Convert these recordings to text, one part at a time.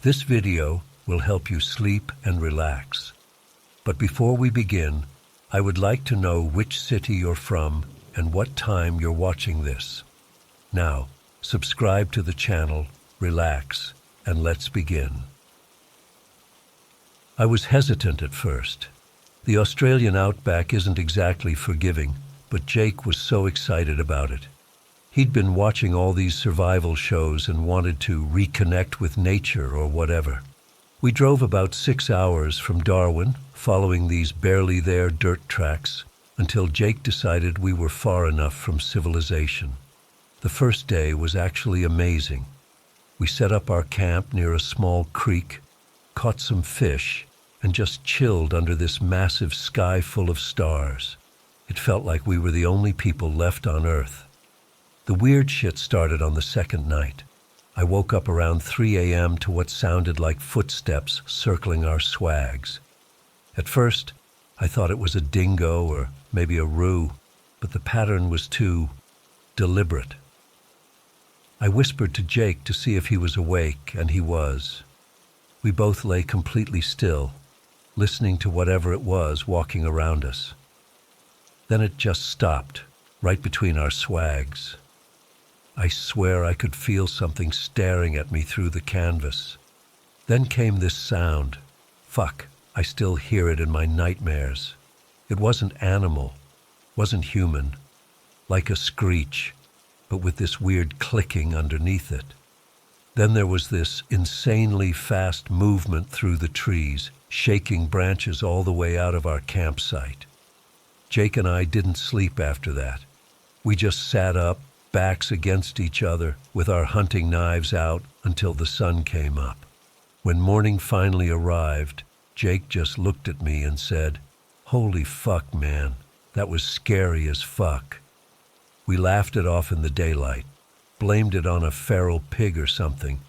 This video will help you sleep and relax. But before we begin, I would like to know which city you're from and what time you're watching this. Now, subscribe to the channel, relax, and let's begin. I was hesitant at first. The Australian outback isn't exactly forgiving, but Jake was so excited about it. He'd been watching all these survival shows and wanted to reconnect with nature or whatever. We drove about 6 hours from Darwin, following these barely there dirt tracks, until Jake decided we were far enough from civilization. The first day was actually amazing. We set up our camp near a small creek, caught some fish, and just chilled under this massive sky full of stars. It felt like we were the only people left on Earth. The weird shit started on the second night. I woke up around 3 a.m. to what sounded like footsteps circling our swags. At first, I thought it was a dingo or maybe a roo, but the pattern was too deliberate. I whispered to Jake to see if he was awake, and he was. We both lay completely still, listening to whatever it was walking around us. Then it just stopped, right between our swags. I swear I could feel something staring at me through the canvas. Then came this sound. Fuck, I still hear it in my nightmares. It wasn't animal, wasn't human, like a screech, but with this weird clicking underneath it. Then there was this insanely fast movement through the trees, shaking branches all the way out of our campsite. Jake and I didn't sleep after that. We just sat up, backs against each other, with our hunting knives out until the sun came up. When morning finally arrived, Jake just looked at me and said, "Holy fuck, man, that was scary as fuck." We laughed it off in the daylight, blamed it on a feral pig or something,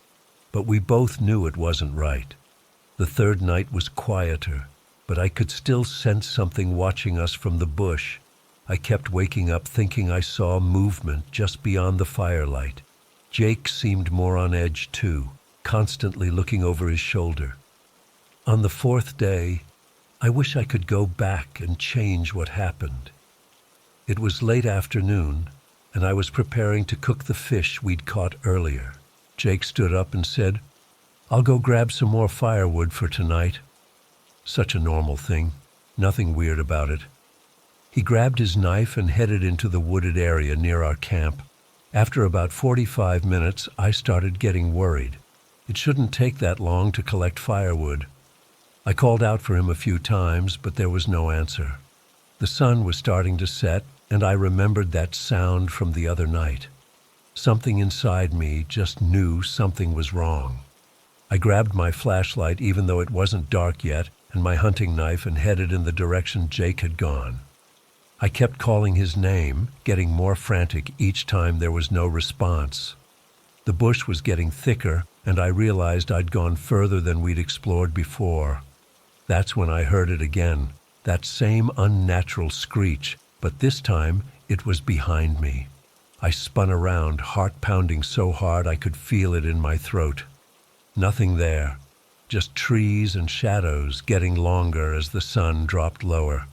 but we both knew it wasn't right. The third night was quieter, but I could still sense something watching us from the bush. I kept waking up thinking I saw movement just beyond the firelight. Jake seemed more on edge too, constantly looking over his shoulder. On the fourth day, I wish I could go back and change what happened. It was late afternoon, and I was preparing to cook the fish we'd caught earlier. Jake stood up and said, "I'll go grab some more firewood for tonight." Such a normal thing, nothing weird about it. He grabbed his knife and headed into the wooded area near our camp. After about 45 minutes, I started getting worried. It shouldn't take that long to collect firewood. I called out for him a few times, but there was no answer. The sun was starting to set, and I remembered that sound from the other night. Something inside me just knew something was wrong. I grabbed my flashlight even though it wasn't dark yet, and my hunting knife, and headed in the direction Jake had gone. I kept calling his name, getting more frantic each time there was no response. The bush was getting thicker, and I realized I'd gone further than we'd explored before. That's when I heard it again, that same unnatural screech, but this time it was behind me. I spun around, heart pounding so hard I could feel it in my throat. Nothing there, just trees and shadows getting longer as the sun dropped lower.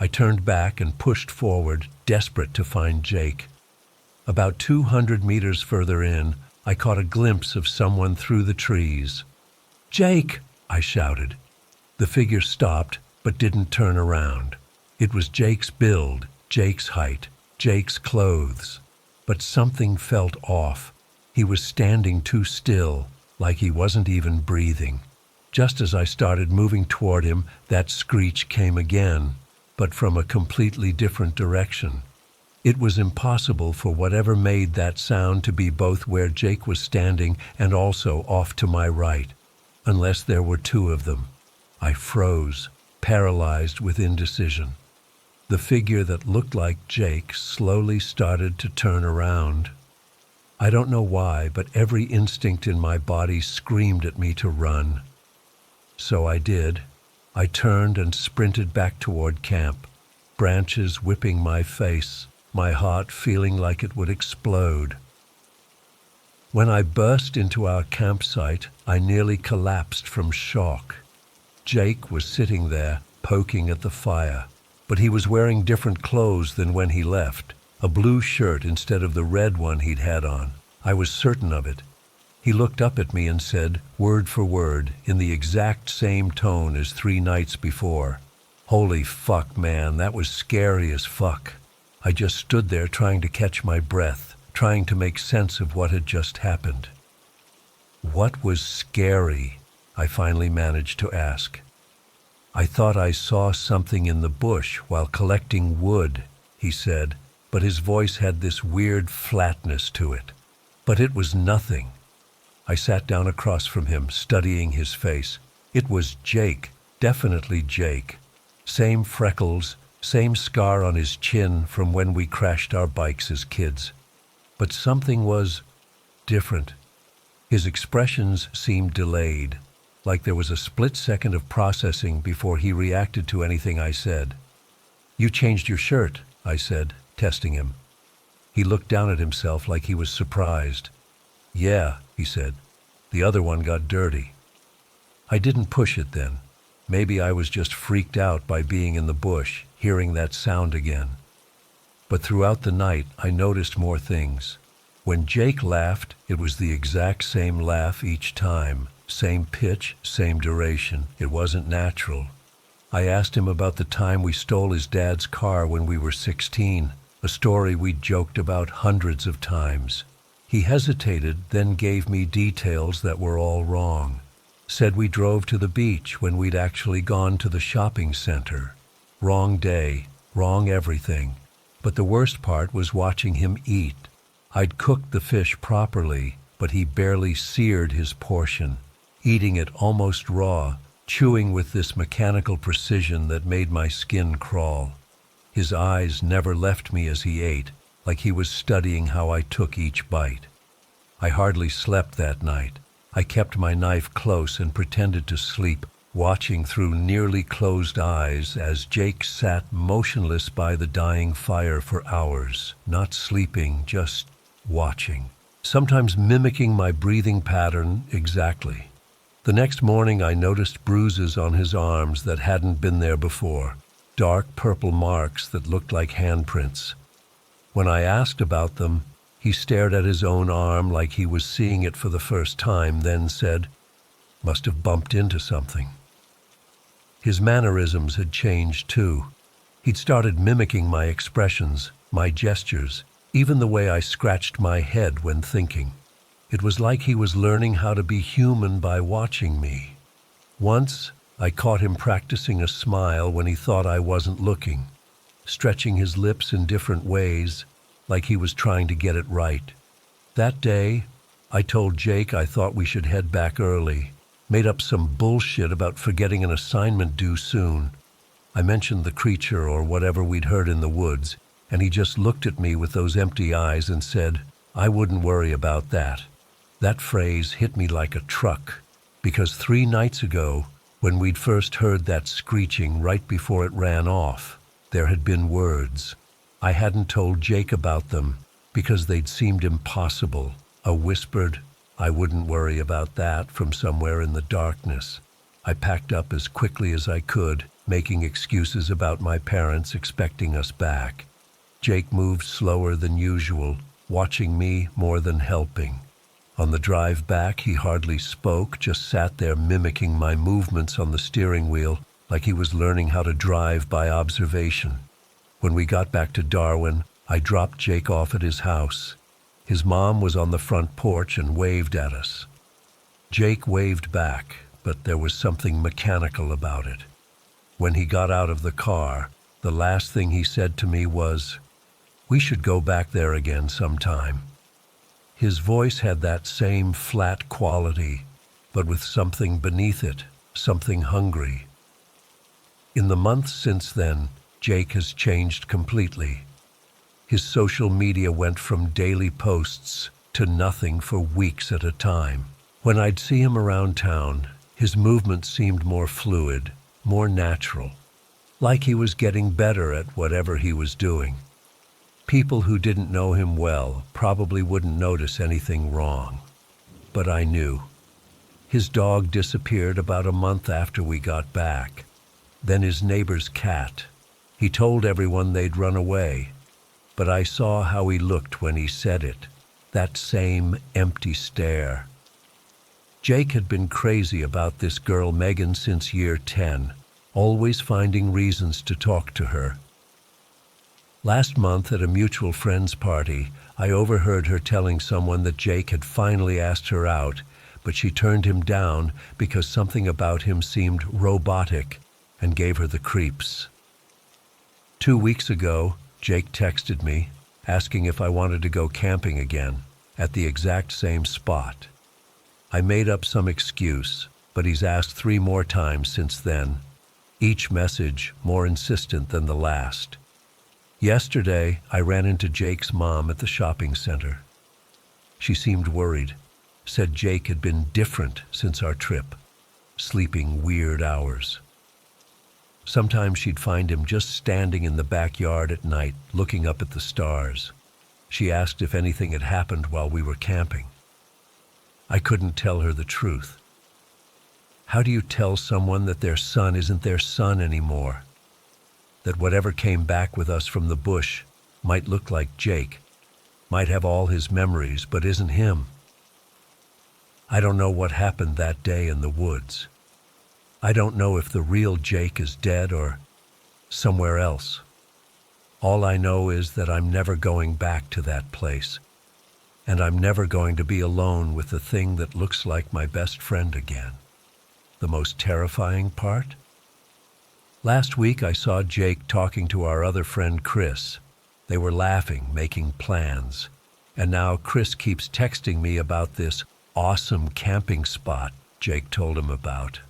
I turned back and pushed forward, desperate to find Jake. About 200 meters further in, I caught a glimpse of someone through the trees. "Jake!" I shouted. The figure stopped, but didn't turn around. It was Jake's build, Jake's height, Jake's clothes. But something felt off. He was standing too still, like he wasn't even breathing. Just as I started moving toward him, that screech came again, but from a completely different direction. It was impossible for whatever made that sound to be both where Jake was standing and also off to my right, unless there were two of them. I froze, paralyzed with indecision. The figure that looked like Jake slowly started to turn around. I don't know why, but every instinct in my body screamed at me to run. So I did. I turned and sprinted back toward camp, branches whipping my face, my heart feeling like it would explode. When I burst into our campsite, I nearly collapsed from shock. Jake was sitting there, poking at the fire, but he was wearing different clothes than when he left, a blue shirt instead of the red one he'd had on. I was certain of it. He looked up at me and said, word for word, in the exact same tone as 3 nights before, "Holy fuck, man, that was scary as fuck." I just stood there trying to catch my breath, trying to make sense of what had just happened. "What was scary?" I finally managed to ask. "I thought I saw something in the bush while collecting wood," he said, but his voice had this weird flatness to it. "But it was nothing." I sat down across from him, studying his face. It was Jake, definitely Jake. Same freckles, same scar on his chin from when we crashed our bikes as kids. But something was different. His expressions seemed delayed, like there was a split second of processing before he reacted to anything I said. "You changed your shirt," I said, testing him. He looked down at himself like he was surprised. "Yeah," he said, "the other one got dirty." I didn't push it then. Maybe I was just freaked out by being in the bush, hearing that sound again. But throughout the night, I noticed more things. When Jake laughed, it was the exact same laugh each time, same pitch, same duration. It wasn't natural. I asked him about the time we stole his dad's car when we were 16, a story we'd joked about hundreds of times. He hesitated, then gave me details that were all wrong. Said we drove to the beach when we'd actually gone to the shopping center. Wrong day, wrong everything. But the worst part was watching him eat. I'd cooked the fish properly, but he barely seared his portion, eating it almost raw, chewing with this mechanical precision that made my skin crawl. His eyes never left me as he ate, like he was studying how I took each bite. I hardly slept that night. I kept my knife close and pretended to sleep, watching through nearly closed eyes as Jake sat motionless by the dying fire for hours, not sleeping, just watching, sometimes mimicking my breathing pattern exactly. The next morning I noticed bruises on his arms that hadn't been there before, dark purple marks that looked like handprints. When I asked about them, he stared at his own arm like he was seeing it for the first time, then said, "Must have bumped into something." His mannerisms had changed too. He'd started mimicking my expressions, my gestures, even the way I scratched my head when thinking. It was like he was learning how to be human by watching me. Once, I caught him practicing a smile when he thought I wasn't looking, stretching his lips in different ways, like he was trying to get it right. That day, I told Jake I thought we should head back early, made up some bullshit about forgetting an assignment due soon. I mentioned the creature or whatever we'd heard in the woods, and he just looked at me with those empty eyes and said, "I wouldn't worry about that." That phrase hit me like a truck, because 3 nights ago, when we'd first heard that screeching right before it ran off, there had been words. I hadn't told Jake about them because they'd seemed impossible. A whispered, "I wouldn't worry about that," from somewhere in the darkness. I packed up as quickly as I could, making excuses about my parents expecting us back. Jake moved slower than usual, watching me more than helping. On the drive back, he hardly spoke, just sat there mimicking my movements on the steering wheel, like he was learning how to drive by observation. When we got back to Darwin, I dropped Jake off at his house. His mom was on the front porch and waved at us. Jake waved back, but there was something mechanical about it. When he got out of the car, the last thing he said to me was, "We should go back there again sometime." His voice had that same flat quality, but with something beneath it, something hungry. In the months since then, Jake has changed completely. His social media went from daily posts to nothing for weeks at a time. When I'd see him around town, his movement seemed more fluid, more natural, like he was getting better at whatever he was doing. People who didn't know him well probably wouldn't notice anything wrong. but I knew. His dog disappeared about a month after we got back. Then his neighbor's cat. He told everyone they'd run away, but I saw how he looked when he said it, that same empty stare. Jake had been crazy about this girl Megan since year 10, always finding reasons to talk to her. Last month at a mutual friend's party, I overheard her telling someone that Jake had finally asked her out, but she turned him down because something about him seemed robotic and gave her the creeps. 2 weeks ago, Jake texted me, asking if I wanted to go camping again, at the exact same spot. I made up some excuse, but he's asked 3 more times since then, each message more insistent than the last. Yesterday, I ran into Jake's mom at the shopping center. She seemed worried, said Jake had been different since our trip, sleeping weird hours. Sometimes she'd find him just standing in the backyard at night, looking up at the stars. She asked if anything had happened while we were camping. I couldn't tell her the truth. How do you tell someone that their son isn't their son anymore? That whatever came back with us from the bush might look like Jake, might have all his memories, but isn't him? I don't know what happened that day in the woods. I don't know if the real Jake is dead or somewhere else. All I know is that I'm never going back to that place, and I'm never going to be alone with the thing that looks like my best friend again. The most terrifying part? Last week I saw Jake talking to our other friend Chris. They were laughing, making plans. And now Chris keeps texting me about this awesome camping spot Jake told him about.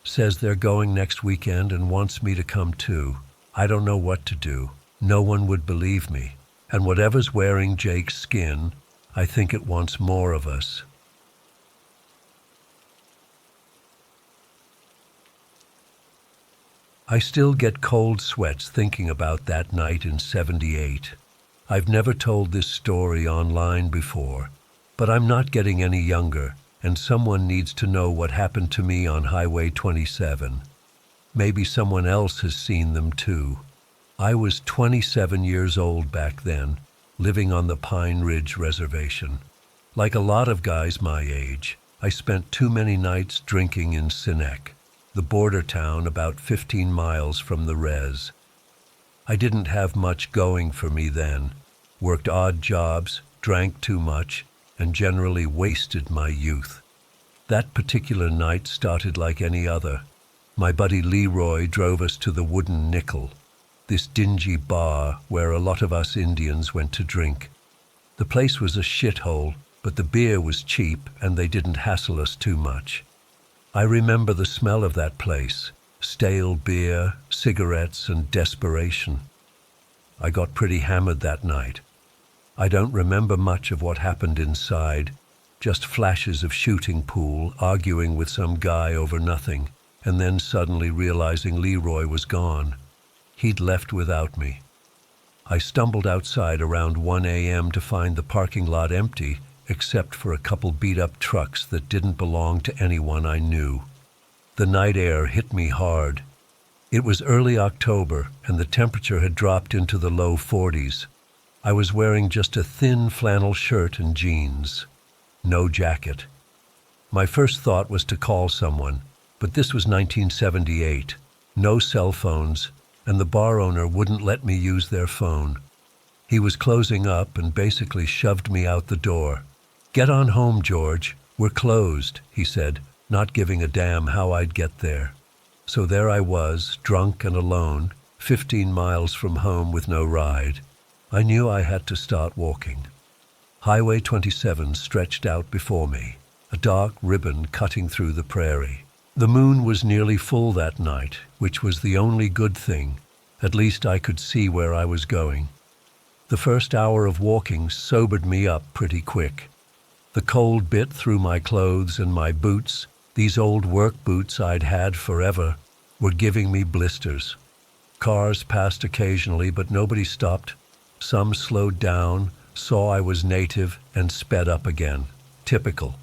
Says they're going next weekend and wants me to come too. I don't know what to do. No one would believe me. And whatever's wearing Jake's skin, I think it wants more of us. I still get cold sweats thinking about that night in '78. I've never told this story online before, but I'm not getting any younger, and someone needs to know what happened to me on Highway 27. Maybe someone else has seen them too. I was 27 years old back then, living on the Pine Ridge Reservation. Like a lot of guys my age, I spent too many nights drinking in Sinek, the border town about 15 miles from the res. I didn't have much going for me then, worked odd jobs, drank too much, and generally wasted my youth. That particular night started like any other. My buddy Leroy drove us to the Wooden Nickel, this dingy bar where a lot of us Indians went to drink. The place was a shithole, but the beer was cheap and they didn't hassle us too much. I remember the smell of that place, stale beer, cigarettes, and desperation. I got pretty hammered that night. I don't remember much of what happened inside, just flashes of shooting pool, arguing with some guy over nothing, and then suddenly realizing Leroy was gone. He'd left without me. I stumbled outside around 1 a.m. to find the parking lot empty, except for a couple beat-up trucks that didn't belong to anyone I knew. The night air hit me hard. It was early October, and the temperature had dropped into the low 40s. I was wearing just a thin flannel shirt and jeans. No jacket. My first thought was to call someone, but this was 1978. No cell phones, and the bar owner wouldn't let me use their phone. He was closing up and basically shoved me out the door. "Get on home, George. We're closed," he said, not giving a damn how I'd get there. So there I was, drunk and alone, 15 miles from home with no ride. I knew I had to start walking. Highway 27 stretched out before me, a dark ribbon cutting through the prairie. The moon was nearly full that night, which was the only good thing. At least I could see where I was going. The first hour of walking sobered me up pretty quick. The cold bit through my clothes and my boots, these old work boots I'd had forever, were giving me blisters. Cars passed occasionally, but nobody stopped. Some slowed down, saw I was native, and sped up again. Typical.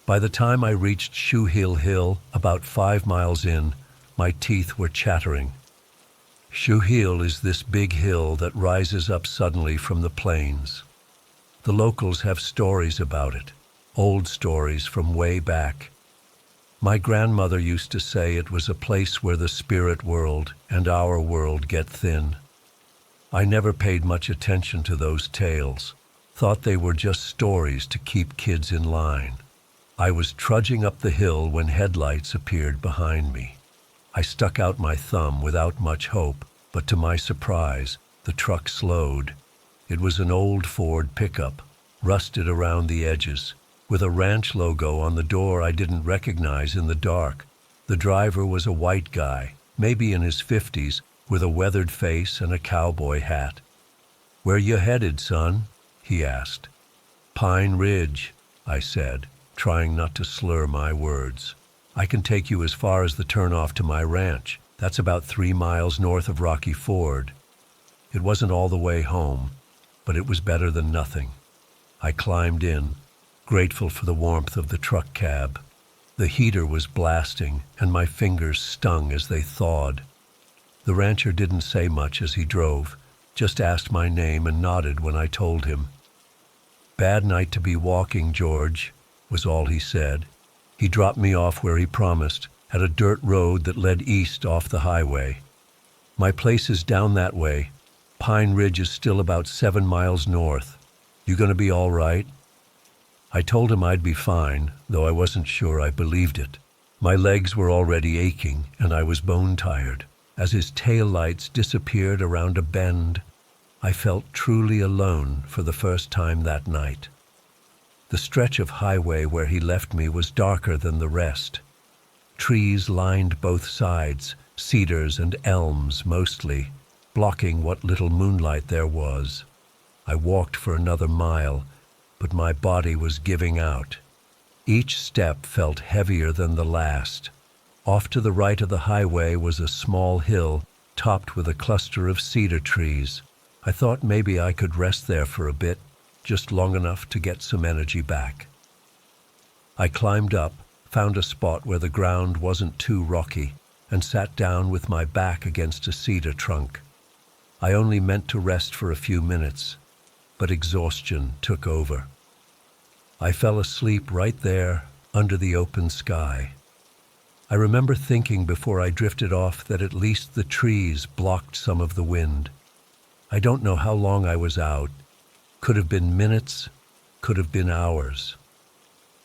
By the time I reached Shoe Hill, about 5 miles in, my teeth were chattering. Shoe Hill is this big hill that rises up suddenly from the plains. The locals have stories about it, old stories from way back. My grandmother used to say it was a place where the spirit world and our world get thin. I never paid much attention to those tales, thought they were just stories to keep kids in line. I was trudging up the hill when headlights appeared behind me. I stuck out my thumb without much hope, but to my surprise, the truck slowed. It was an old Ford pickup, rusted around the edges, with a ranch logo on the door I didn't recognize in the dark. The driver was a white guy, maybe in his 50s, with a weathered face and a cowboy hat. "Where you headed, son?" he asked. "Pine Ridge," I said, trying not to slur my words. "I can take you as far as the turnoff to my ranch. That's about 3 miles north of Rocky Ford." It wasn't all the way home, but it was better than nothing. I climbed in, grateful for the warmth of the truck cab. The heater was blasting, and my fingers stung as they thawed. The rancher didn't say much as he drove, just asked my name and nodded when I told him. "Bad night to be walking, George," was all he said. He dropped me off where he promised, at a dirt road that led east off the highway. "My place is down that way. Pine Ridge is still about 7 miles north. You gonna be all right?" I told him I'd be fine, though I wasn't sure I believed it. My legs were already aching, and I was bone-tired. As his taillights disappeared around a bend, I felt truly alone for the first time that night. The stretch of highway where he left me was darker than the rest. Trees lined both sides, cedars and elms mostly, blocking what little moonlight there was. I walked for another mile, but my body was giving out. Each step felt heavier than the last. Off to the right of the highway was a small hill topped with a cluster of cedar trees. I thought maybe I could rest there for a bit, just long enough to get some energy back. I climbed up, found a spot where the ground wasn't too rocky, and sat down with my back against a cedar trunk. I only meant to rest for a few minutes, but exhaustion took over. I fell asleep right there under the open sky. I remember thinking before I drifted off that at least the trees blocked some of the wind. I don't know how long I was out. Could have been minutes, could have been hours.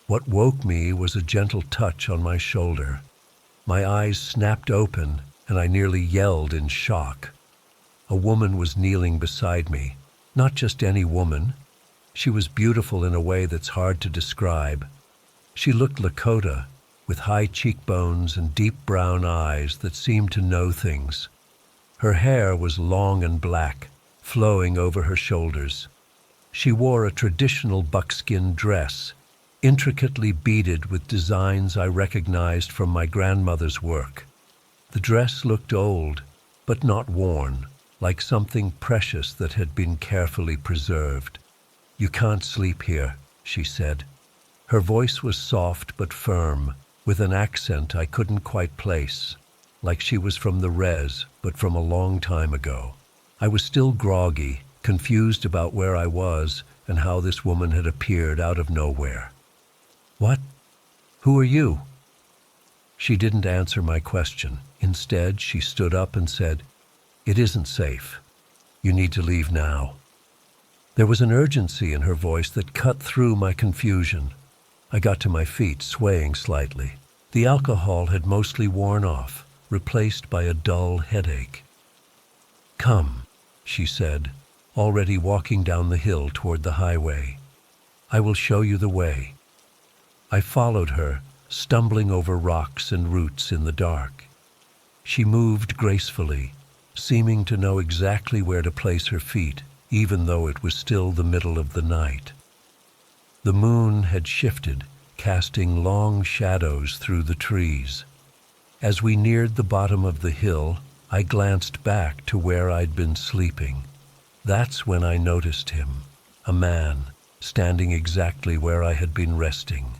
What woke me was a gentle touch on my shoulder. My eyes snapped open, and I nearly yelled in shock. A woman was kneeling beside me. Not just any woman. She was beautiful in a way that's hard to describe. She looked Lakota, with high cheekbones and deep brown eyes that seemed to know things. Her hair was long and black, flowing over her shoulders. She wore a traditional buckskin dress, intricately beaded with designs I recognized from my grandmother's work. The dress looked old, but not worn, like something precious that had been carefully preserved. "You can't sleep here," she said. Her voice was soft but firm, with an accent I couldn't quite place, like she was from the res, but from a long time ago. I was still groggy, confused about where I was and how this woman had appeared out of nowhere. "What? Who are you?" She didn't answer my question. Instead, she stood up and said, "It isn't safe. You need to leave now." There was an urgency in her voice that cut through my confusion. I got to my feet, swaying slightly. The alcohol had mostly worn off, replaced by a dull headache. "Come," she said, already walking down the hill toward the highway. "I will show you the way." I followed her, stumbling over rocks and roots in the dark. She moved gracefully, seeming to know exactly where to place her feet, even though it was still the middle of the night. The moon had shifted, casting long shadows through the trees. As we neared the bottom of the hill, I glanced back to where I'd been sleeping. That's when I noticed him, a man, standing exactly where I had been resting.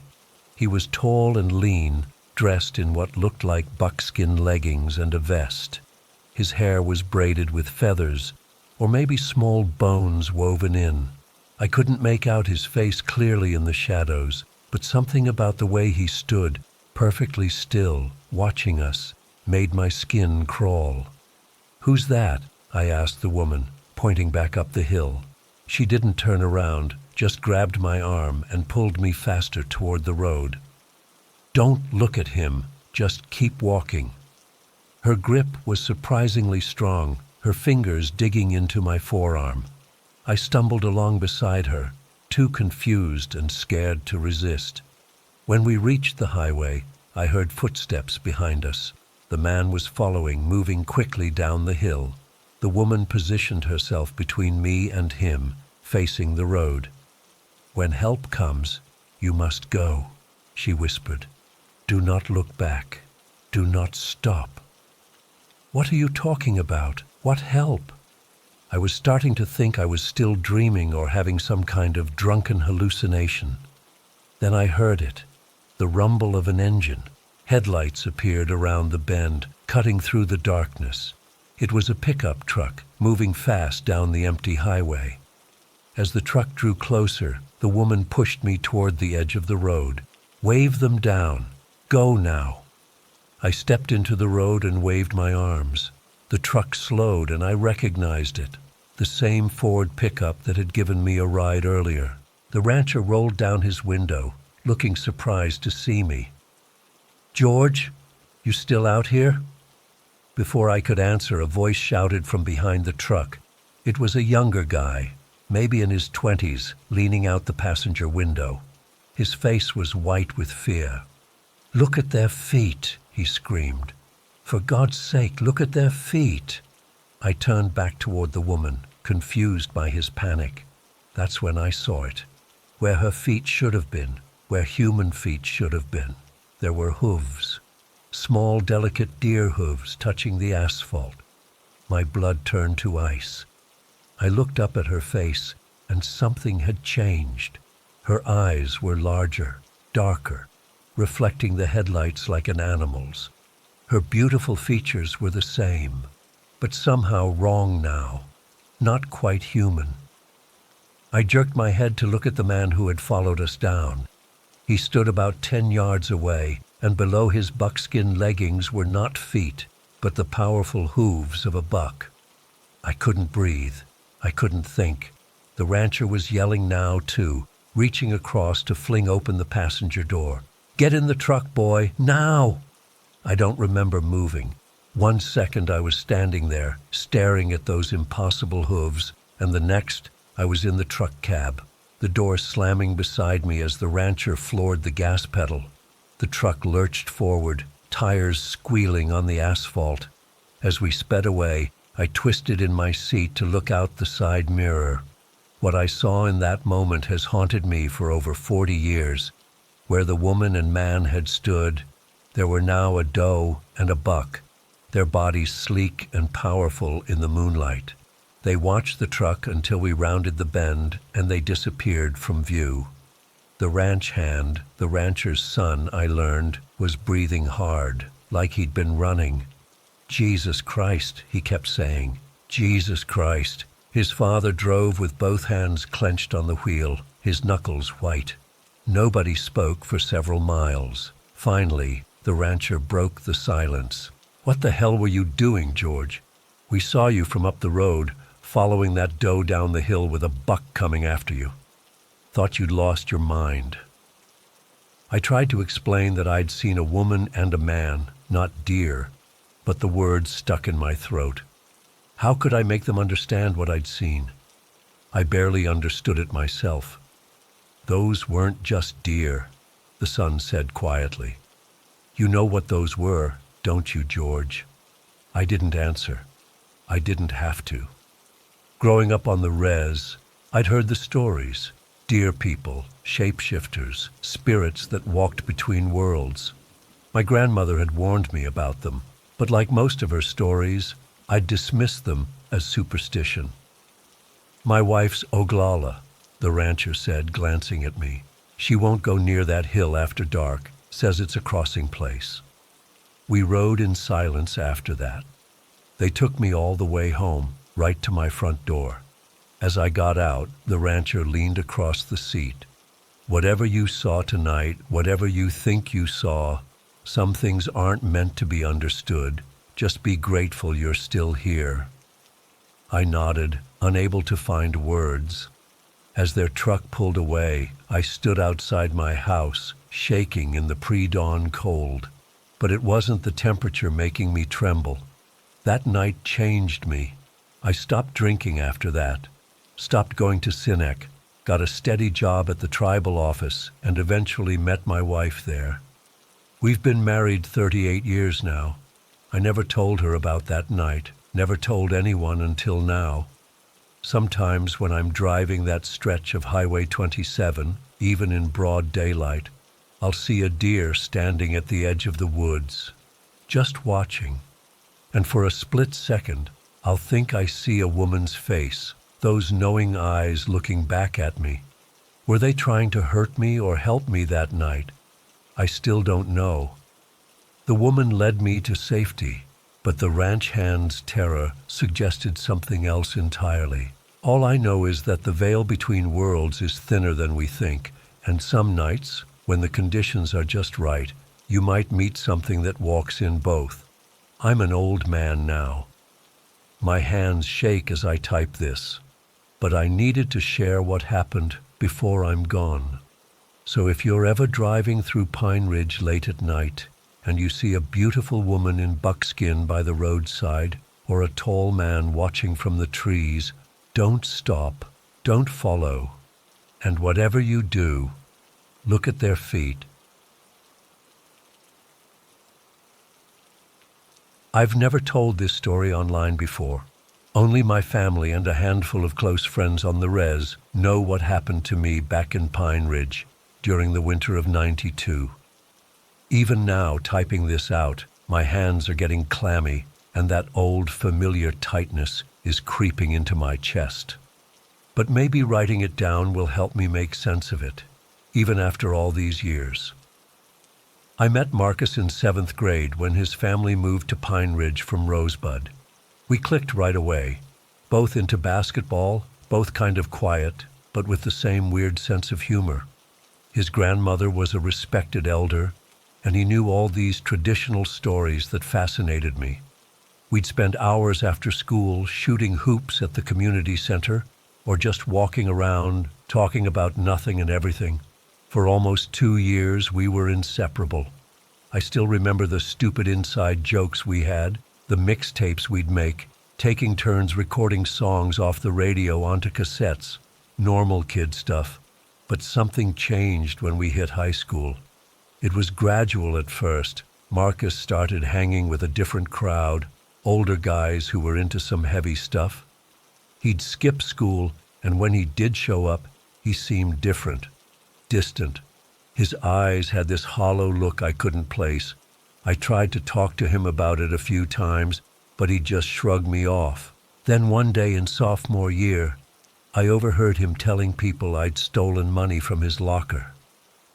He was tall and lean, dressed in what looked like buckskin leggings and a vest. His hair was braided with feathers, or maybe small bones woven in. I couldn't make out his face clearly in the shadows, but something about the way he stood, perfectly still, watching us, made my skin crawl. "Who's that?" I asked the woman, pointing back up the hill. She didn't turn around, just grabbed my arm and pulled me faster toward the road. "Don't look at him, just keep walking." Her grip was surprisingly strong, her fingers digging into my forearm. I stumbled along beside her, too confused and scared to resist. When we reached the highway, I heard footsteps behind us. The man was following, moving quickly down the hill. The woman positioned herself between me and him, facing the road. "When help comes, you must go," she whispered. "Do not look back. Do not stop." "What are you talking about? What help?" I was starting to think I was still dreaming or having some kind of drunken hallucination. Then I heard it, the rumble of an engine. Headlights appeared around the bend, cutting through the darkness. It was a pickup truck, moving fast down the empty highway. As the truck drew closer, the woman pushed me toward the edge of the road. "Wave them down. Go now." I stepped into the road and waved my arms. The truck slowed and I recognized it, the same Ford pickup that had given me a ride earlier. The rancher rolled down his window, looking surprised to see me. "George, you still out here?" Before I could answer, a voice shouted from behind the truck. It was a younger guy, maybe in his 20s, leaning out the passenger window. His face was white with fear. "Look at their feet," he screamed. "For God's sake, look at their feet." I turned back toward the woman, confused by his panic. That's when I saw it. Where her feet should have been, where human feet should have been, there were hooves. Small, delicate deer hooves touching the asphalt. My blood turned to ice. I looked up at her face, and something had changed. Her eyes were larger, darker, reflecting the headlights like an animal's. Her beautiful features were the same, but somehow wrong now, not quite human. I jerked my head to look at the man who had followed us down. He stood about 10 yards away, and below his buckskin leggings were not feet, but the powerful hooves of a buck. I couldn't breathe. I couldn't think. The rancher was yelling now, too, reaching across to fling open the passenger door. "Get in the truck, boy, now!" I don't remember moving. 1 second I was standing there, staring at those impossible hooves, and the next I was in the truck cab, the door slamming beside me as the rancher floored the gas pedal. The truck lurched forward, tires squealing on the asphalt. As we sped away, I twisted in my seat to look out the side mirror. What I saw in that moment has haunted me for over 40 years. Where the woman and man had stood, there were now a doe and a buck, their bodies sleek and powerful in the moonlight. They watched the truck until we rounded the bend, and they disappeared from view. The ranch hand, the rancher's son, I learned, was breathing hard, like he'd been running. "Jesus Christ," he kept saying. "Jesus Christ." His father drove with both hands clenched on the wheel, his knuckles white. Nobody spoke for several miles. Finally, the rancher broke the silence. "What the hell were you doing, George? We saw you from up the road, following that doe down the hill with a buck coming after you. Thought you'd lost your mind." I tried to explain that I'd seen a woman and a man, not deer, but the words stuck in my throat. How could I make them understand what I'd seen? I barely understood it myself. "Those weren't just deer," the son said quietly. "You know what those were, don't you, George?" I didn't answer. I didn't have to. Growing up on the res, I'd heard the stories. Deer people, shapeshifters, spirits that walked between worlds. My grandmother had warned me about them, but like most of her stories, I'd dismissed them as superstition. "My wife's Oglala," the rancher said, glancing at me. She won't go near that hill after dark, says it's a crossing place. We rode in silence after that. They took me all the way home, right to my front door. As I got out, the rancher leaned across the seat. Whatever you saw tonight, whatever you think you saw, some things aren't meant to be understood. Just be grateful you're still here. I nodded, unable to find words. As their truck pulled away, I stood outside my house, shaking in the pre-dawn cold. But it wasn't the temperature making me tremble. That night changed me. I stopped drinking after that, stopped going to Sinek, got a steady job at the tribal office, and eventually met my wife there. We've been married 38 years now. I never told her about that night, never told anyone until now. Sometimes when I'm driving that stretch of Highway 27, even in broad daylight, I'll see a deer standing at the edge of the woods, just watching. And for a split second, I'll think I see a woman's face, those knowing eyes looking back at me. Were they trying to hurt me or help me that night? I still don't know. The woman led me to safety, but the ranch hand's terror suggested something else entirely. All I know is that the veil between worlds is thinner than we think, and some nights, when the conditions are just right, you might meet something that walks in both. I'm an old man now. My hands shake as I type this, but I needed to share what happened before I'm gone. So if you're ever driving through Pine Ridge late at night, and you see a beautiful woman in buckskin by the roadside, or a tall man watching from the trees, don't stop, don't follow, and whatever you do, look at their feet. I've never told this story online before. Only my family and a handful of close friends on the res know what happened to me back in Pine Ridge during the winter of '92. Even now, typing this out, my hands are getting clammy, and that old familiar tightness is creeping into my chest. But maybe writing it down will help me make sense of it, even after all these years. I met Marcus in 7th grade when his family moved to Pine Ridge from Rosebud. We clicked right away, both into basketball, both kind of quiet, but with the same weird sense of humor. His grandmother was a respected elder, and he knew all these traditional stories that fascinated me. We'd spend hours after school shooting hoops at the community center, or just walking around, talking about nothing and everything. For almost 2 years, we were inseparable. I still remember the stupid inside jokes we had, the mixtapes we'd make, taking turns recording songs off the radio onto cassettes, normal kid stuff. But something changed when we hit high school. It was gradual at first. Marcus started hanging with a different crowd, older guys who were into some heavy stuff. He'd skip school, and when he did show up, he seemed different, distant. His eyes had this hollow look I couldn't place. I tried to talk to him about it a few times, but he just shrugged me off. Then one day in sophomore year, I overheard him telling people I'd stolen money from his locker.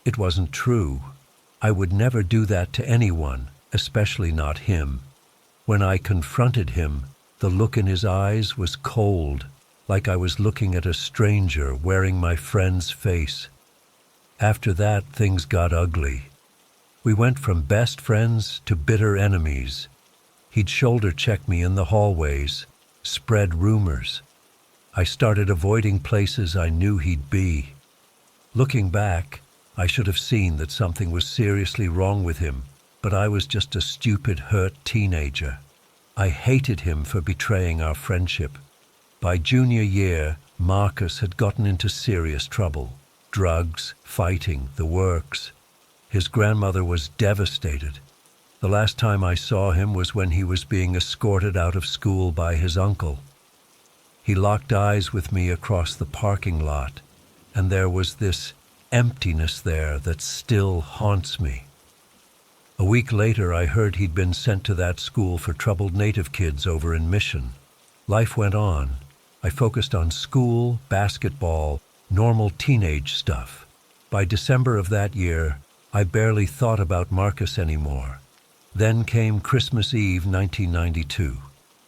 It wasn't true. I would never do that to anyone, especially not him. When I confronted him, the look in his eyes was cold, like I was looking at a stranger wearing my friend's face. After that, things got ugly. We went from best friends to bitter enemies. He'd shoulder check me in the hallways, spread rumors. I started avoiding places I knew he'd be. Looking back, I should have seen that something was seriously wrong with him, but I was just a stupid, hurt teenager. I hated him for betraying our friendship. By junior year, Marcus had gotten into serious trouble. Drugs, fighting, the works. His grandmother was devastated. The last time I saw him was when he was being escorted out of school by his uncle. He locked eyes with me across the parking lot, and there was this emptiness there that still haunts me. A week later, I heard he'd been sent to that school for troubled native kids over in Mission. Life went on. I focused on school, basketball, normal teenage stuff. By December of that year, I barely thought about Marcus anymore. Then came Christmas Eve 1992.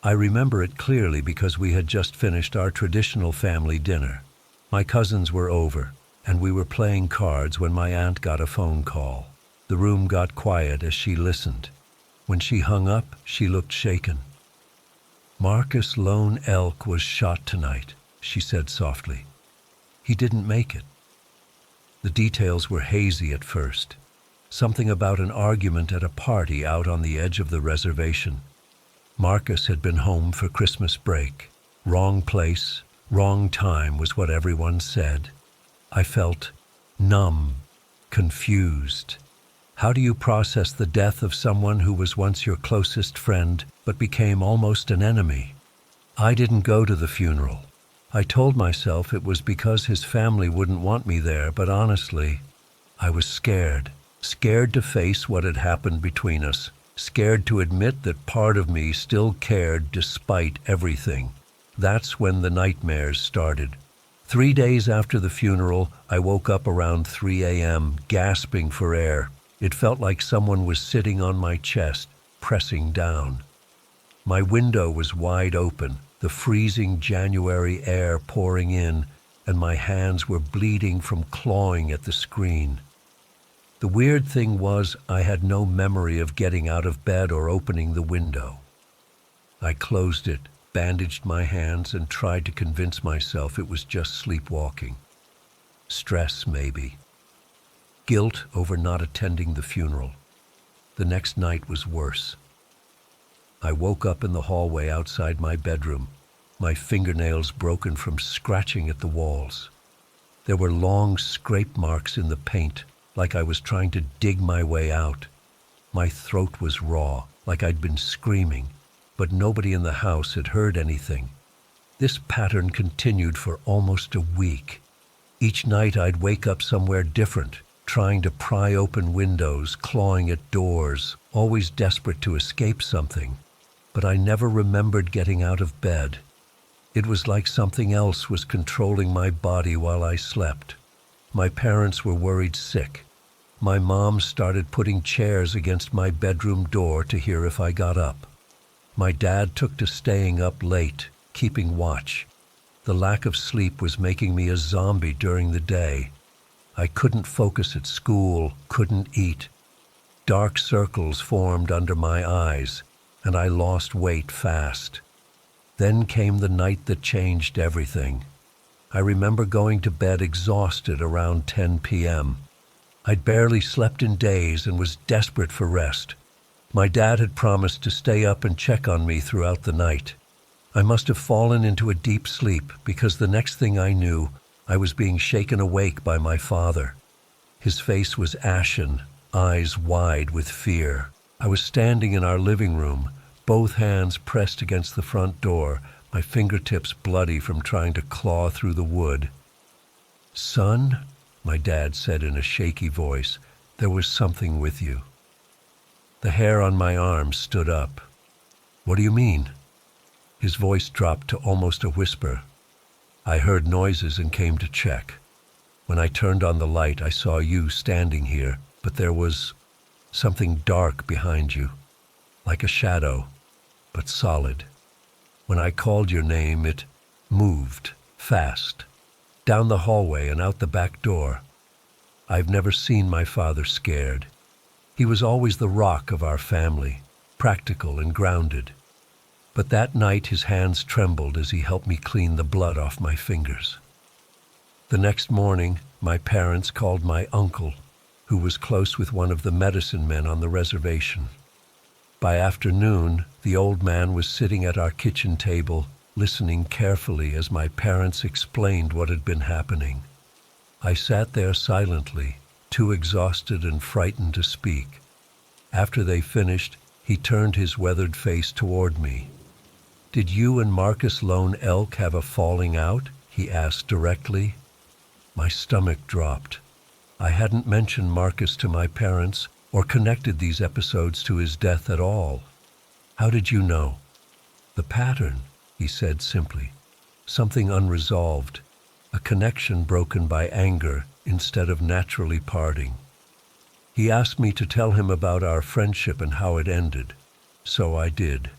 I remember it clearly because we had just finished our traditional family dinner. My cousins were over, and we were playing cards when my aunt got a phone call. The room got quiet as she listened. When she hung up, she looked shaken. "Marcus Lone Elk was shot tonight," she said softly. "He didn't make it." The details were hazy at first. Something about an argument at a party out on the edge of the reservation. Marcus had been home for Christmas break. Wrong place, wrong time was what everyone said. I felt numb, confused. How do you process the death of someone who was once your closest friend but became almost an enemy? I didn't go to the funeral. I told myself it was because his family wouldn't want me there, but honestly, I was scared. Scared to face what had happened between us. Scared to admit that part of me still cared despite everything. That's when the nightmares started. 3 days after the funeral, I woke up around 3 a.m., gasping for air. It felt like someone was sitting on my chest, pressing down. My window was wide open, the freezing January air pouring in, and my hands were bleeding from clawing at the screen. The weird thing was I had no memory of getting out of bed or opening the window. I closed it, bandaged my hands, and tried to convince myself it was just sleepwalking. Stress, maybe. Guilt over not attending the funeral. The next night was worse. I woke up in the hallway outside my bedroom, my fingernails broken from scratching at the walls. There were long scrape marks in the paint, like I was trying to dig my way out. My throat was raw, like I'd been screaming, but nobody in the house had heard anything. This pattern continued for almost a week. Each night I'd wake up somewhere different, trying to pry open windows, clawing at doors, always desperate to escape something. But I never remembered getting out of bed. It was like something else was controlling my body while I slept. My parents were worried sick. My mom started putting chairs against my bedroom door to hear if I got up. My dad took to staying up late, keeping watch. The lack of sleep was making me a zombie during the day. I couldn't focus at school, couldn't eat. Dark circles formed under my eyes, and I lost weight fast. Then came the night that changed everything. I remember going to bed exhausted around 10 p.m. I'd barely slept in days and was desperate for rest. My dad had promised to stay up and check on me throughout the night. I must have fallen into a deep sleep because the next thing I knew, I was being shaken awake by my father. His face was ashen, eyes wide with fear. I was standing in our living room, both hands pressed against the front door, my fingertips bloody from trying to claw through the wood. "Son," my dad said in a shaky voice, "there was something with you." The hair on my arm stood up. "What do you mean?" His voice dropped to almost a whisper. "I heard noises and came to check. When I turned on the light, I saw you standing here, but there was something dark behind you, like a shadow, but solid. When I called your name, it moved, fast, down the hallway and out the back door. I've never seen my father scared. He was always the rock of our family, practical and grounded. But that night his hands trembled as he helped me clean the blood off my fingers. The next morning, my parents called my uncle, who was close with one of the medicine men on the reservation. By afternoon, the old man was sitting at our kitchen table, listening carefully as my parents explained what had been happening. I sat there silently, too exhausted and frightened to speak. After they finished, he turned his weathered face toward me. "Did you and Marcus Lone Elk have a falling out?" he asked directly. My stomach dropped. I hadn't mentioned Marcus to my parents or connected these episodes to his death at all. "How did you know?" "The pattern," he said simply. "Something unresolved, a connection broken by anger, instead of naturally parting. He asked me to tell him about our friendship and how it ended. So I did.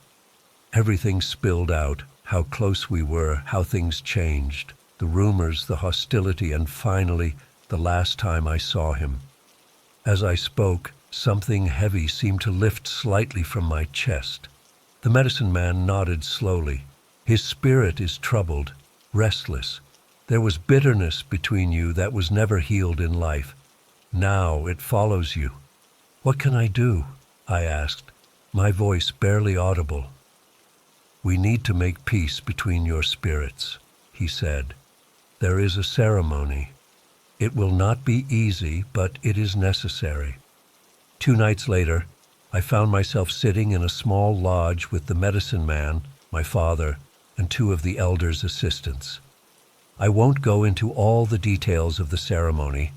Everything spilled out, how close we were, how things changed, the rumors, the hostility, and finally, the last time I saw him. As I spoke, something heavy seemed to lift slightly from my chest. The medicine man nodded slowly. His spirit is troubled, restless. There was bitterness between you that was never healed in life. Now it follows you. What can I do? I asked, my voice barely audible. We need to make peace between your spirits, he said. There is a ceremony. It will not be easy, but it is necessary. 2 nights later, I found myself sitting in a small lodge with the medicine man, my father, and 2 of the elders' assistants. I won't go into all the details of the ceremony.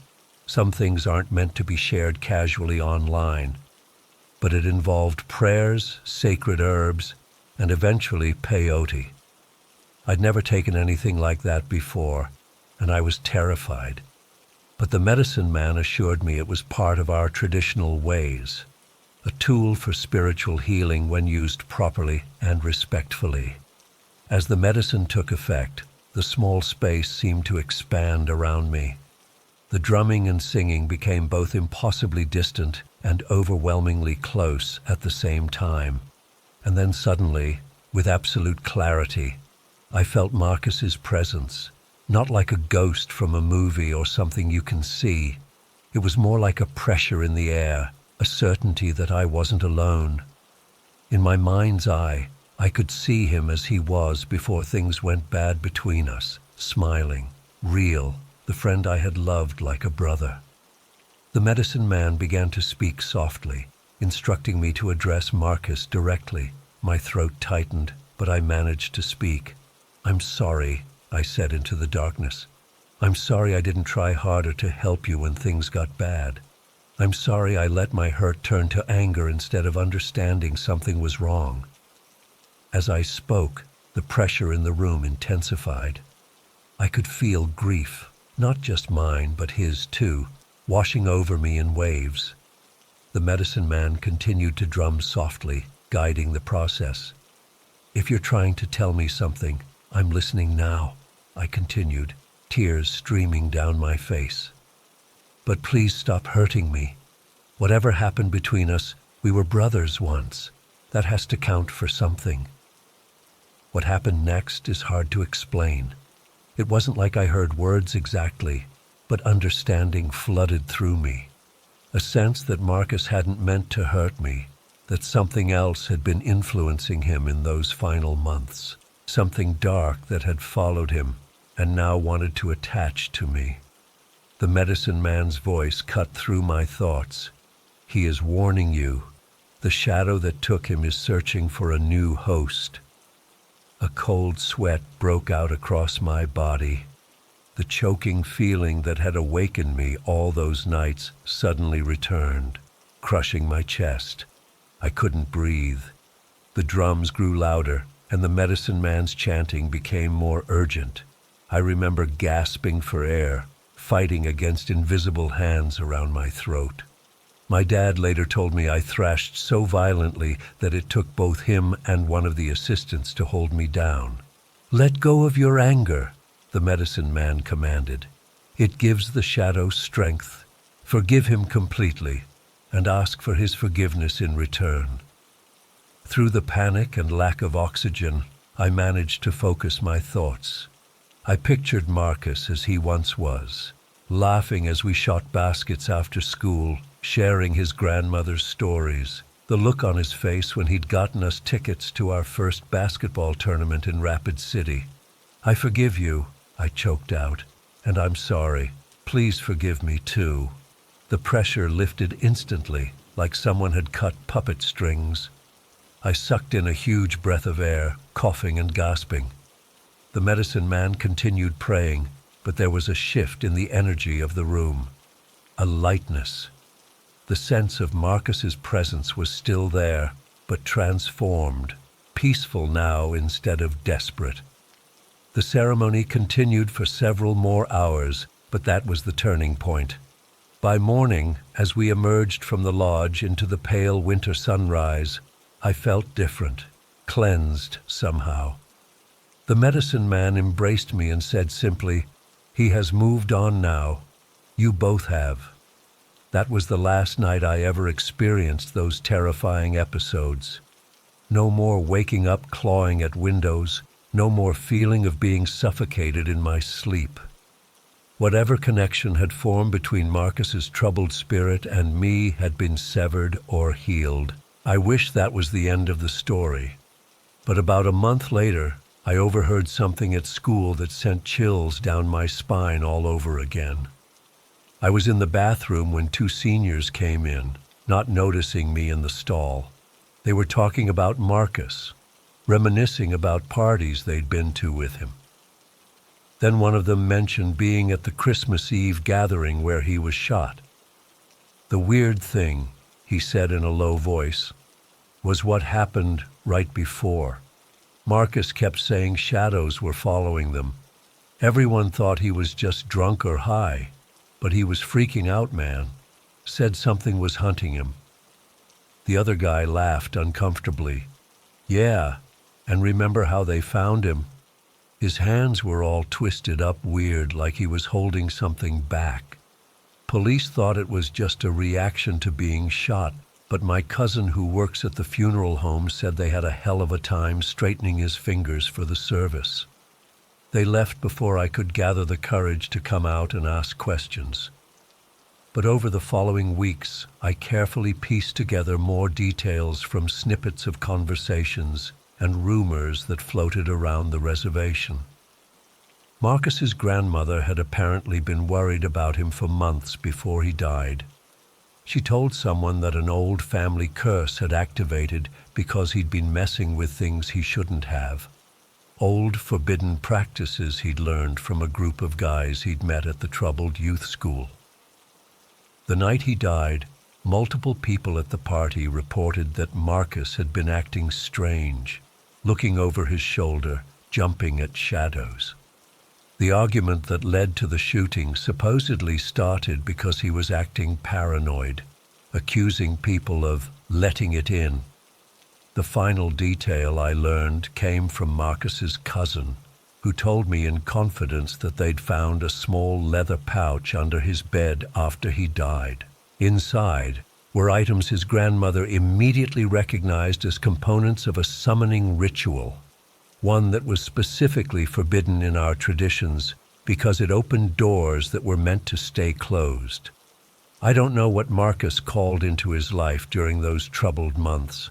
Some things aren't meant to be shared casually online. But it involved prayers, sacred herbs, and eventually peyote. I'd never taken anything like that before, and I was terrified. But the medicine man assured me it was part of our traditional ways, a tool for spiritual healing when used properly and respectfully. As the medicine took effect, the small space seemed to expand around me. The drumming and singing became both impossibly distant and overwhelmingly close at the same time. And then suddenly, with absolute clarity, I felt Marcus's presence, not like a ghost from a movie or something you can see. It was more like a pressure in the air, a certainty that I wasn't alone. In my mind's eye, I could see him as he was before things went bad between us, smiling, real, the friend I had loved like a brother. The medicine man began to speak softly, instructing me to address Marcus directly. My throat tightened, but I managed to speak. I'm sorry, I said into the darkness. I'm sorry I didn't try harder to help you when things got bad. I'm sorry I let my hurt turn to anger instead of understanding something was wrong. As I spoke, the pressure in the room intensified. I could feel grief, not just mine, but his too, washing over me in waves. The medicine man continued to drum softly, guiding the process. If you're trying to tell me something, I'm listening now, I continued, tears streaming down my face. But please stop hurting me. Whatever happened between us, we were brothers once. That has to count for something. What happened next is hard to explain. It wasn't like I heard words exactly, but understanding flooded through me. A sense that Marcus hadn't meant to hurt me, that something else had been influencing him in those final months, something dark that had followed him and now wanted to attach to me. The medicine man's voice cut through my thoughts. He is warning you. The shadow that took him is searching for a new host. A cold sweat broke out across my body. The choking feeling that had awakened me all those nights suddenly returned, crushing my chest. I couldn't breathe. The drums grew louder, and the medicine man's chanting became more urgent. I remember gasping for air, fighting against invisible hands around my throat. My dad later told me I thrashed so violently that it took both him and one of the assistants to hold me down. "Let go of your anger," the medicine man commanded. "It gives the shadow strength. Forgive him completely, and ask for his forgiveness in return." Through the panic and lack of oxygen, I managed to focus my thoughts. I pictured Marcus as he once was, laughing as we shot baskets after school, sharing his grandmother's stories, the look on his face when he'd gotten us tickets to our first basketball tournament in Rapid City. "I forgive you," I choked out, "and I'm sorry. Please forgive me too." The pressure lifted instantly, like someone had cut puppet strings. I sucked in a huge breath of air, coughing and gasping. The medicine man continued praying, but there was a shift in the energy of the room. A lightness. The sense of Marcus's presence was still there, but transformed, peaceful now instead of desperate. The ceremony continued for several more hours, But that was the turning point. By morning, as we emerged from the lodge into the pale winter sunrise, I felt different, cleansed somehow. The medicine man embraced me and said simply, "He has moved on now. You both have." That was the last night I ever experienced those terrifying episodes. No more waking up clawing at windows, no more feeling of being suffocated in my sleep. Whatever connection had formed between Marcus's troubled spirit and me had been severed or healed. I wish that was the end of the story. But about a month later, I overheard something at school that sent chills down my spine all over again. I was in the bathroom when two seniors came in, not noticing me in the stall. They were talking about Marcus, reminiscing about parties they'd been to with him. Then one of them mentioned being at the Christmas Eve gathering where he was shot. The weird thing, he said in a low voice, was what happened right before. Marcus kept saying shadows were following them. Everyone thought he was just drunk or high, but he was freaking out, man. Said something was hunting him. The other guy laughed uncomfortably. Yeah, and remember how they found him? His hands were all twisted up weird, like he was holding something back. Police thought it was just a reaction to being shot, but my cousin who works at the funeral home said they had a hell of a time straightening his fingers for the service. They left before I could gather the courage to come out and ask questions. But over the following weeks, I carefully pieced together more details from snippets of conversations and rumors that floated around the reservation. Marcus's grandmother had apparently been worried about him for months before he died. She told someone that an old family curse had activated because he'd been messing with things he shouldn't have. Old forbidden practices he'd learned from a group of guys he'd met at the troubled youth school. The night he died, multiple people at the party reported that Marcus had been acting strange, looking over his shoulder, jumping at shadows. The argument that led to the shooting supposedly started because he was acting paranoid, accusing people of letting it in. The final detail I learned came from Marcus's cousin, who told me in confidence that they'd found a small leather pouch under his bed after he died. Inside were items his grandmother immediately recognized as components of a summoning ritual, one that was specifically forbidden in our traditions because it opened doors that were meant to stay closed. I don't know what Marcus called into his life during those troubled months.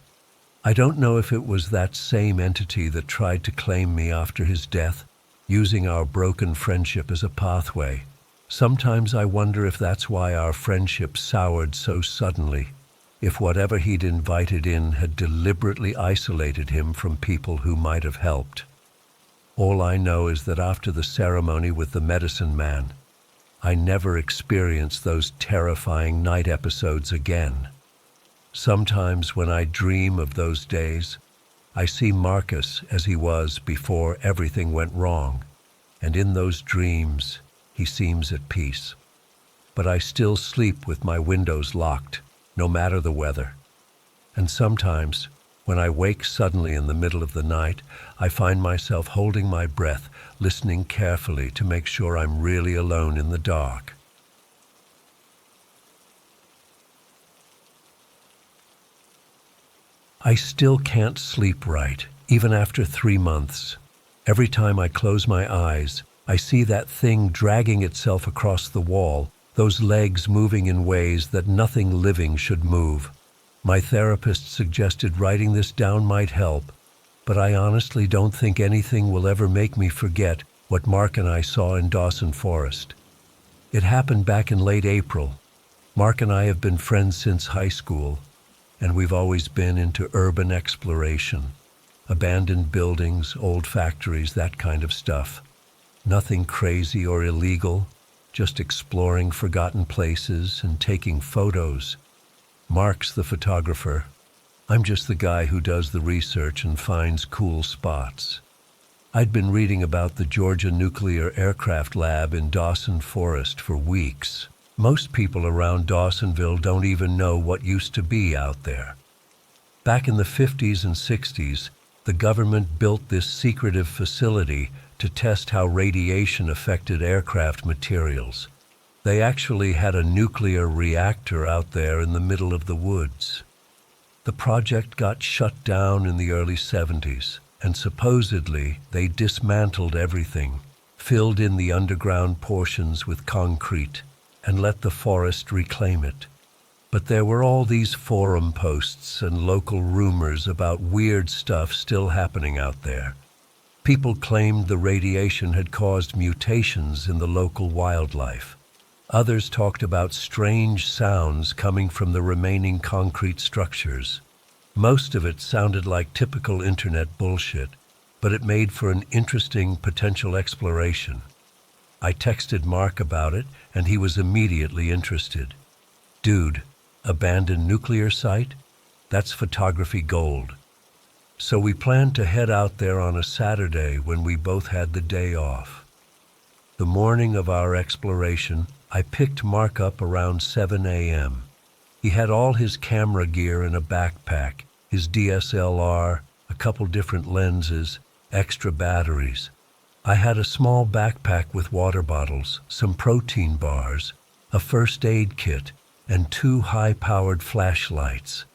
I don't know if it was that same entity that tried to claim me after his death, using our broken friendship as a pathway. Sometimes I wonder if that's why our friendship soured so suddenly, if whatever he'd invited in had deliberately isolated him from people who might have helped. All I know is that after the ceremony with the medicine man, I never experienced those terrifying night episodes again. Sometimes when I dream of those days, I see Marcus as he was before everything went wrong, and in those dreams, he seems at peace. But I still sleep with my windows locked, no matter the weather. And sometimes, when I wake suddenly in the middle of the night, I find myself holding my breath, listening carefully to make sure I'm really alone in the dark. I still can't sleep right, even after 3 months. Every time I close my eyes, I see that thing dragging itself across the wall, those legs moving in ways that nothing living should move. My therapist suggested writing this down might help, but I honestly don't think anything will ever make me forget what Mark and I saw in Dawson Forest. It happened back in late April. Mark and I have been friends since high school, and we've always been into urban exploration. Abandoned buildings, old factories, that kind of stuff. Nothing crazy or illegal, just exploring forgotten places and taking photos. Mark's the photographer. I'm just the guy who does the research and finds cool spots. I'd been reading about the Georgia Nuclear Aircraft Lab in Dawson Forest for weeks. Most people around Dawsonville don't even know what used to be out there. Back in the 50s and 60s, the government built this secretive facility to test how radiation affected aircraft materials. They actually had a nuclear reactor out there in the middle of the woods. The project got shut down in the early 70s, and supposedly they dismantled everything, filled in the underground portions with concrete, and let the forest reclaim it. But there were all these forum posts and local rumors about weird stuff still happening out there. People claimed the radiation had caused mutations in the local wildlife. Others talked about strange sounds coming from the remaining concrete structures. Most of it sounded like typical internet bullshit, but it made for an interesting potential exploration. I texted Mark about it, and he was immediately interested. Dude, abandoned nuclear site? That's photography gold. So we planned to head out there on a Saturday when we both had the day off. The morning of our exploration, I picked Mark up around 7 a.m. He had all his camera gear in a backpack, his DSLR, a couple different lenses, extra batteries. I had a small backpack with water bottles, some protein bars, a first aid kit, and 2 high-powered flashlights.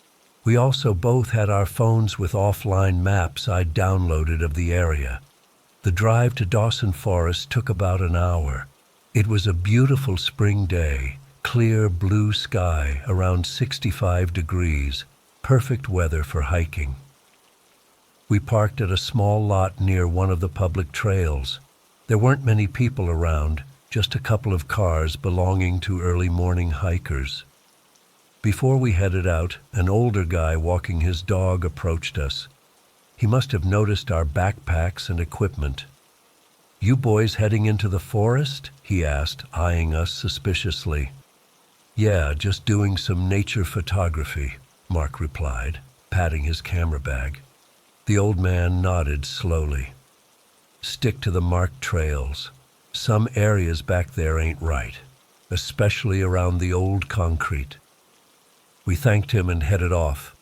We also both had our phones with offline maps I'd downloaded of the area. The drive to Dawson Forest took about an hour. It was a beautiful spring day, clear blue sky around 65 degrees, perfect weather for hiking. We parked at a small lot near one of the public trails. There weren't many people around, just a couple of cars belonging to early morning hikers. Before we headed out, an older guy walking his dog approached us. He must have noticed our backpacks and equipment. "You boys heading into the forest?" he asked, eyeing us suspiciously. "Yeah, just doing some nature photography," Mark replied, patting his camera bag. The old man nodded slowly. "Stick to the marked trails. Some areas back there ain't right, especially around the old concrete." We thanked him and headed off,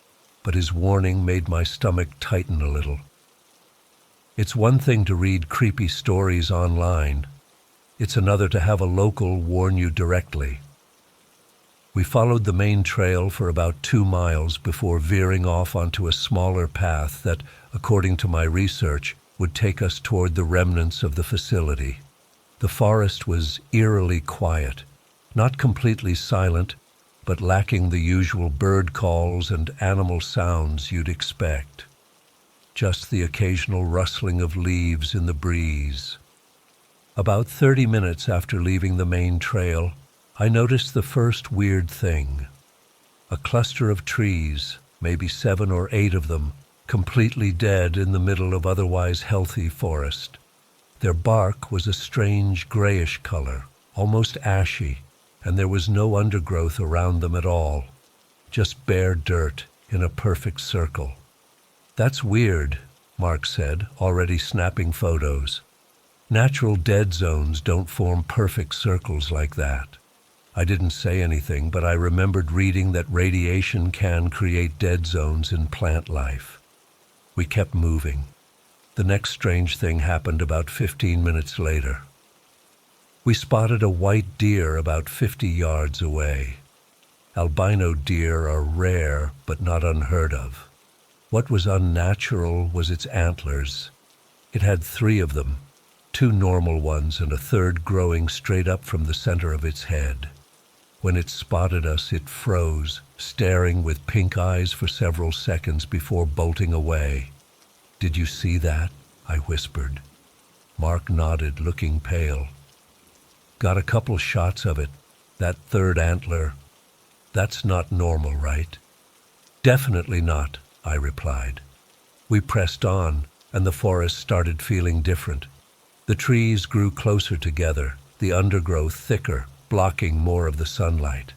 but his warning made my stomach tighten a little. It's one thing to read creepy stories online. It's another to have a local warn you directly. We followed the main trail for about 2 miles before veering off onto a smaller path that, according to my research, would take us toward the remnants of the facility. The forest was eerily quiet, not completely silent, but lacking the usual bird calls and animal sounds you'd expect. Just the occasional rustling of leaves in the breeze. About 30 minutes after leaving the main trail, I noticed the first weird thing. A cluster of trees, maybe 7 or 8 of them, completely dead in the middle of otherwise healthy forest. Their bark was a strange grayish color, almost ashy, and there was no undergrowth around them at all, just bare dirt in a perfect circle. "That's weird," Mark said, already snapping photos. "Natural dead zones don't form perfect circles like that." I didn't say anything, but I remembered reading that radiation can create dead zones in plant life. We kept moving. The next strange thing happened about 15 minutes later. We spotted a white deer about 50 yards away. Albino deer are rare, but not unheard of. What was unnatural was its antlers. It had 3 of them, 2 normal ones and a third growing straight up from the center of its head. When it spotted us, it froze, staring with pink eyes for several seconds before bolting away. "Did you see that?" I whispered. Mark nodded, looking pale. "Got a couple shots of it. That third antler. That's not normal, right?" "Definitely not," I replied. We pressed on, and the forest started feeling different. The trees grew closer together, the undergrowth thicker, blocking more of the sunlight.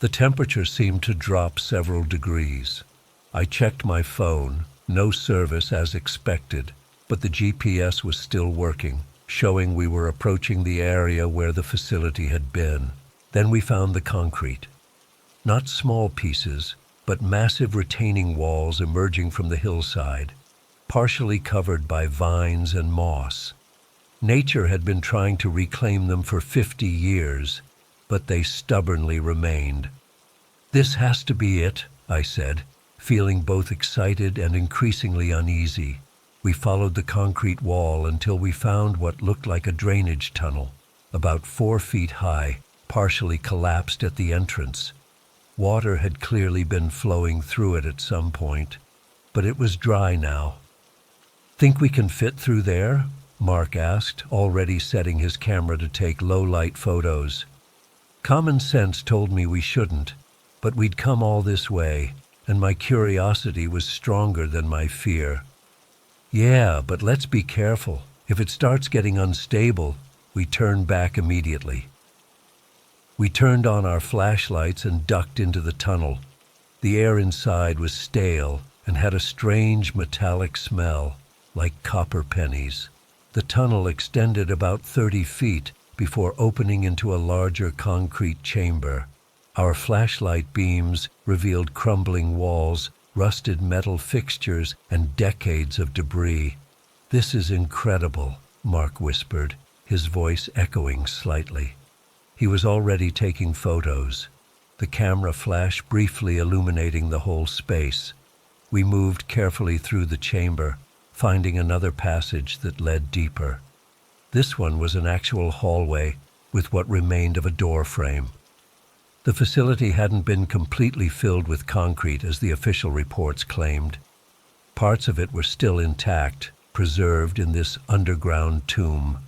The temperature seemed to drop several degrees. I checked my phone, no service as expected, but the GPS was still working, showing we were approaching the area where the facility had been. Then we found the concrete. Not small pieces, but massive retaining walls emerging from the hillside, partially covered by vines and moss. Nature had been trying to reclaim them for 50 years, but they stubbornly remained. "This has to be it," I said, feeling both excited and increasingly uneasy. We followed the concrete wall until we found what looked like a drainage tunnel, about 4 feet high, partially collapsed at the entrance. Water had clearly been flowing through it at some point, but it was dry now. "Think we can fit through there?" Mark asked, already setting his camera to take low-light photos. Common sense told me we shouldn't, but we'd come all this way, and my curiosity was stronger than my fear. "Yeah, but let's be careful. If it starts getting unstable," we turned back immediately. We turned on our flashlights and ducked into the tunnel. The air inside was stale and had a strange metallic smell, like copper pennies. The tunnel extended about 30 feet before opening into a larger concrete chamber. Our flashlight beams revealed crumbling walls, rusted metal fixtures, and decades of debris. "This is incredible," Mark whispered, his voice echoing slightly. He was already taking photos, the camera flash briefly illuminating the whole space. We moved carefully through the chamber, finding another passage that led deeper. This one was an actual hallway with what remained of a door frame. The facility hadn't been completely filled with concrete as the official reports claimed. Parts of it were still intact, preserved in this underground tomb.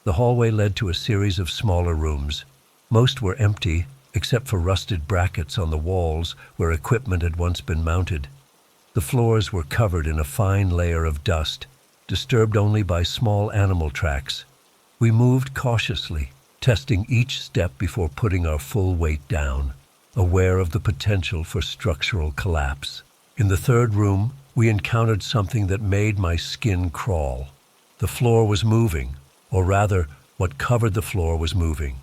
The hallway led to a series of smaller rooms. Most were empty, except for rusted brackets on the walls where equipment had once been mounted. The floors were covered in a fine layer of dust, disturbed only by small animal tracks. We moved cautiously, testing each step before putting our full weight down, aware of the potential for structural collapse. In the third room, we encountered something that made my skin crawl. The floor was moving, or rather, what covered the floor was moving.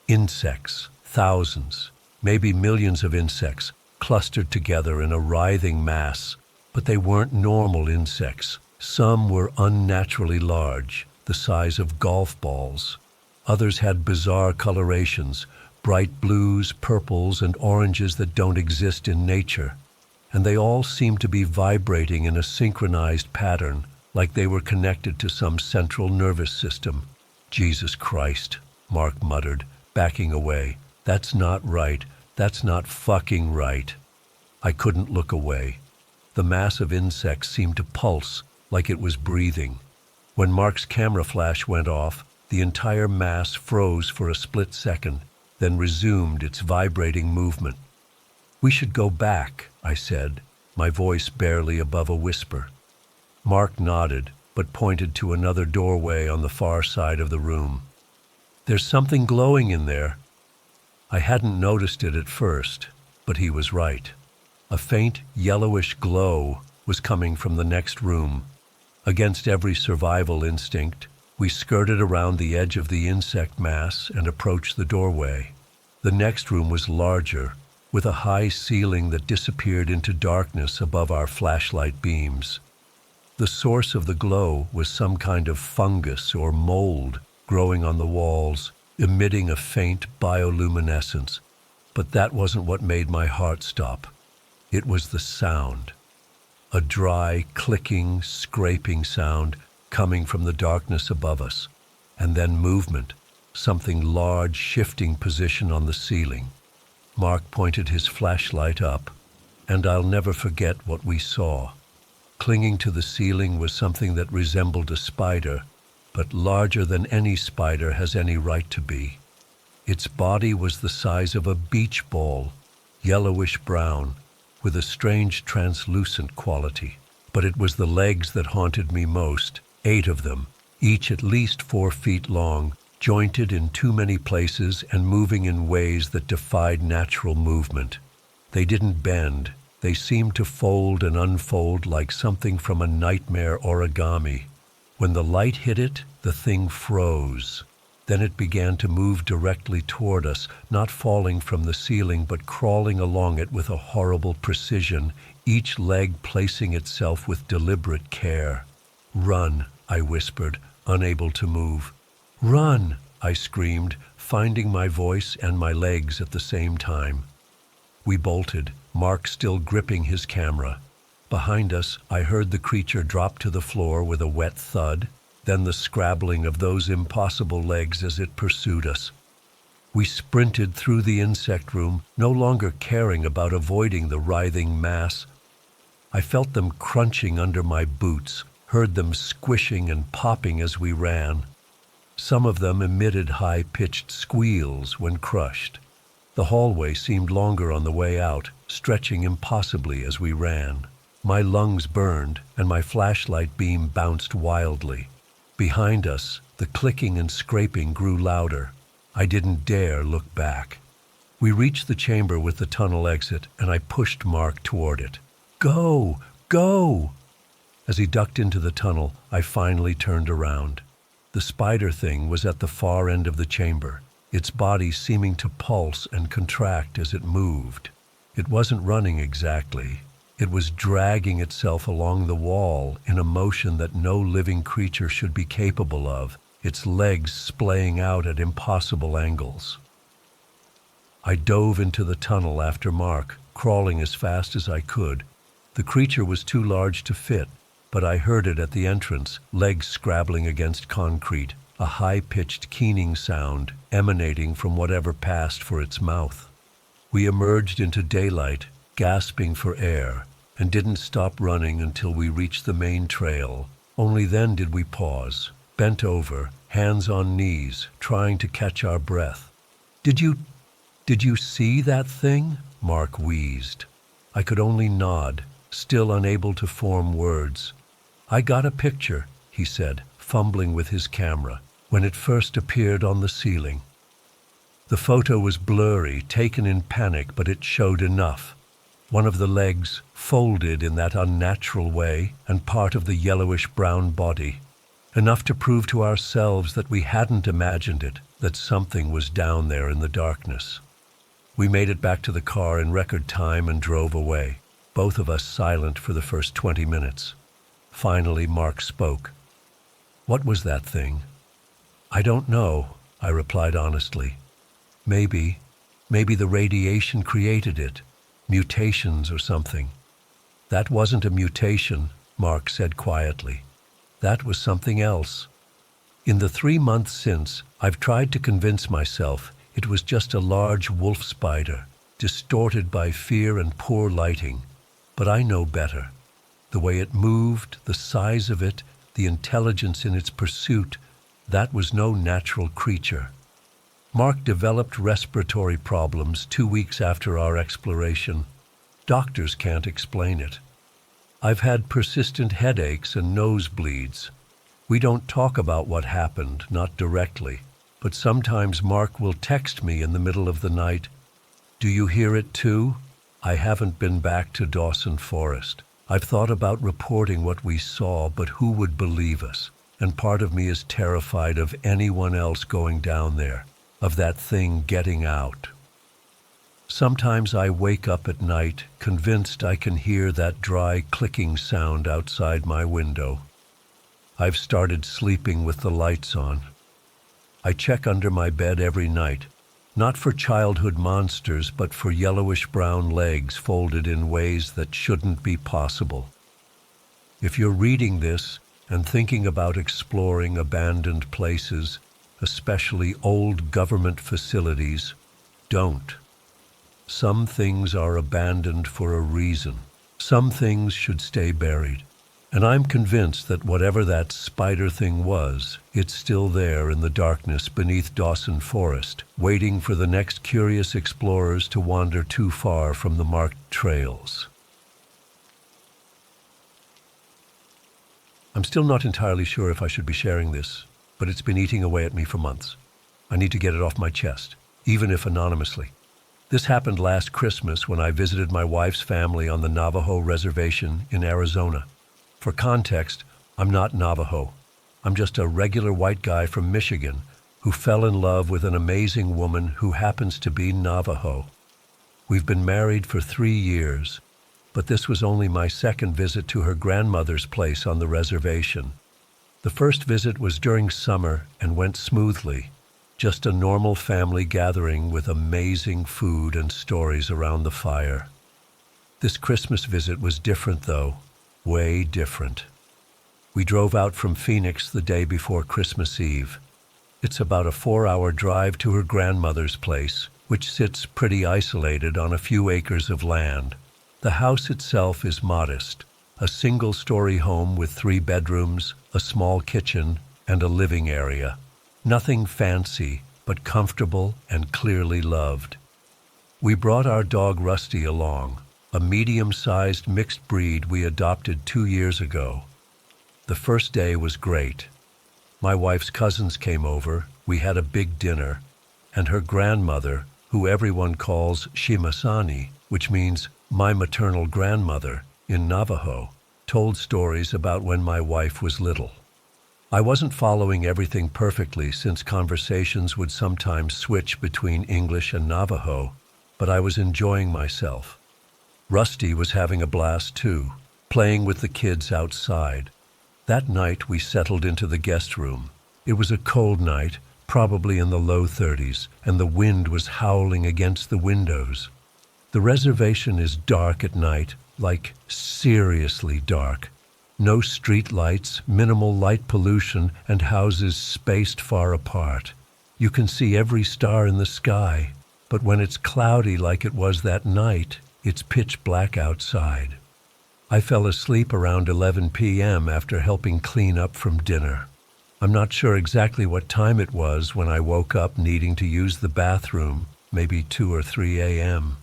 Insects, thousands, maybe millions of insects, clustered together in a writhing mass, but they weren't normal insects. Some were unnaturally large, the size of golf balls. Others had bizarre colorations, bright blues, purples, and oranges that don't exist in nature. And they all seemed to be vibrating in a synchronized pattern, like they were connected to some central nervous system. "Jesus Christ," Mark muttered, backing away. "That's not right. That's not fucking right." I couldn't look away. The mass of insects seemed to pulse, like it was breathing. When Mark's camera flash went off, the entire mass froze for a split second, then resumed its vibrating movement. "We should go back," I said, my voice barely above a whisper. Mark nodded, but pointed to another doorway on the far side of the room. "There's something glowing in there." I hadn't noticed it at first, but he was right. A faint yellowish glow was coming from the next room. Against every survival instinct, we skirted around the edge of the insect mass and approached the doorway. The next room was larger, with a high ceiling that disappeared into darkness above our flashlight beams. The source of the glow was some kind of fungus or mold growing on the walls, emitting a faint bioluminescence. But that wasn't what made my heart stop. It was the sound. A dry, clicking, scraping sound coming from the darkness above us, and then movement, something large shifting position on the ceiling. Mark pointed his flashlight up, and I'll never forget what we saw. Clinging to the ceiling was something that resembled a spider, but larger than any spider has any right to be. Its body was the size of a beach ball, yellowish-brown, with a strange translucent quality. But it was the legs that haunted me most, 8 of them, each at least 4 feet long, jointed in too many places and moving in ways that defied natural movement. They didn't bend, They seemed to fold and unfold like something from a nightmare origami. When the light hit it, the thing froze. Then it began to move directly toward us, not falling from the ceiling but crawling along it with a horrible precision, each leg placing itself with deliberate care. "Run," I whispered, unable to move. "Run," I screamed, finding my voice and my legs at the same time. We bolted, Mark still gripping his camera. Behind us, I heard the creature drop to the floor with a wet thud, then the scrabbling of those impossible legs as it pursued us. We sprinted through the insect room, no longer caring about avoiding the writhing mass. I felt them crunching under my boots, heard them squishing and popping as we ran. Some of them emitted high-pitched squeals when crushed. The hallway seemed longer on the way out, stretching impossibly as we ran. My lungs burned, and my flashlight beam bounced wildly. Behind us, the clicking and scraping grew louder. I didn't dare look back. We reached the chamber with the tunnel exit, and I pushed Mark toward it. "Go! Go!" As he ducked into the tunnel, I finally turned around. The spider thing was at the far end of the chamber, its body seeming to pulse and contract as it moved. It wasn't running exactly. It was dragging itself along the wall in a motion that no living creature should be capable of, its legs splaying out at impossible angles. I dove into the tunnel after Mark, crawling as fast as I could. The creature was too large to fit, but I heard it at the entrance, legs scrabbling against concrete, a high-pitched keening sound emanating from whatever passed for its mouth. We emerged into daylight, gasping for air, and didn't stop running until we reached the main trail. Only then did we pause, bent over, hands on knees, trying to catch our breath. Did you see that thing?" Mark wheezed. I could only nod, still unable to form words. "I got a picture," he said, fumbling with his camera, "when it first appeared on the ceiling." The photo was blurry, taken in panic, but it showed enough. One of the legs folded in that unnatural way, and part of the yellowish-brown body. Enough to prove to ourselves that we hadn't imagined it, that something was down there in the darkness. We made it back to the car in record time and drove away, both of us silent for the first 20 minutes. Finally, Mark spoke. "What was that thing?" "I don't know," I replied honestly. Maybe the radiation created it. Mutations or something." "That wasn't a mutation," Mark said quietly. "That was something else. In the 3 months since, I've tried to convince myself it was just a large wolf spider, distorted by fear and poor lighting. But I know better. The way it moved, the size of it, the intelligence in its pursuit, that was no natural creature. Mark developed respiratory problems 2 weeks after our exploration. Doctors can't explain it. I've had persistent headaches and nosebleeds. We don't talk about what happened, not directly, but sometimes Mark will text me in the middle of the night. "Do you hear it too? I haven't been back to Dawson Forest. I've thought about reporting what we saw, but who would believe us? And part of me is terrified of anyone else going down there, of that thing getting out." Sometimes I wake up at night, convinced I can hear that dry clicking sound outside my window. I've started sleeping with the lights on. I check under my bed every night, not for childhood monsters, but for yellowish-brown legs folded in ways that shouldn't be possible. If you're reading this and thinking about exploring abandoned places, especially old government facilities, don't. Some things are abandoned for a reason. Some things should stay buried. And I'm convinced that whatever that spider thing was, it's still there in the darkness beneath Dawson Forest, waiting for the next curious explorers to wander too far from the marked trails. I'm still not entirely sure if I should be sharing this, but it's been eating away at me for months. I need to get it off my chest, even if anonymously. This happened last Christmas when I visited my wife's family on the Navajo reservation in Arizona. For context, I'm not Navajo. I'm just a regular white guy from Michigan who fell in love with an amazing woman who happens to be Navajo. We've been married for 3 years, but this was only my second visit to her grandmother's place on the reservation. The first visit was during summer and went smoothly. Just a normal family gathering with amazing food and stories around the fire. This Christmas visit was different though, way different. We drove out from Phoenix the day before Christmas Eve. It's about a 4-hour drive to her grandmother's place, which sits pretty isolated on a few acres of land. The house itself is modest, a single-story home with 3 bedrooms, a small kitchen, and a living area. Nothing fancy, but comfortable and clearly loved. We brought our dog Rusty along, a medium-sized mixed breed we adopted 2 years ago. The first day was great. My wife's cousins came over, we had a big dinner, and her grandmother, who everyone calls Shimasani, which means my maternal grandmother, in Navajo, told stories about when my wife was little. I wasn't following everything perfectly since conversations would sometimes switch between English and Navajo, but I was enjoying myself. Rusty was having a blast too, playing with the kids outside. That night we settled into the guest room. It was a cold night, probably in the low 30s, and the wind was howling against the windows. The reservation is dark at night, like seriously dark. No street lights, minimal light pollution, and houses spaced far apart. You can see every star in the sky, but when it's cloudy like it was that night, it's pitch black outside. I fell asleep around 11 p.m. after helping clean up from dinner. I'm not sure exactly what time it was when I woke up needing to use the bathroom, maybe 2 or 3 a.m.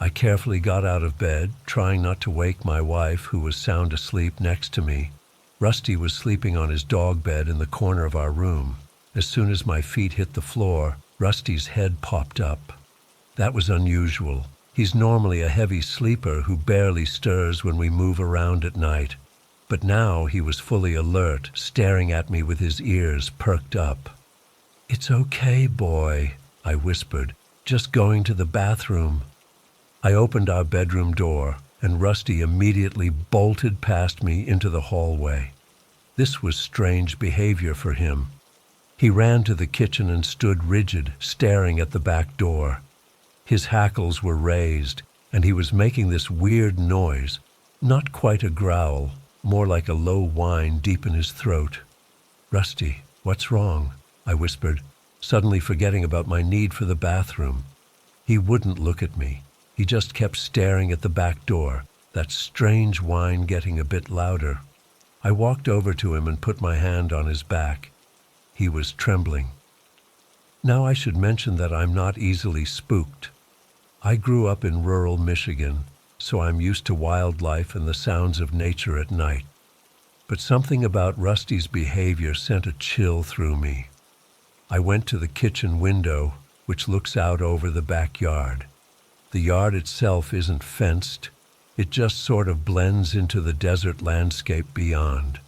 I carefully got out of bed, trying not to wake my wife, who was sound asleep next to me. Rusty was sleeping on his dog bed in the corner of our room. As soon as my feet hit the floor, Rusty's head popped up. That was unusual. He's normally a heavy sleeper who barely stirs when we move around at night. But now he was fully alert, staring at me with his ears perked up. "It's okay, boy," I whispered, "just going to the bathroom." I opened our bedroom door, and Rusty immediately bolted past me into the hallway. This was strange behavior for him. He ran to the kitchen and stood rigid, staring at the back door. His hackles were raised, and he was making this weird noise, not quite a growl, more like a low whine deep in his throat. "Rusty, what's wrong?" I whispered, suddenly forgetting about my need for the bathroom. He wouldn't look at me. He just kept staring at the back door, that strange whine getting a bit louder. I walked over to him and put my hand on his back. He was trembling. Now I should mention that I'm not easily spooked. I grew up in rural Michigan, so I'm used to wildlife and the sounds of nature at night. But something about Rusty's behavior sent a chill through me. I went to the kitchen window, which looks out over the backyard. The yard itself isn't fenced. It just sort of blends into the desert landscape beyond.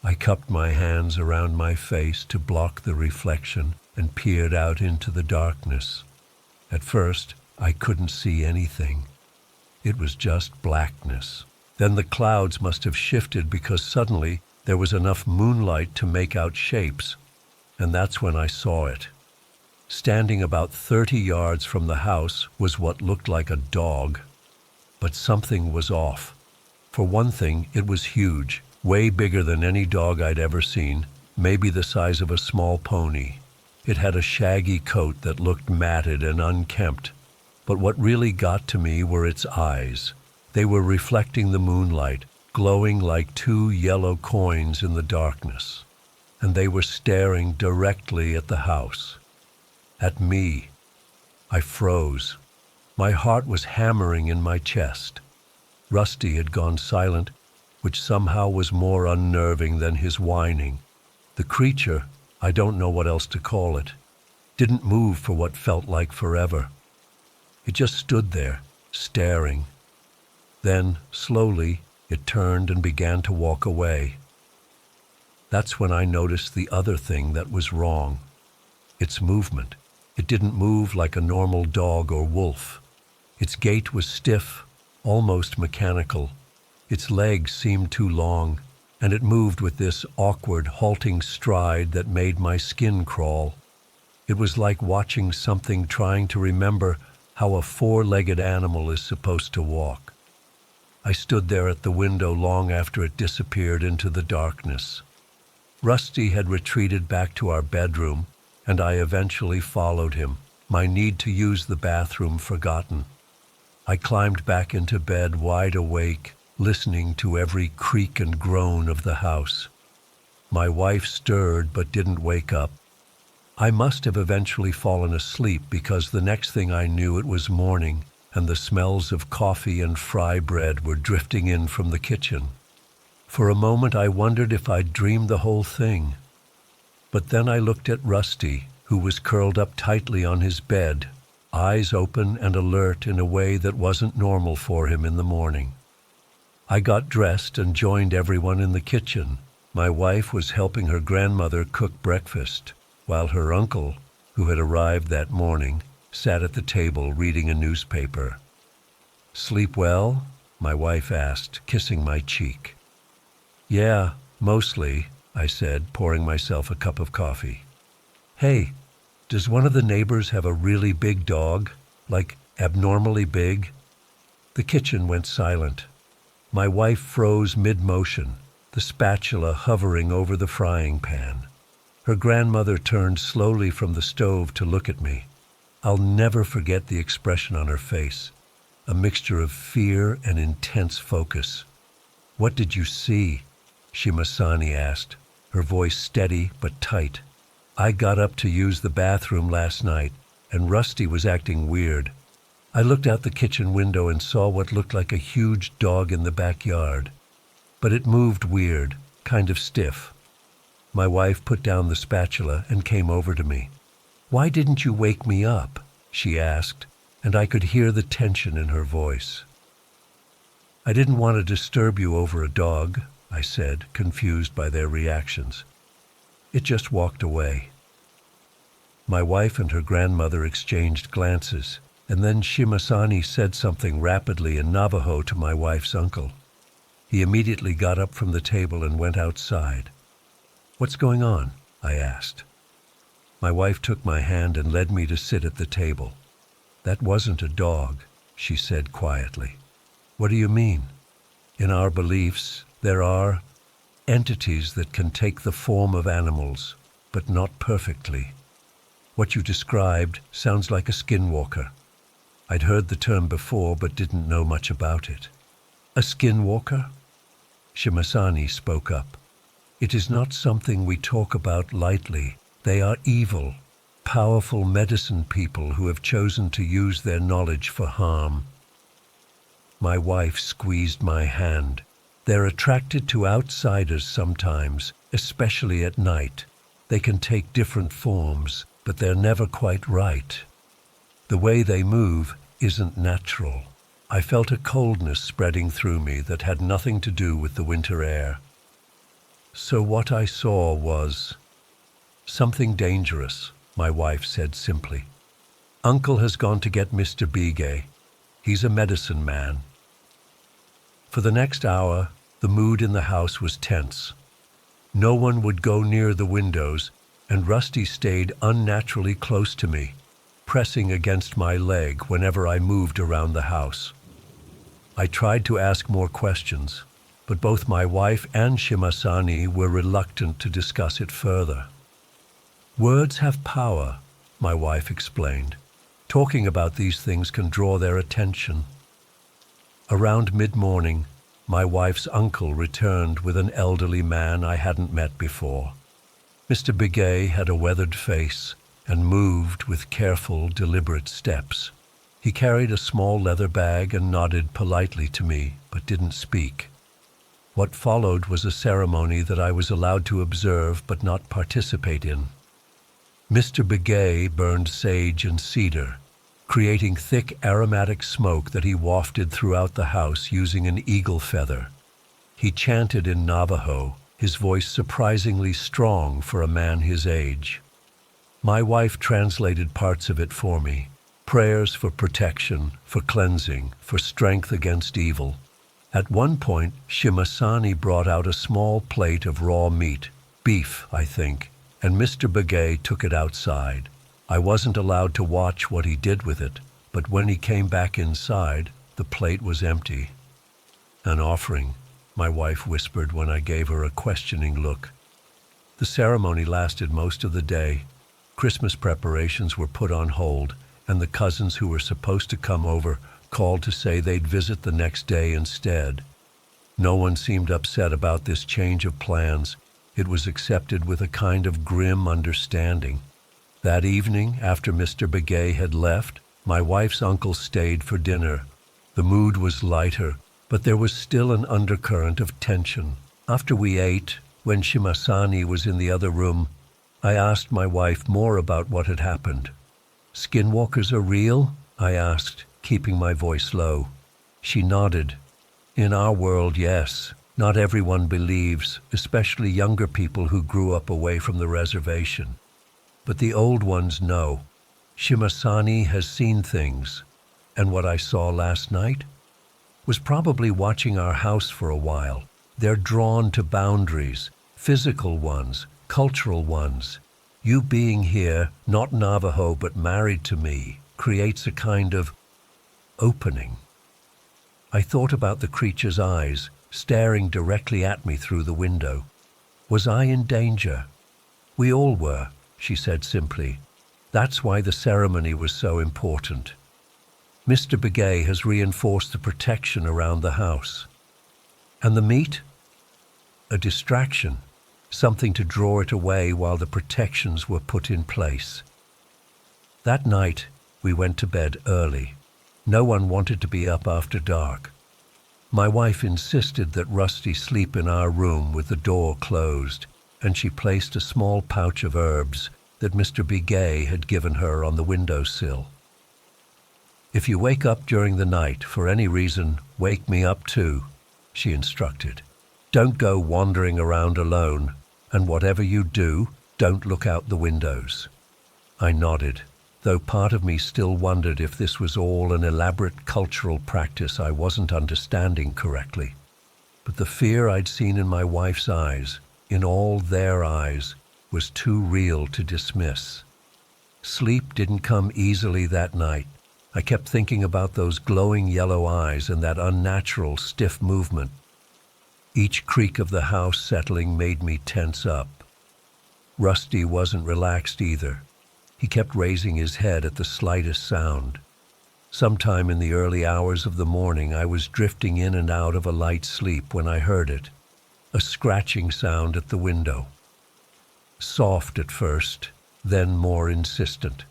I cupped my hands around my face to block the reflection and peered out into the darkness. At first, I couldn't see anything. It was just blackness. Then the clouds must have shifted because suddenly there was enough moonlight to make out shapes, and that's when I saw it. Standing about 30 yards from the house was what looked like a dog. But something was off. For one thing, it was huge, way bigger than any dog I'd ever seen, maybe the size of a small pony. It had a shaggy coat that looked matted and unkempt. But what really got to me were its eyes. They were reflecting the moonlight, glowing like 2 yellow coins in the darkness. And they were staring directly at the house. At me. I froze. My heart was hammering in my chest. Rusty had gone silent, which somehow was more unnerving than his whining. The creature, I don't know what else to call it, didn't move for what felt like forever. It just stood there, staring. Then, slowly, it turned and began to walk away. That's when I noticed the other thing that was wrong. Its movement. It didn't move like a normal dog or wolf. Its gait was stiff, almost mechanical. Its legs seemed too long, and it moved with this awkward, halting stride that made my skin crawl. It was like watching something trying to remember how a four-legged animal is supposed to walk. I stood there at the window long after it disappeared into the darkness. Rusty had retreated back to our bedroom, and I eventually followed him, my need to use the bathroom forgotten. I climbed back into bed wide awake, listening to every creak and groan of the house. My wife stirred but didn't wake up. I must have eventually fallen asleep because the next thing I knew it was morning and the smells of coffee and fry bread were drifting in from the kitchen. For a moment I wondered if I'd dreamed the whole thing. But then I looked at Rusty, who was curled up tightly on his bed, eyes open and alert in a way that wasn't normal for him in the morning. I got dressed and joined everyone in the kitchen. My wife was helping her grandmother cook breakfast, while her uncle, who had arrived that morning, sat at the table reading a newspaper. "Sleep well?" my wife asked, kissing my cheek. "Yeah, mostly," I said, pouring myself a cup of coffee. "Hey, does one of the neighbors have a really big dog? Like abnormally big?" The kitchen went silent. My wife froze mid-motion, the spatula hovering over the frying pan. Her grandmother turned slowly from the stove to look at me. I'll never forget the expression on her face, a mixture of fear and intense focus. "What did you see?" Shimasani asked, her voice steady but tight. "I got up to use the bathroom last night, and Rusty was acting weird. I looked out the kitchen window and saw what looked like a huge dog in the backyard. But it moved weird, kind of stiff." My wife put down the spatula and came over to me. "Why didn't you wake me up?" she asked, and I could hear the tension in her voice. "I didn't want to disturb you over a dog," I said, confused by their reactions. "It just walked away." My wife and her grandmother exchanged glances, and then Shimasani said something rapidly in Navajo to my wife's uncle. He immediately got up from the table and went outside. "What's going on?" I asked. My wife took my hand and led me to sit at the table. "That wasn't a dog," she said quietly. "What do you mean?" "In our beliefs, there are entities that can take the form of animals, but not perfectly. What you described sounds like a skinwalker. I'd heard the term before but didn't know much about it." "A skinwalker?" Shimasani spoke up. "It is not something we talk about lightly. They are evil, powerful medicine people who have chosen to use their knowledge for harm." My wife squeezed my hand. "They're attracted to outsiders sometimes, especially at night. They can take different forms, but they're never quite right. The way they move isn't natural." I felt a coldness spreading through me that had nothing to do with the winter air. "So what I saw was something dangerous," my wife said simply. "Uncle has gone to get Mr. Bigay. He's a medicine man." For the next hour, the mood in the house was tense. No one would go near the windows, and Rusty stayed unnaturally close to me, pressing against my leg whenever I moved around the house. I tried to ask more questions, but both my wife and Shimasani were reluctant to discuss it further. "Words have power," my wife explained. "Talking about these things can draw their attention." Around mid-morning, my wife's uncle returned with an elderly man I hadn't met before. Mr. Bigay had a weathered face and moved with careful, deliberate steps. He carried a small leather bag and nodded politely to me, but didn't speak. What followed was a ceremony that I was allowed to observe but not participate in. Mr. Bigay burned sage and cedar. creating thick aromatic smoke that he wafted throughout the house using an eagle feather. He chanted in Navajo, his voice surprisingly strong for a man his age. My wife translated parts of it for me. Prayers for protection, for cleansing, for strength against evil. At one point, Shimasani brought out a small plate of raw meat, beef, I think, and Mr. Begay took it outside. I wasn't allowed to watch what he did with it, but when he came back inside, the plate was empty. An offering, my wife whispered when I gave her a questioning look. The ceremony lasted most of the day. Christmas preparations were put on hold, and the cousins who were supposed to come over called to say they'd visit the next day instead. No one seemed upset about this change of plans. It was accepted with a kind of grim understanding. That evening, after Mr. Begay had left, my wife's uncle stayed for dinner. The mood was lighter, but there was still an undercurrent of tension. After we ate, when Shimasani was in the other room, I asked my wife more about what had happened. "Skinwalkers are real?" I asked, keeping my voice low. She nodded. "In our world, yes. Not everyone believes, especially younger people who grew up away from the reservation. But the old ones know. Shimasani has seen things. And what I saw last night was probably watching our house for a while. They're drawn to boundaries, physical ones, cultural ones. You being here, not Navajo but married to me, creates a kind of opening." I thought about the creature's eyes, staring directly at me through the window. Was I in danger? "We all were," she said simply. "That's why the ceremony was so important. Mr. Begay has reinforced the protection around the house. And the meat? A distraction, something to draw it away while the protections were put in place." That night, we went to bed early. No one wanted to be up after dark. My wife insisted that Rusty sleep in our room with the door closed, and she placed a small pouch of herbs that Mr. Begay had given her on the windowsill. "If you wake up during the night for any reason, wake me up too," she instructed. "Don't go wandering around alone, and whatever you do, don't look out the windows." I nodded, though part of me still wondered if this was all an elaborate cultural practice I wasn't understanding correctly. But the fear I'd seen in my wife's eyes, in all their eyes, was too real to dismiss. Sleep didn't come easily that night. I kept thinking about those glowing yellow eyes and that unnatural, stiff movement. Each creak of the house settling made me tense up. Rusty wasn't relaxed either. He kept raising his head at the slightest sound. Sometime in the early hours of the morning, I was drifting in and out of a light sleep when I heard it, a scratching sound at the window. Soft at first, then more insistent.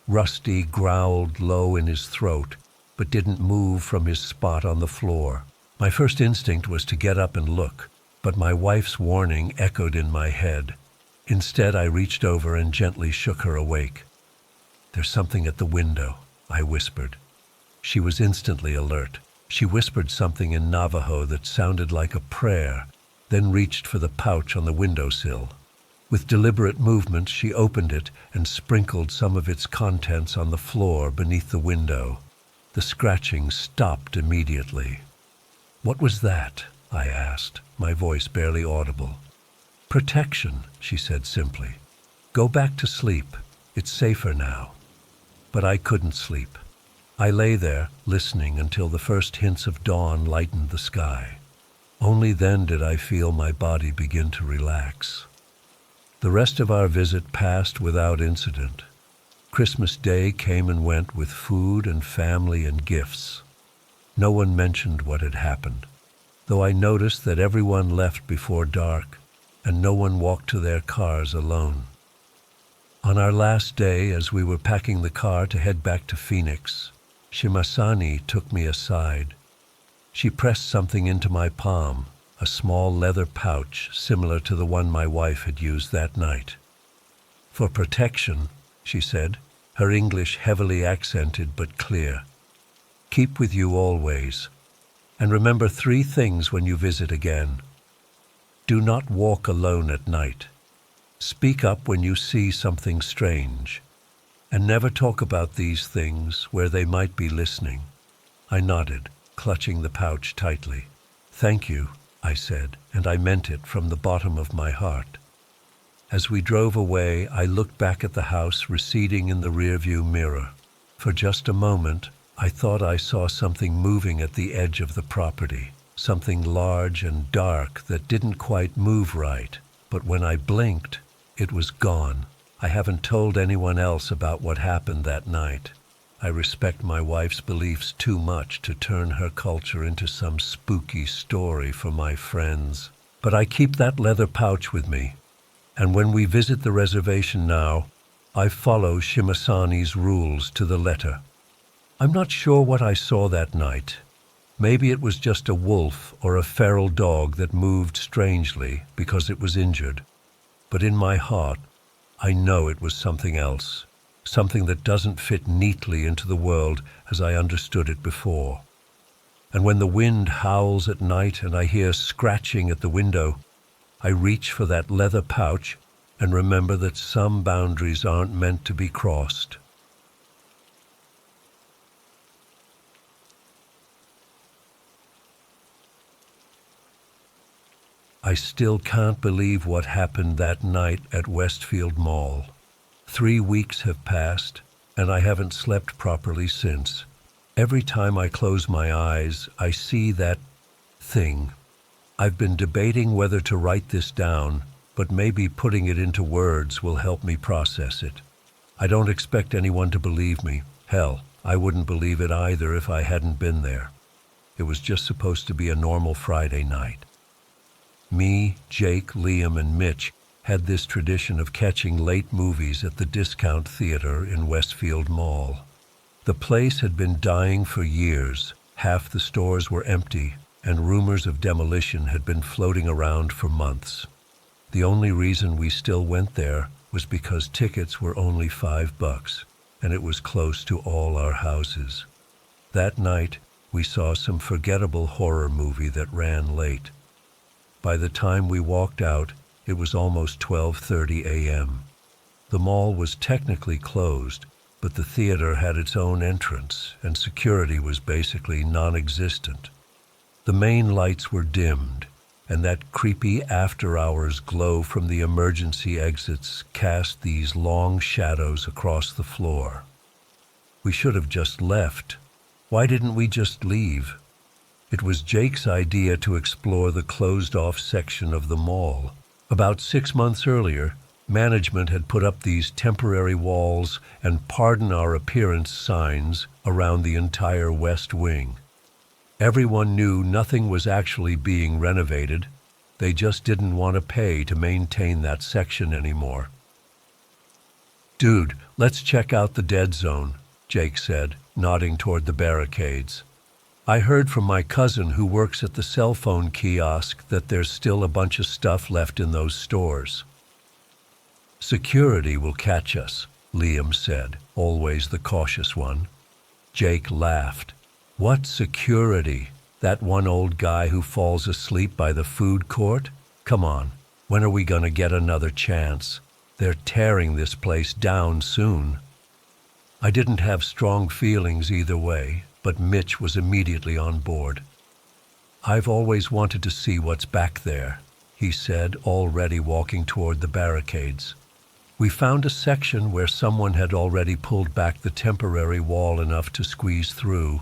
Rusty growled low in his throat, but didn't move from his spot on the floor. My first instinct was to get up and look, but my wife's warning echoed in my head. Instead, I reached over and gently shook her awake. "There's something at the window," I whispered. She was instantly alert. She whispered something in Navajo that sounded like a prayer, then reached for the pouch on the windowsill. With deliberate movements, she opened it and sprinkled some of its contents on the floor beneath the window. The scratching stopped immediately. "What was that?" I asked, my voice barely audible. "Protection," she said simply. "Go back to sleep. It's safer now." But I couldn't sleep. I lay there, listening until the first hints of dawn lightened the sky. Only then did I feel my body begin to relax. The rest of our visit passed without incident. Christmas Day came and went with food and family and gifts. No one mentioned what had happened, though I noticed that everyone left before dark and no one walked to their cars alone. On our last day, as we were packing the car to head back to Phoenix, Shimasani took me aside. She pressed something into my palm, a small leather pouch similar to the one my wife had used that night. "For protection," she said, her English heavily accented but clear. "Keep with you always. And remember 3 things when you visit again. Do not walk alone at night. Speak up when you see something strange. And never talk about these things where they might be listening." I nodded, clutching the pouch tightly. "Thank you," I said, and I meant it from the bottom of my heart. As we drove away, I looked back at the house receding in the rearview mirror. For just a moment, I thought I saw something moving at the edge of the property, something large and dark that didn't quite move right. But when I blinked, it was gone. I haven't told anyone else about what happened that night. I respect my wife's beliefs too much to turn her culture into some spooky story for my friends. But I keep that leather pouch with me. And when we visit the reservation now, I follow Shimasani's rules to the letter. I'm not sure what I saw that night. Maybe it was just a wolf or a feral dog that moved strangely because it was injured. But in my heart, I know it was something else, something that doesn't fit neatly into the world as I understood it before. And when the wind howls at night and I hear scratching at the window, I reach for that leather pouch and remember that some boundaries aren't meant to be crossed. I still can't believe what happened that night at Westfield Mall. 3 weeks have passed, and I haven't slept properly since. Every time I close my eyes, I see that thing. I've been debating whether to write this down, but maybe putting it into words will help me process it. I don't expect anyone to believe me. Hell, I wouldn't believe it either if I hadn't been there. It was just supposed to be a normal Friday night. Me, Jake, Liam, and Mitch had this tradition of catching late movies at the Discount Theater in Westfield Mall. The place had been dying for years. Half the stores were empty, and rumors of demolition had been floating around for months. The only reason we still went there was because tickets were only $5, and it was close to all our houses. That night, we saw some forgettable horror movie that ran late. By the time we walked out, it was almost 12:30 a.m. The mall was technically closed, but the theater had its own entrance, and security was basically non-existent. The main lights were dimmed, and that creepy after-hours glow from the emergency exits cast these long shadows across the floor. We should have just left. Why didn't we just leave? It was Jake's idea to explore the closed-off section of the mall. About 6 months earlier, management had put up these temporary walls and "pardon our appearance" signs around the entire west wing. Everyone knew nothing was actually being renovated. They just didn't want to pay to maintain that section anymore. "Dude, let's check out the dead zone," Jake said, nodding toward the barricades. "I heard from my cousin who works at the cell phone kiosk that there's still a bunch of stuff left in those stores." "Security will catch us," Liam said, always the cautious one. Jake laughed. "What security? That one old guy who falls asleep by the food court? Come on, when are we gonna get another chance? They're tearing this place down soon." I didn't have strong feelings either way, but Mitch was immediately on board. "I've always wanted to see what's back there," he said, already walking toward the barricades. We found a section where someone had already pulled back the temporary wall enough to squeeze through.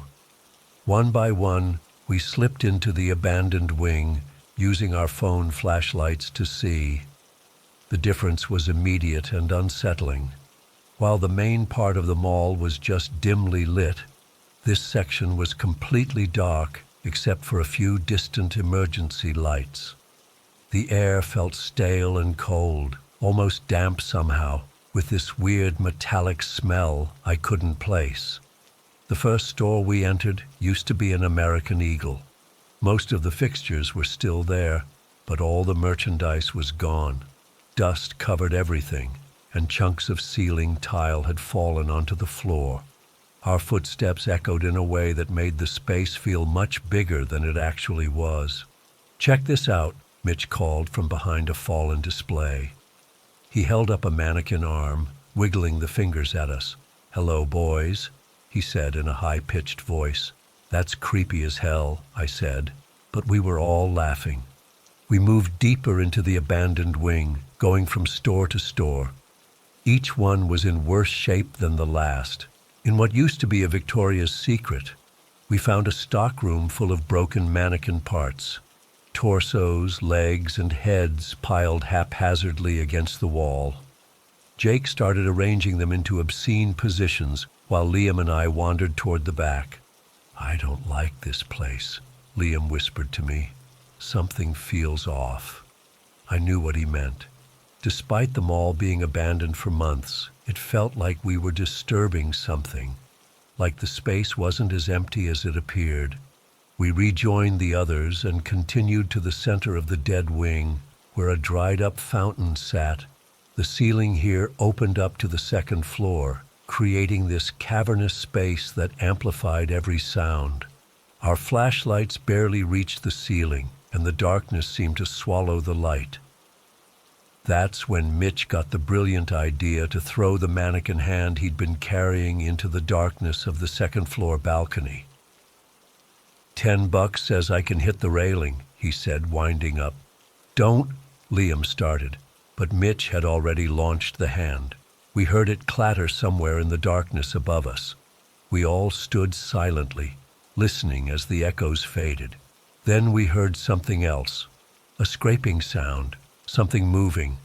One by one, we slipped into the abandoned wing, using our phone flashlights to see. The difference was immediate and unsettling. While the main part of the mall was just dimly lit, this section was completely dark except for a few distant emergency lights. The air felt stale and cold, almost damp somehow, with this weird metallic smell I couldn't place. The first store we entered used to be an American Eagle. Most of the fixtures were still there, but all the merchandise was gone. Dust covered everything, and chunks of ceiling tile had fallen onto the floor. Our footsteps echoed in a way that made the space feel much bigger than it actually was. "Check this out," Mitch called from behind a fallen display. He held up a mannequin arm, wiggling the fingers at us. "Hello, boys," he said in a high-pitched voice. "That's creepy as hell," I said, but we were all laughing. We moved deeper into the abandoned wing, going from store to store. Each one was in worse shape than the last. In what used to be a Victoria's Secret, we found a stockroom full of broken mannequin parts. Torsos, legs, and heads piled haphazardly against the wall. Jake started arranging them into obscene positions while Liam and I wandered toward the back. "I don't like this place," Liam whispered to me. "Something feels off." I knew what he meant. Despite the mall being abandoned for months, it felt like we were disturbing something, like the space wasn't as empty as it appeared. We rejoined the others and continued to the center of the dead wing, where a dried-up fountain sat. The ceiling here opened up to the second floor, creating this cavernous space that amplified every sound. Our flashlights barely reached the ceiling, and the darkness seemed to swallow the light. That's when Mitch got the brilliant idea to throw the mannequin hand he'd been carrying into the darkness of the second-floor balcony. $10 says I can hit the railing," he said, winding up. "Don't," Liam started, but Mitch had already launched the hand. We heard it clatter somewhere in the darkness above us. We all stood silently, listening as the echoes faded. Then we heard something else, a scraping sound, something moving.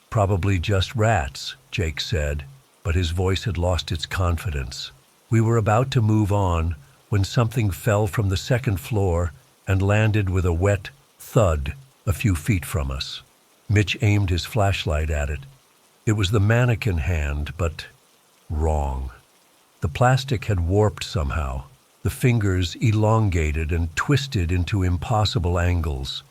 "Probably just rats," Jake said, but his voice had lost its confidence. We were about to move on when something fell from the second floor and landed with a wet thud a few feet from us. Mitch aimed his flashlight at it. It was the mannequin hand, but wrong. The plastic had warped somehow, the fingers elongated and twisted into impossible angles.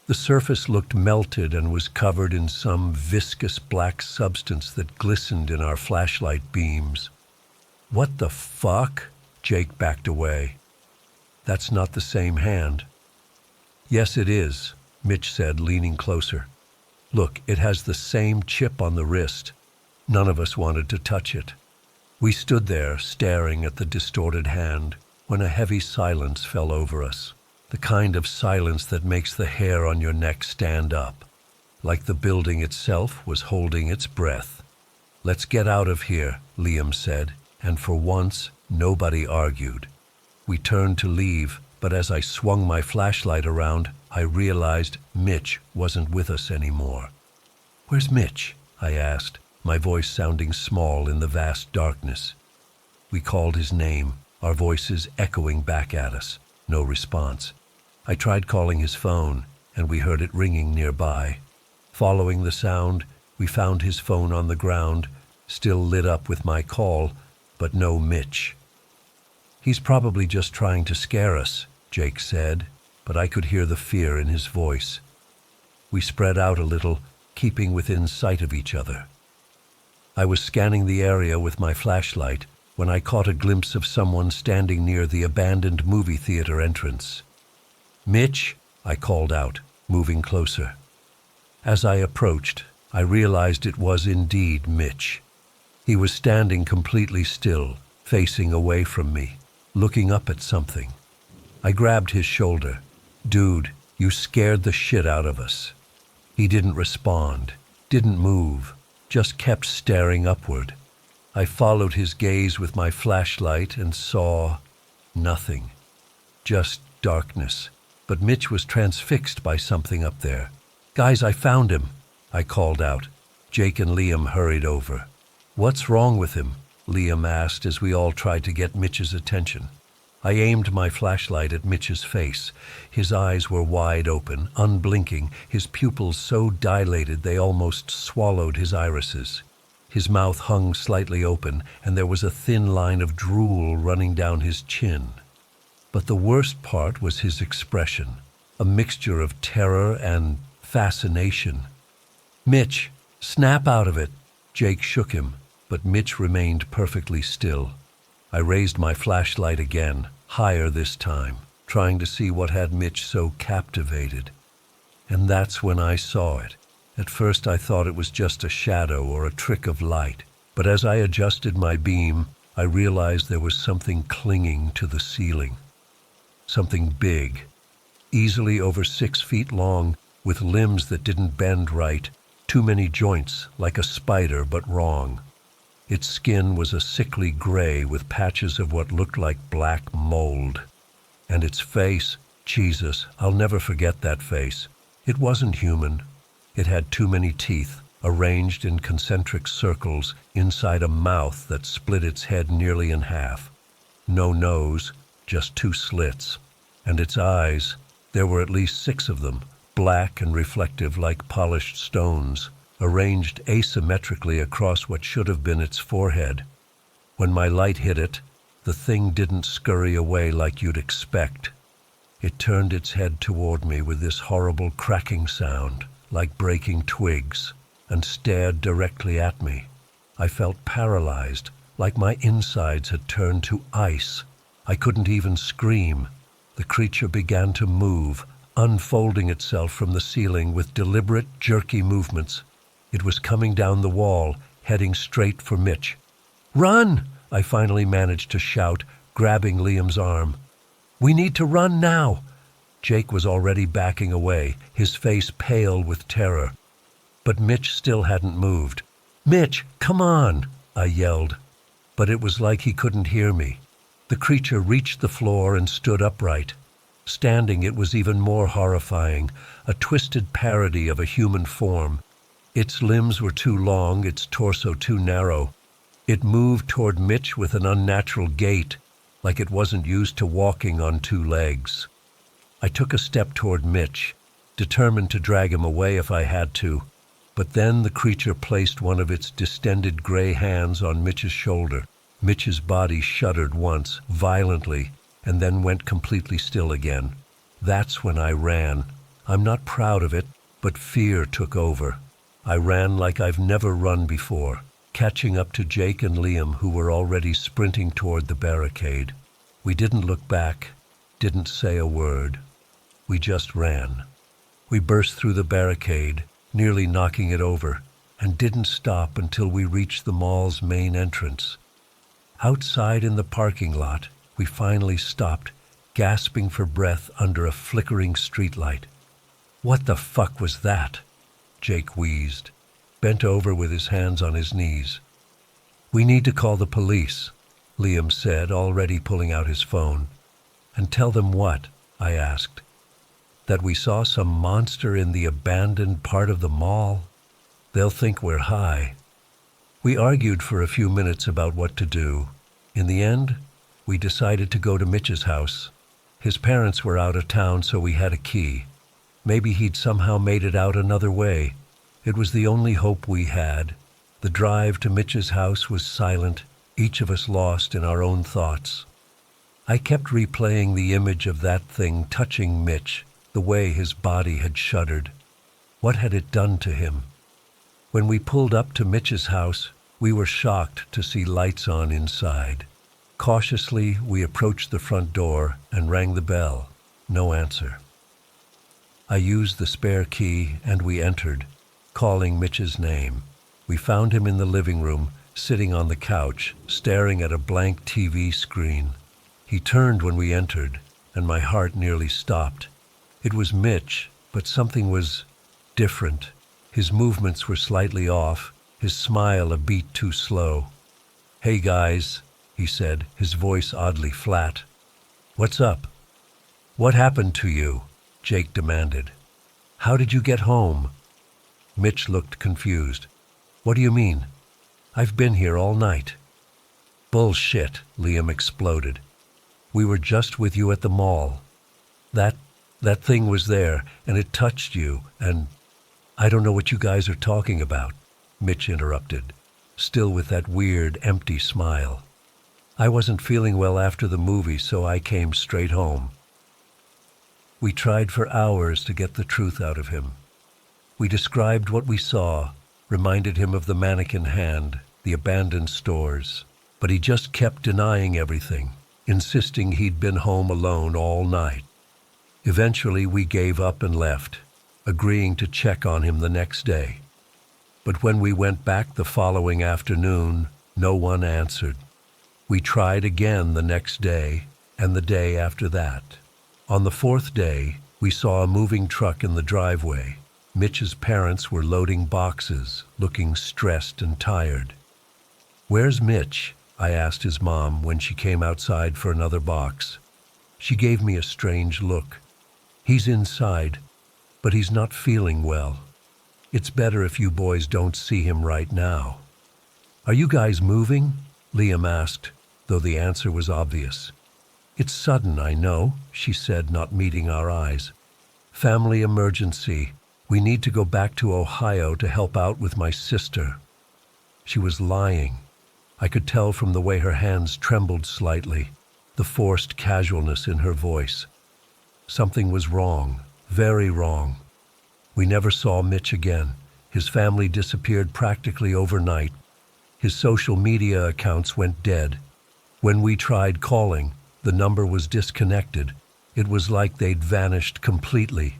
The surface looked melted and was covered in some viscous black substance that glistened in our flashlight beams. "What the fuck?" Jake backed away. "That's not the same hand." "Yes, it is," Mitch said, leaning closer. "Look, it has the same chip on the wrist." None of us wanted to touch it. We stood there, staring at the distorted hand, when a heavy silence fell over us, the kind of silence that makes the hair on your neck stand up, like the building itself was holding its breath. "Let's get out of here," Liam said, and for once, nobody argued. We turned to leave, but as I swung my flashlight around, I realized Mitch wasn't with us anymore. "Where's Mitch?" I asked, my voice sounding small in the vast darkness. We called his name, our voices echoing back at us. No response. I tried calling his phone, and we heard it ringing nearby. Following the sound, we found his phone on the ground, still lit up with my call, but no Mitch. "He's probably just trying to scare us," Jake said, but I could hear the fear in his voice. We spread out a little, keeping within sight of each other. I was scanning the area with my flashlight when I caught a glimpse of someone standing near the abandoned movie theater entrance. "Mitch," I called out, moving closer. As I approached, I realized it was indeed Mitch. He was standing completely still, facing away from me, looking up at something. I grabbed his shoulder. "Dude, you scared the shit out of us." He didn't respond, didn't move, just kept staring upward. I followed his gaze with my flashlight and saw nothing, just darkness. But Mitch was transfixed by something up there. "Guys, I found him," I called out. Jake and Liam hurried over. "What's wrong with him?" Liam asked as we all tried to get Mitch's attention. I aimed my flashlight at Mitch's face. His eyes were wide open, unblinking, his pupils so dilated they almost swallowed his irises. His mouth hung slightly open, and there was a thin line of drool running down his chin. But the worst part was his expression, a mixture of terror and fascination. "Mitch, snap out of it," Jake shook him, but Mitch remained perfectly still. I raised my flashlight again, higher this time, trying to see what had Mitch so captivated. And that's when I saw it. At first I thought it was just a shadow or a trick of light, but as I adjusted my beam, I realized there was something clinging to the ceiling. Something big, easily over 6 feet long, with limbs that didn't bend right, too many joints, like a spider but wrong. Its skin was a sickly gray with patches of what looked like black mold. And its face, Jesus, I'll never forget that face. It wasn't human. It had too many teeth, arranged in concentric circles inside a mouth that split its head nearly in half. No nose, just 2 slits. And its eyes, there were at least 6 of them, black and reflective like polished stones, arranged asymmetrically across what should have been its forehead. When my light hit it, the thing didn't scurry away like you'd expect. It turned its head toward me with this horrible cracking sound, like breaking twigs, and stared directly at me. I felt paralyzed, like my insides had turned to ice. I couldn't even scream. The creature began to move, unfolding itself from the ceiling with deliberate, jerky movements. It was coming down the wall, heading straight for Mitch. "Run!" I finally managed to shout, grabbing Liam's arm. "We need to run now!" Jake was already backing away, his face pale with terror. But Mitch still hadn't moved. "Mitch, come on!" I yelled. But it was like he couldn't hear me. The creature reached the floor and stood upright. Standing, it was even more horrifying, a twisted parody of a human form. Its limbs were too long, its torso too narrow. It moved toward Mitch with an unnatural gait, like it wasn't used to walking on 2 legs. I took a step toward Mitch, determined to drag him away if I had to. But then the creature placed one of its distended gray hands on Mitch's shoulder. Mitch's body shuddered once, violently, and then went completely still again. That's when I ran. I'm not proud of it, but fear took over. I ran like I've never run before, catching up to Jake and Liam, who were already sprinting toward the barricade. We didn't look back, didn't say a word. We just ran. We burst through the barricade, nearly knocking it over, and didn't stop until we reached the mall's main entrance. Outside in the parking lot, we finally stopped, gasping for breath under a flickering streetlight. "What the fuck was that?" Jake wheezed, bent over with his hands on his knees. "We need to call the police," Liam said, already pulling out his phone. "And tell them what?" I asked. "That we saw some monster in the abandoned part of the mall? They'll think we're high." We argued for a few minutes about what to do. In the end, we decided to go to Mitch's house. His parents were out of town, so we had a key. Maybe he'd somehow made it out another way. It was the only hope we had. The drive to Mitch's house was silent, each of us lost in our own thoughts. I kept replaying the image of that thing touching Mitch, the way his body had shuddered. What had it done to him? When we pulled up to Mitch's house, we were shocked to see lights on inside. Cautiously, we approached the front door and rang the bell. No answer. I used the spare key and we entered, calling Mitch's name. We found him in the living room, sitting on the couch, staring at a blank TV screen. He turned when we entered, and my heart nearly stopped. It was Mitch, but something was different. His movements were slightly off, his smile a beat too slow. "Hey guys," he said, his voice oddly flat. "What's up?" "What happened to you?" Jake demanded. "How did you get home?" Mitch looked confused. "What do you mean? I've been here all night." "Bullshit," Liam exploded. "We were just with you at the mall. That thing was there, and it touched you, and—" "I don't know what you guys are talking about," Mitch interrupted, still with that weird, empty smile. "I wasn't feeling well after the movie, so I came straight home." We tried for hours to get the truth out of him. We described what we saw, reminded him of the mannequin hand, the abandoned stores. But he just kept denying everything, insisting he'd been home alone all night. Eventually, we gave up and left, agreeing to check on him the next day. But when we went back the following afternoon, no one answered. We tried again the next day, and the day after that. On the fourth day, we saw a moving truck in the driveway. Mitch's parents were loading boxes, looking stressed and tired. "Where's Mitch?" I asked his mom when she came outside for another box. She gave me a strange look. "He's inside, but he's not feeling well. It's better if you boys don't see him right now." "Are you guys moving?" Liam asked, though the answer was obvious. "It's sudden, I know," she said, not meeting our eyes. "Family emergency. We need to go back to Ohio to help out with my sister." She was lying. I could tell from the way her hands trembled slightly, the forced casualness in her voice. Something was wrong, very wrong. We never saw Mitch again. His family disappeared practically overnight. His social media accounts went dead. When we tried calling, the number was disconnected. It was like they'd vanished completely.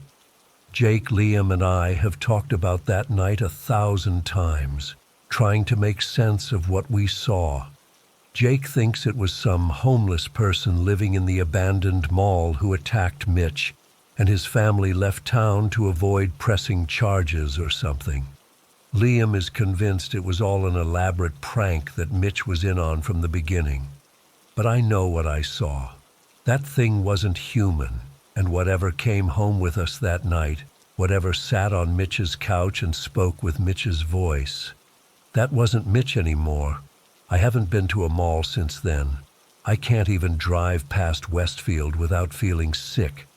Jake, Liam, and I have talked about that night 1,000 times, trying to make sense of what we saw. Jake thinks it was some homeless person living in the abandoned mall who attacked Mitch, and his family left town to avoid pressing charges or something. Liam is convinced it was all an elaborate prank that Mitch was in on from the beginning. But I know what I saw. That thing wasn't human, and whatever came home with us that night, whatever sat on Mitch's couch and spoke with Mitch's voice, that wasn't Mitch anymore. I haven't been to a mall since then. I can't even drive past Westfield without feeling sick.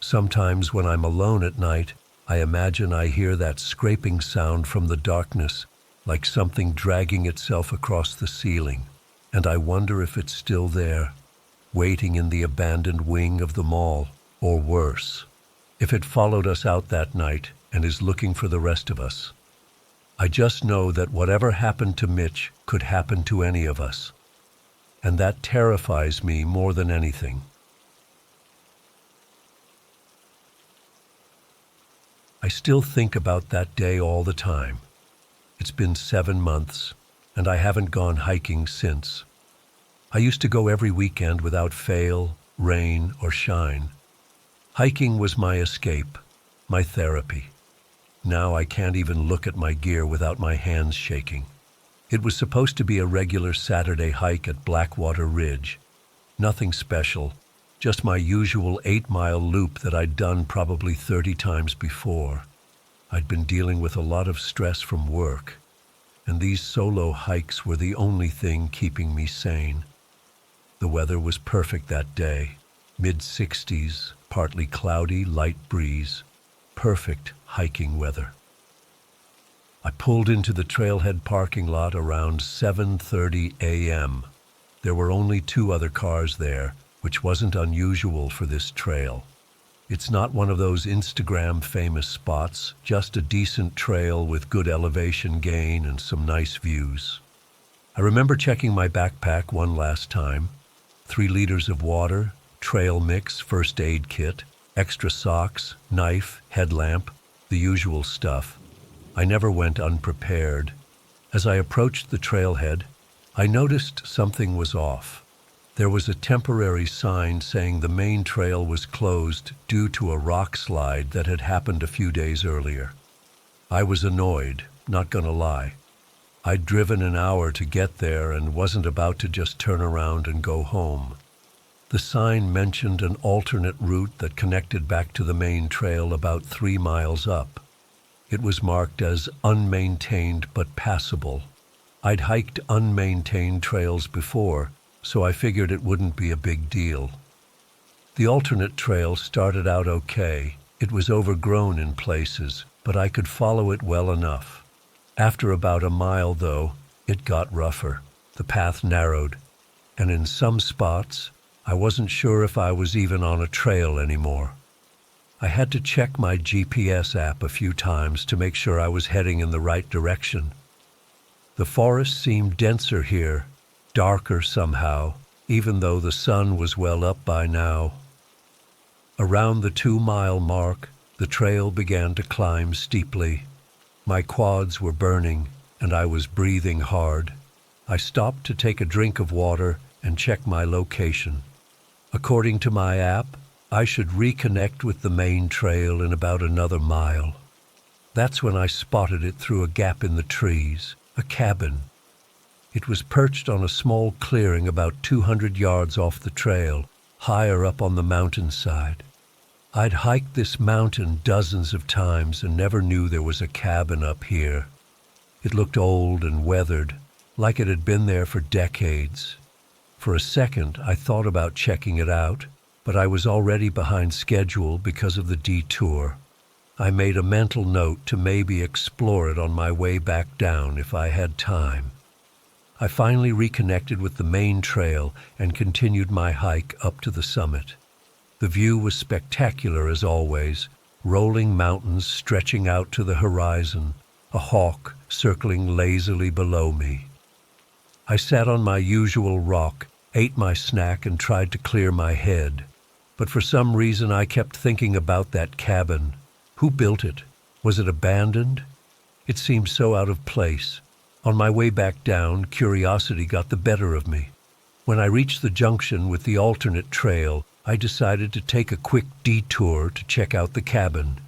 Sometimes when I'm alone at night, I imagine I hear that scraping sound from the darkness, like something dragging itself across the ceiling, and I wonder if it's still there, waiting in the abandoned wing of the mall, or worse, if it followed us out that night and is looking for the rest of us. I just know that whatever happened to Mitch could happen to any of us, and that terrifies me more than anything. I still think about that day all the time. It's been 7 months, and I haven't gone hiking since. I used to go every weekend without fail, rain, or shine. Hiking was my escape, my therapy. Now I can't even look at my gear without my hands shaking. It was supposed to be a regular Saturday hike at Blackwater Ridge. Nothing special, just my usual 8-mile loop that I'd done probably 30 times before. I'd been dealing with a lot of stress from work, and these solo hikes were the only thing keeping me sane. The weather was perfect that day, mid-60s, partly cloudy, light breeze, perfect hiking weather. I pulled into the trailhead parking lot around 7:30 a.m. There were only 2 other cars there, which wasn't unusual for this trail. It's not one of those Instagram-famous spots, just a decent trail with good elevation gain and some nice views. I remember checking my backpack one last time. 3 liters of water, trail mix, first aid kit, extra socks, knife, headlamp, the usual stuff. I never went unprepared. As I approached the trailhead, I noticed something was off. There was a temporary sign saying the main trail was closed due to a rock slide that had happened a few days earlier. I was annoyed, not gonna lie. I'd driven an hour to get there and wasn't about to just turn around and go home. The sign mentioned an alternate route that connected back to the main trail about 3 miles up. It was marked as unmaintained but passable. I'd hiked unmaintained trails before, so I figured it wouldn't be a big deal. The alternate trail started out okay. It was overgrown in places, but I could follow it well enough. After about a mile, though, it got rougher. The path narrowed, and in some spots, I wasn't sure if I was even on a trail anymore. I had to check my GPS app a few times to make sure I was heading in the right direction. The forest seemed denser here, darker somehow, even though the sun was well up by now. Around the 2-mile mark, the trail began to climb steeply. My quads were burning, and I was breathing hard. I stopped to take a drink of water and check my location. According to my app, I should reconnect with the main trail in about another mile. That's when I spotted it through a gap in the trees, a cabin. It was perched on a small clearing about 200 yards off the trail, higher up on the mountainside. I'd hiked this mountain dozens of times and never knew there was a cabin up here. It looked old and weathered, like it had been there for decades. For a second, I thought about checking it out, but I was already behind schedule because of the detour. I made a mental note to maybe explore it on my way back down if I had time. I finally reconnected with the main trail and continued my hike up to the summit. The view was spectacular as always, rolling mountains stretching out to the horizon, a hawk circling lazily below me. I sat on my usual rock, ate my snack and tried to clear my head. But for some reason I kept thinking about that cabin. Who built it? Was it abandoned? It seemed so out of place. On my way back down, curiosity got the better of me. When I reached the junction with the alternate trail, I decided to take a quick detour to check out the cabin.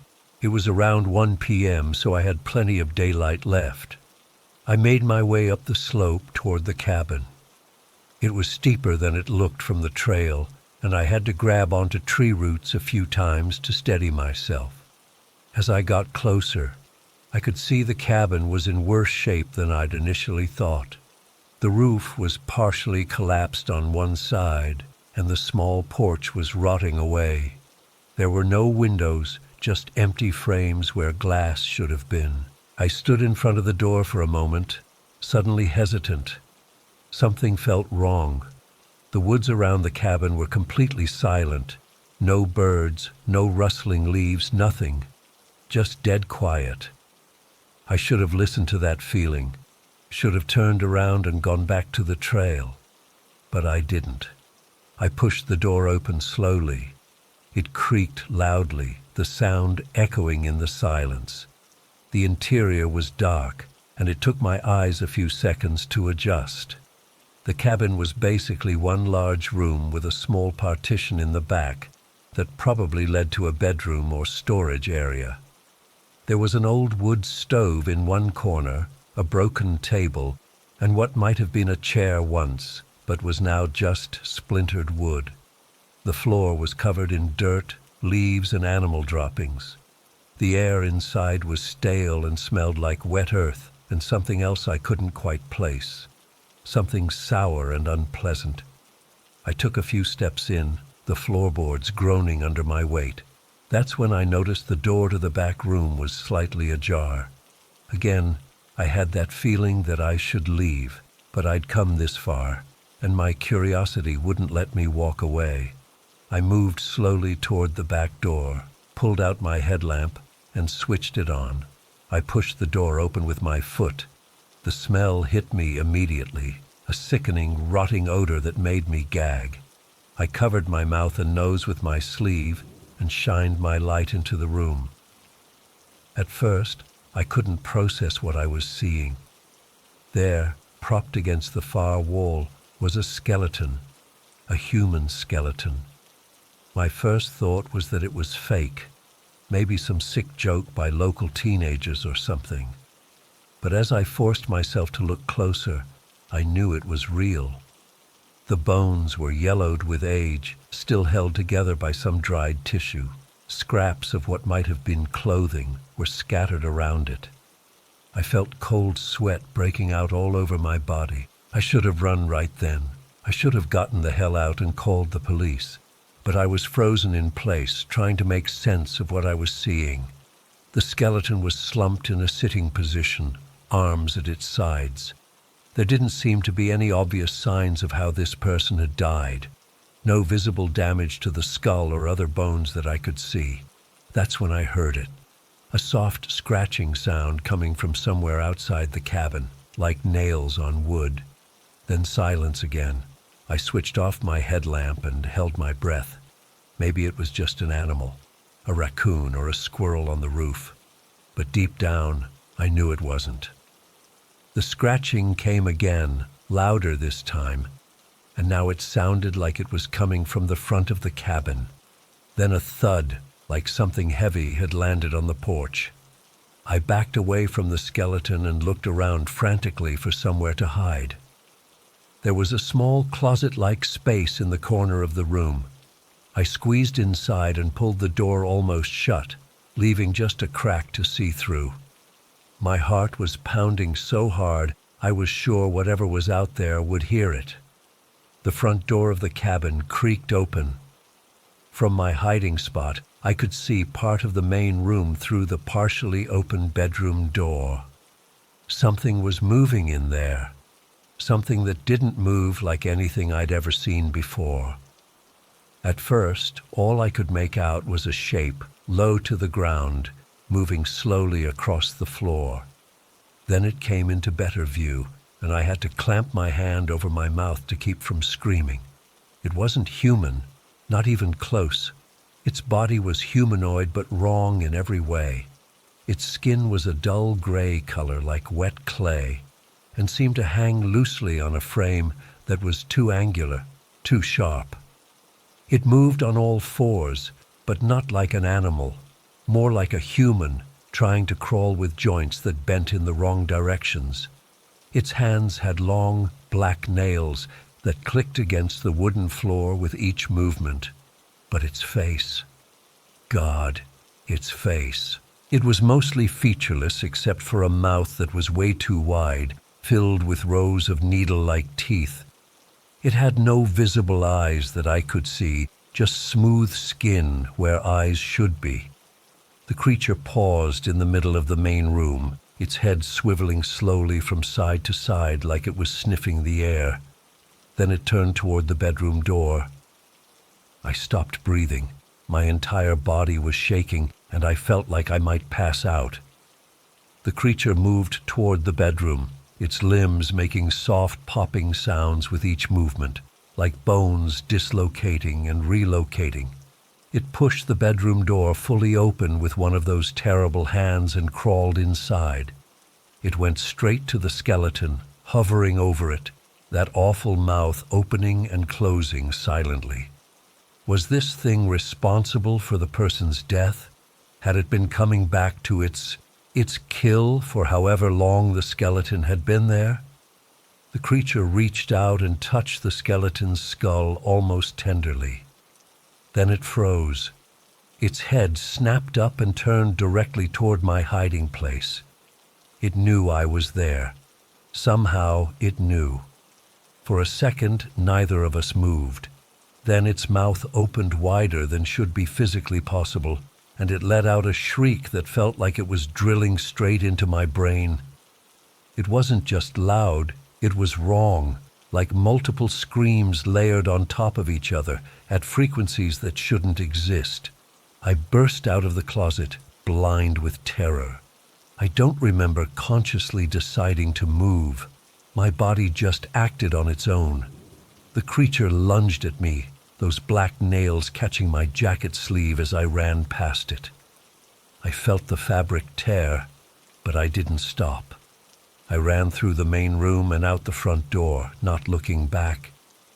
It was around 1 p.m., so I had plenty of daylight left. I made my way up the slope toward the cabin. It was steeper than it looked from the trail, and I had to grab onto tree roots a few times to steady myself. As I got closer, I could see the cabin was in worse shape than I'd initially thought. The roof was partially collapsed on one side, and the small porch was rotting away. There were no windows, just empty frames where glass should have been. I stood in front of the door for a moment, suddenly hesitant. Something felt wrong. The woods around the cabin were completely silent. No birds, no rustling leaves, nothing. Just dead quiet. I should have listened to that feeling, should have turned around and gone back to the trail. But I didn't. I pushed the door open slowly. It creaked loudly, the sound echoing in the silence. The interior was dark, and it took my eyes a few seconds to adjust. The cabin was basically one large room with a small partition in the back that probably led to a bedroom or storage area. There was an old wood stove in one corner, a broken table, and what might have been a chair once, but was now just splintered wood. The floor was covered in dirt, leaves, and animal droppings. The air inside was stale and smelled like wet earth and something else I couldn't quite place. Something sour and unpleasant. I took a few steps in, the floorboards groaning under my weight. That's when I noticed the door to the back room was slightly ajar. Again, I had that feeling that I should leave, but I'd come this far, and my curiosity wouldn't let me walk away. I moved slowly toward the back door, pulled out my headlamp, and switched it on. I pushed the door open with my foot. The smell hit me immediately, a sickening, rotting odor that made me gag. I covered my mouth and nose with my sleeve and shined my light into the room. At first, I couldn't process what I was seeing. There, propped against the far wall, was a skeleton, a human skeleton. My first thought was that it was fake, maybe some sick joke by local teenagers or something. But as I forced myself to look closer, I knew it was real. The bones were yellowed with age, still held together by some dried tissue. Scraps of what might have been clothing were scattered around it. I felt cold sweat breaking out all over my body. I should have run right then. I should have gotten the hell out and called the police. But I was frozen in place, trying to make sense of what I was seeing. The skeleton was slumped in a sitting position, arms at its sides. There didn't seem to be any obvious signs of how this person had died. No visible damage to the skull or other bones that I could see. That's when I heard it. A soft scratching sound coming from somewhere outside the cabin, like nails on wood. Then silence again. I switched off my headlamp and held my breath. Maybe it was just an animal, a raccoon or a squirrel on the roof. But deep down, I knew it wasn't. The scratching came again, louder this time, and now it sounded like it was coming from the front of the cabin. Then a thud, like something heavy had landed on the porch. I backed away from the skeleton and looked around frantically for somewhere to hide. There was a small closet-like space in the corner of the room. I squeezed inside and pulled the door almost shut, leaving just a crack to see through. My heart was pounding so hard I was sure whatever was out there would hear it. The front door of the cabin creaked open. From my hiding spot, I could see part of the main room through the partially open bedroom door. Something was moving in there, something that didn't move like anything I'd ever seen before. At first, all I could make out was a shape, low to the ground, moving slowly across the floor. Then it came into better view, and I had to clamp my hand over my mouth to keep from screaming. It wasn't human, not even close. Its body was humanoid but wrong in every way. Its skin was a dull gray color like wet clay, and seemed to hang loosely on a frame that was too angular, too sharp. It moved on all fours, but not like an animal, more like a human trying to crawl with joints that bent in the wrong directions. Its hands had long, black nails that clicked against the wooden floor with each movement. But its face, God, its face. It was mostly featureless except for a mouth that was way too wide, filled with rows of needle-like teeth. It had no visible eyes that I could see, just smooth skin where eyes should be. The creature paused in the middle of the main room, its head swiveling slowly from side to side like it was sniffing the air. Then it turned toward the bedroom door. I stopped breathing. My entire body was shaking, and I felt like I might pass out. The creature moved toward the bedroom, its limbs making soft popping sounds with each movement, like bones dislocating and relocating. It pushed the bedroom door fully open with one of those terrible hands and crawled inside. It went straight to the skeleton, hovering over it, that awful mouth opening and closing silently. Was this thing responsible for the person's death? Had it been coming back to its kill for however long the skeleton had been there? The creature reached out and touched the skeleton's skull almost tenderly. Then it froze. Its head snapped up and turned directly toward my hiding place. It knew I was there. Somehow it knew. For a second, neither of us moved. Then its mouth opened wider than should be physically possible, and it let out a shriek that felt like it was drilling straight into my brain. It wasn't just loud, it was wrong, like multiple screams layered on top of each other at frequencies that shouldn't exist. I burst out of the closet, blind with terror. I don't remember consciously deciding to move. My body just acted on its own. The creature lunged at me, those black nails catching my jacket sleeve as I ran past it. I felt the fabric tear, but I didn't stop. I ran through the main room and out the front door, not looking back.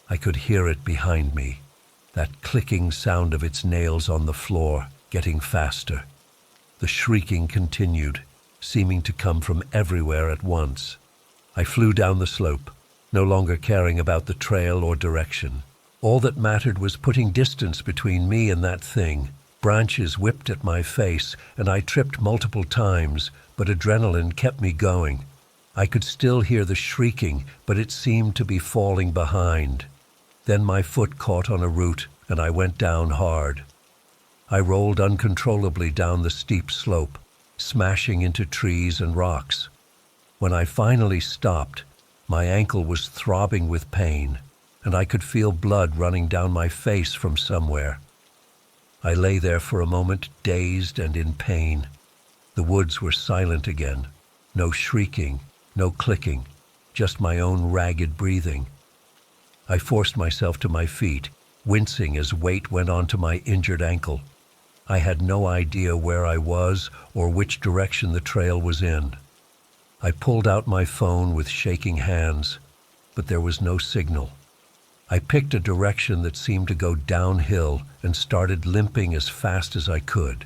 I could hear it behind me, that clicking sound of its nails on the floor, getting faster. The shrieking continued, seeming to come from everywhere at once. I flew down the slope, no longer caring about the trail or direction. All that mattered was putting distance between me and that thing. Branches whipped at my face, and I tripped multiple times, but adrenaline kept me going. I could still hear the shrieking, but it seemed to be falling behind. Then my foot caught on a root, and I went down hard. I rolled uncontrollably down the steep slope, smashing into trees and rocks. When I finally stopped, my ankle was throbbing with pain, and I could feel blood running down my face from somewhere. I lay there for a moment, dazed and in pain. The woods were silent again. No shrieking, no clicking, just my own ragged breathing. I forced myself to my feet, wincing as weight went onto my injured ankle. I had no idea where I was or which direction the trail was in. I pulled out my phone with shaking hands, but there was no signal. I picked a direction that seemed to go downhill and started limping as fast as I could.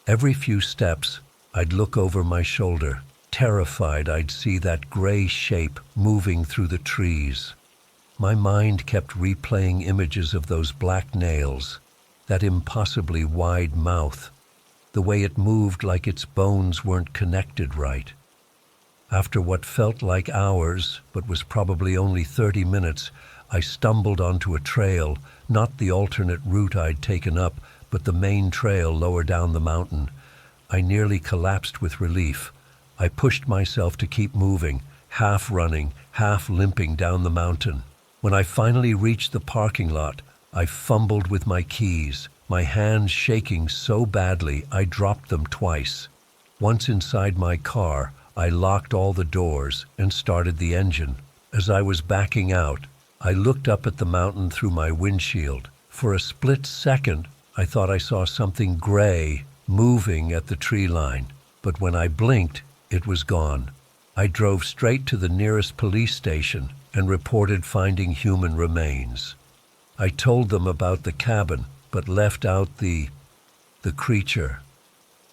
Every few steps, I'd look over my shoulder, terrified I'd see that gray shape moving through the trees. My mind kept replaying images of those black nails, that impossibly wide mouth, the way it moved like its bones weren't connected right. After what felt like hours, but was probably only 30 minutes, I stumbled onto a trail, not the alternate route I'd taken up, but the main trail lower down the mountain. I nearly collapsed with relief. I pushed myself to keep moving, half running, half limping down the mountain. When I finally reached the parking lot, I fumbled with my keys, my hands shaking so badly I dropped them twice. Once inside my car, I locked all the doors and started the engine. As I was backing out, I looked up at the mountain through my windshield. For a split second, I thought I saw something gray moving at the tree line, but when I blinked, it was gone. I drove straight to the nearest police station and reported finding human remains. I told them about the cabin, but left out the creature.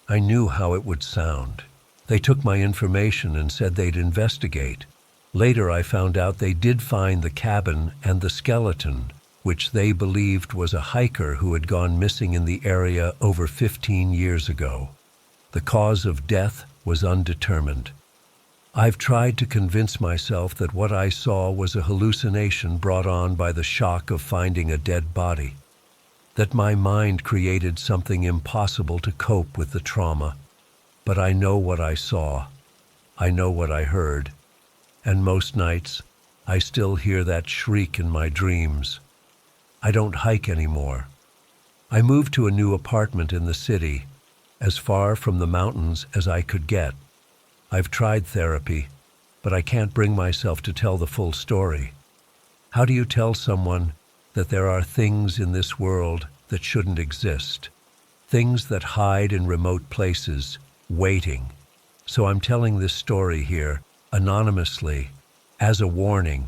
I knew how it would sound. They took my information and said they'd investigate. Later I found out they did find the cabin and the skeleton, which they believed was a hiker who had gone missing in the area over 15 years ago. The cause of death was undetermined. I've tried to convince myself that what I saw was a hallucination brought on by the shock of finding a dead body, that my mind created something impossible to cope with the trauma. But I know what I saw. I know what I heard. And most nights, I still hear that shriek in my dreams. I don't hike anymore. I moved to a new apartment in the city, as far from the mountains as I could get. I've tried therapy, but I can't bring myself to tell the full story. How do you tell someone that there are things in this world that shouldn't exist? Things that hide in remote places, waiting. So I'm telling this story here, anonymously, as a warning.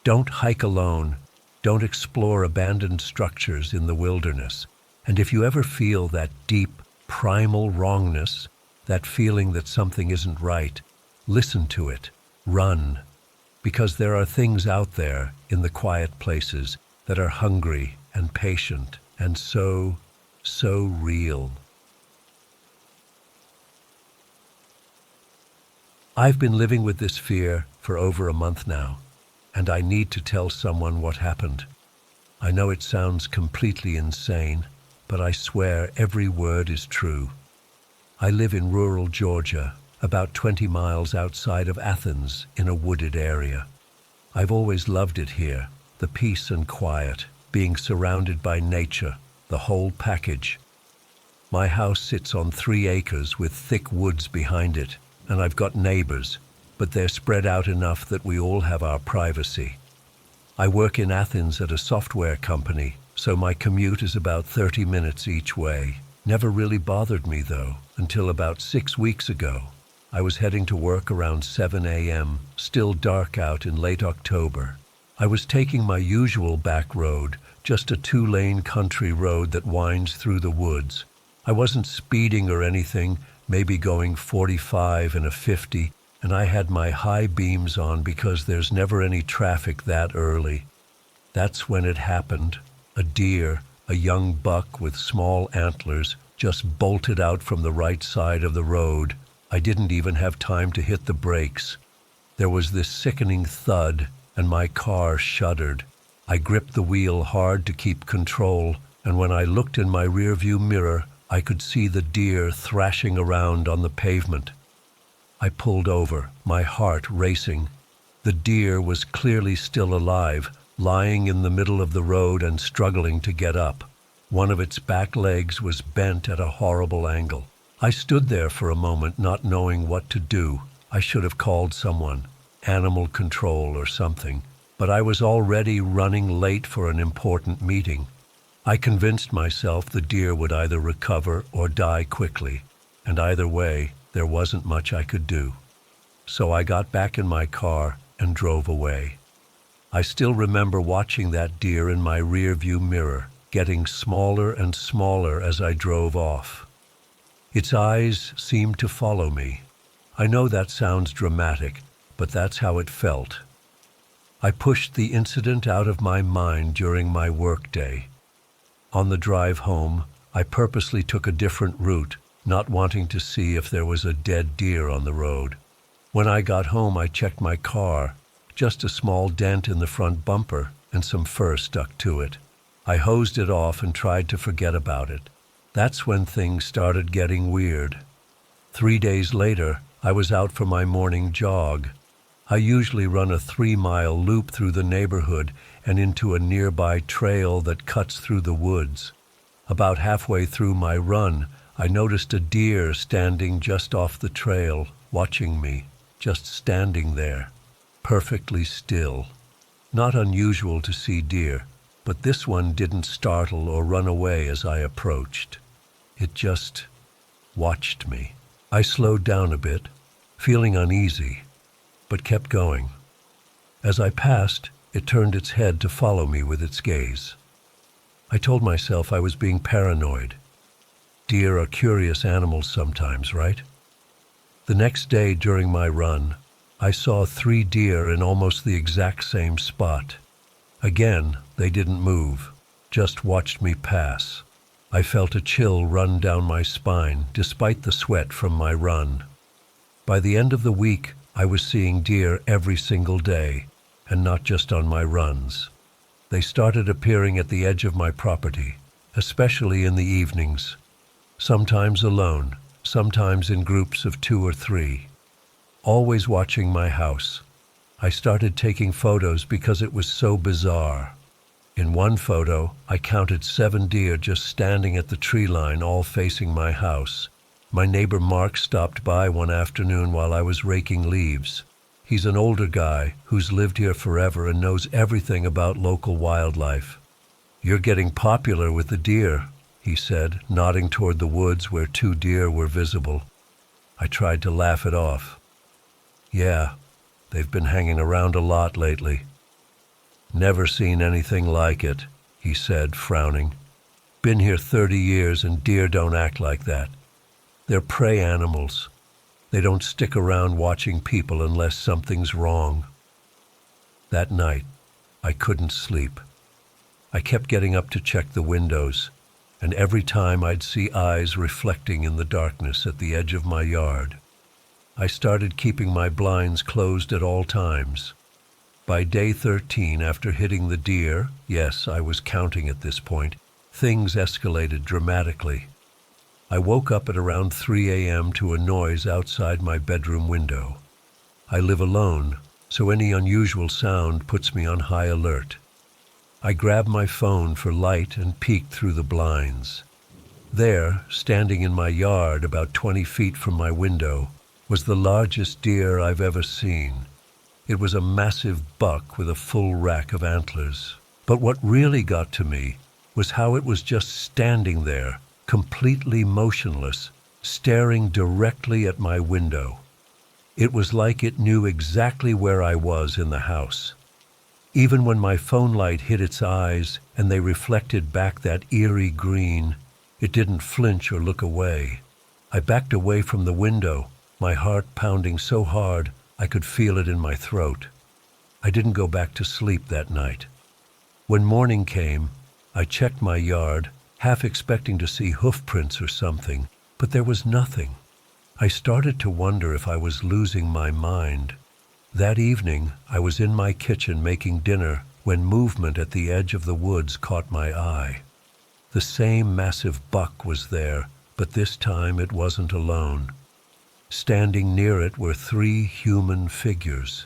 Don't hike alone. Don't explore abandoned structures in the wilderness. And if you ever feel that deep, primal wrongness, that feeling that something isn't right, listen to it. Run. Because there are things out there in the quiet places that are hungry and patient and so real. I've been living with this fear for over a month now, and I need to tell someone what happened. I know it sounds completely insane, but I swear every word is true. I live in rural Georgia, about 20 miles outside of Athens, in a wooded area. I've always loved it here, the peace and quiet, being surrounded by nature, the whole package. My house sits on 3 acres with thick woods behind it, and I've got neighbors, but they're spread out enough that we all have our privacy. I work in Athens at a software company, so my commute is about 30 minutes each way. Never really bothered me, though, until about 6 weeks ago. I was heading to work around 7 a.m., still dark out in late October. I was taking my usual back road, just a 2-lane country road that winds through the woods. I wasn't speeding or anything, maybe going 45 and a 50, and I had my high beams on because there's never any traffic that early. That's when it happened. A deer, a young buck with small antlers, just bolted out from the right side of the road. I didn't even have time to hit the brakes. There was this sickening thud, and my car shuddered. I gripped the wheel hard to keep control, and when I looked in my rearview mirror, I could see the deer thrashing around on the pavement. I pulled over, my heart racing. The deer was clearly still alive, lying in the middle of the road and struggling to get up. One of its back legs was bent at a horrible angle. I stood there for a moment, not knowing what to do. I should have called someone, animal control or something, but I was already running late for an important meeting. I convinced myself the deer would either recover or die quickly, and either way, there wasn't much I could do. So I got back in my car and drove away. I still remember watching that deer in my rear-view mirror, getting smaller and smaller as I drove off. Its eyes seemed to follow me. I know that sounds dramatic, but that's how it felt. I pushed the incident out of my mind during my workday. On the drive home, I purposely took a different route, not wanting to see if there was a dead deer on the road. When I got home, I checked my car, just a small dent in the front bumper and some fur stuck to it. I hosed it off and tried to forget about it. That's when things started getting weird. 3 days later, I was out for my morning jog. I usually run a 3-mile loop through the neighborhood and into a nearby trail that cuts through the woods. About halfway through my run, I noticed a deer standing just off the trail, watching me, just standing there, perfectly still. Not unusual to see deer, but this one didn't startle or run away as I approached. It just watched me. I slowed down a bit, feeling uneasy, but kept going. As I passed, it turned its head to follow me with its gaze. I told myself I was being paranoid. Deer are curious animals sometimes, right? The next day during my run, I saw 3 deer in almost the exact same spot. Again, they didn't move, just watched me pass. I felt a chill run down my spine despite the sweat from my run. By the end of the week, I was seeing deer every single day, and not just on my runs. They started appearing at the edge of my property, especially in the evenings, sometimes alone, sometimes in groups of 2 or 3. Always watching my house. I started taking photos because it was so bizarre. In one photo, I counted 7 deer just standing at the tree line, all facing my house. My neighbor Mark stopped by one afternoon while I was raking leaves. He's an older guy who's lived here forever and knows everything about local wildlife. "You're getting popular with the deer," he said, nodding toward the woods where 2 deer were visible. I tried to laugh it off. "Yeah, they've been hanging around a lot lately." "Never seen anything like it," he said, frowning. "Been here 30 years and deer don't act like that. They're prey animals. They don't stick around watching people unless something's wrong." That night, I couldn't sleep. I kept getting up to check the windows, and every time I'd see eyes reflecting in the darkness at the edge of my yard. I started keeping my blinds closed at all times. By day 13, after hitting the deer, yes, I was counting at this point, things escalated dramatically. I woke up at around 3 a.m. to a noise outside my bedroom window. I live alone, so any unusual sound puts me on high alert. I grabbed my phone for light and peeked through the blinds. There, standing in my yard about 20 feet from my window, was the largest deer I've ever seen. It was a massive buck with a full rack of antlers. But what really got to me was how it was just standing there, completely motionless, staring directly at my window. It was like it knew exactly where I was in the house. Even when my phone light hit its eyes and they reflected back that eerie green, it didn't flinch or look away. I backed away from the window, my heart pounding so hard I could feel it in my throat. I didn't go back to sleep that night. When morning came, I checked my yard, half expecting to see hoof prints or something, but there was nothing. I started to wonder if I was losing my mind. That evening, I was in my kitchen making dinner when movement at the edge of the woods caught my eye. The same massive buck was there, but this time it wasn't alone. Standing near it were 3 human figures.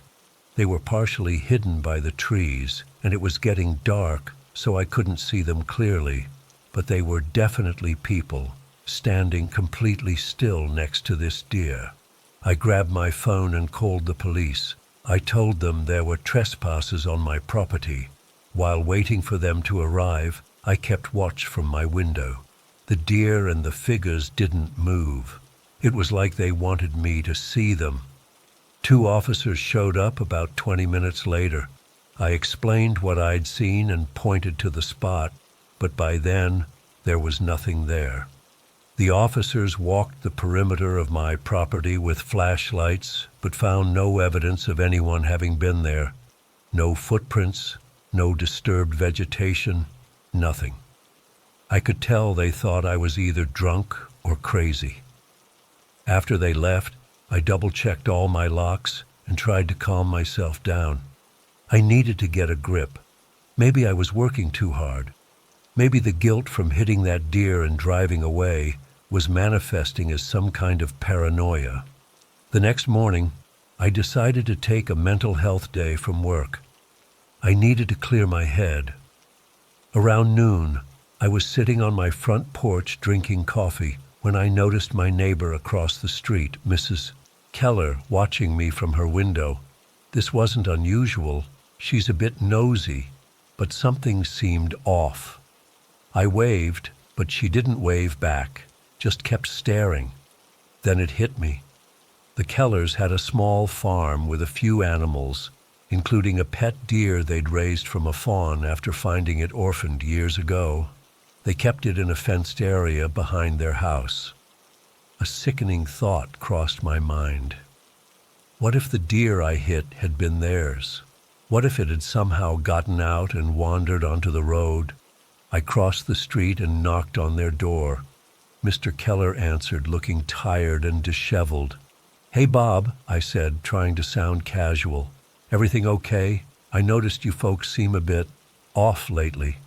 They were partially hidden by the trees, and it was getting dark, so I couldn't see them clearly. but they were definitely people, standing completely still next to this deer. I grabbed my phone and called the police. I told them there were trespassers on my property. While waiting for them to arrive, I kept watch from my window. The deer and the figures didn't move. It was like they wanted me to see them. 2 officers showed up about 20 minutes later. I explained what I'd seen and pointed to the spot, but by then, there was nothing there. The officers walked the perimeter of my property with flashlights, but found no evidence of anyone having been there. No footprints, no disturbed vegetation, nothing. I could tell they thought I was either drunk or crazy. After they left, I double-checked all my locks and tried to calm myself down. I needed to get a grip. Maybe I was working too hard. Maybe the guilt from hitting that deer and driving away was manifesting as some kind of paranoia. The next morning, I decided to take a mental health day from work. I needed to clear my head. Around noon, I was sitting on my front porch drinking coffee when I noticed my neighbor across the street, Mrs. Keller, watching me from her window. This wasn't unusual. She's a bit nosy, but something seemed off. I waved, but she didn't wave back, just kept staring. Then it hit me. The Kellers had a small farm with a few animals, including a pet deer they'd raised from a fawn after finding it orphaned years ago. They kept it in a fenced area behind their house. A sickening thought crossed my mind. What if the deer I hit had been theirs? What if it had somehow gotten out and wandered onto the road? I crossed the street and knocked on their door. Mr. Keller answered, looking tired and disheveled. "Hey, Bob," I said, trying to sound casual. "Everything okay? I noticed you folks seem a bit off lately."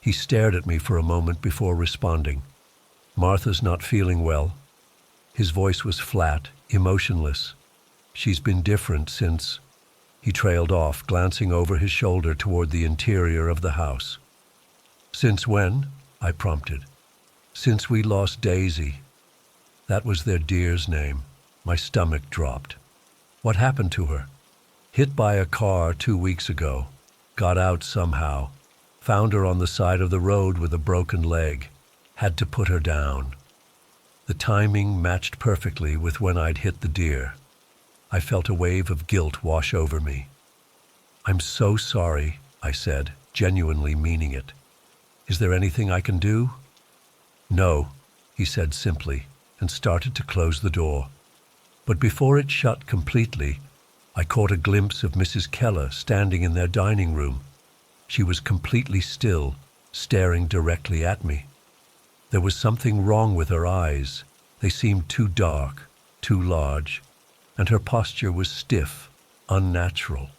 He stared at me for a moment before responding. "Martha's not feeling well." His voice was flat, emotionless. "She's been different since—" He trailed off, glancing over his shoulder toward the interior of the house. "Since when?" I prompted. "Since we lost Daisy." That was their deer's name. My stomach dropped. "What happened to her?" "Hit by a car 2 weeks ago. Got out somehow. Found her on the side of the road with a broken leg. Had to put her down." The timing matched perfectly with when I'd hit the deer. I felt a wave of guilt wash over me. "I'm so sorry," I said, genuinely meaning it. "Is there anything I can do?" "No," he said simply, and started to close the door. But before it shut completely, I caught a glimpse of Mrs. Keller standing in their dining room. She was completely still, staring directly at me. There was something wrong with her eyes. They seemed too dark, too large, and her posture was stiff, unnatural.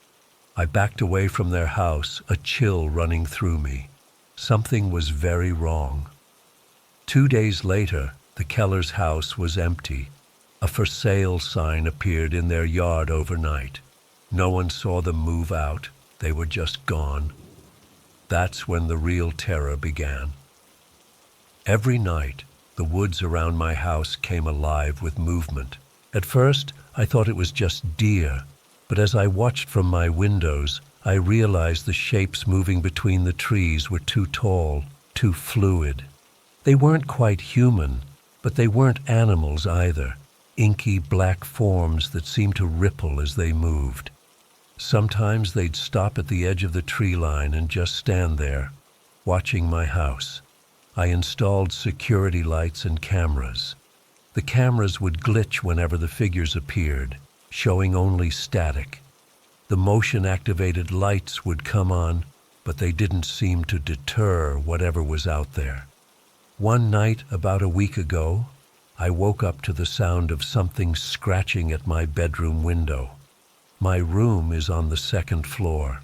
I backed away from their house, a chill running through me. Something was very wrong. 2 days later, the Kellers' house was empty. A for sale sign appeared in their yard overnight. No one saw them move out. They were just gone. That's when the real terror began. Every night, the woods around my house came alive with movement. At first, I thought it was just deer, but as I watched from my windows, I realized the shapes moving between the trees were too tall, too fluid. They weren't quite human, but they weren't animals either. Inky black forms that seemed to ripple as they moved. Sometimes they'd stop at the edge of the tree line and just stand there, watching my house. I installed security lights and cameras. The cameras would glitch whenever the figures appeared, showing only static. The motion-activated lights would come on, but they didn't seem to deter whatever was out there. One night, about a week ago, I woke up to the sound of something scratching at my bedroom window. My room is on the 2nd floor.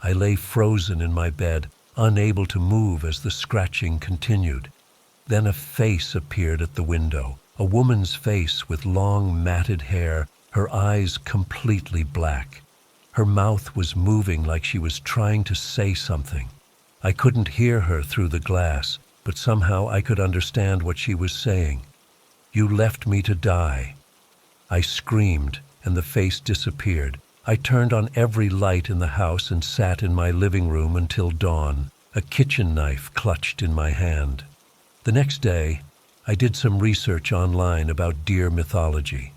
I lay frozen in my bed, unable to move as the scratching continued. Then a face appeared at the window, a woman's face with long matted hair, her eyes completely black. Her mouth was moving like she was trying to say something. I couldn't hear her through the glass, but somehow I could understand what she was saying. "You left me to die." I screamed, and the face disappeared. I turned on every light in the house and sat in my living room until dawn, a kitchen knife clutched in my hand. The next day, I did some research online about deer mythology.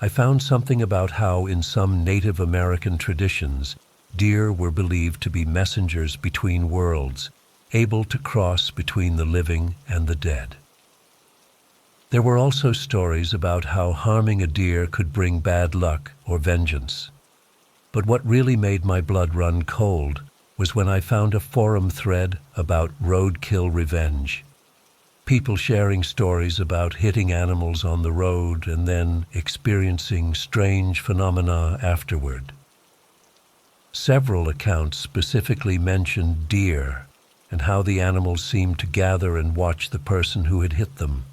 I found something about how in some Native American traditions, deer were believed to be messengers between worlds, able to cross between the living and the dead. There were also stories about how harming a deer could bring bad luck or vengeance. But what really made my blood run cold was when I found a forum thread about roadkill revenge. People sharing stories about hitting animals on the road and then experiencing strange phenomena afterward. Several accounts specifically mentioned deer and how the animals seemed to gather and watch the person who had hit them.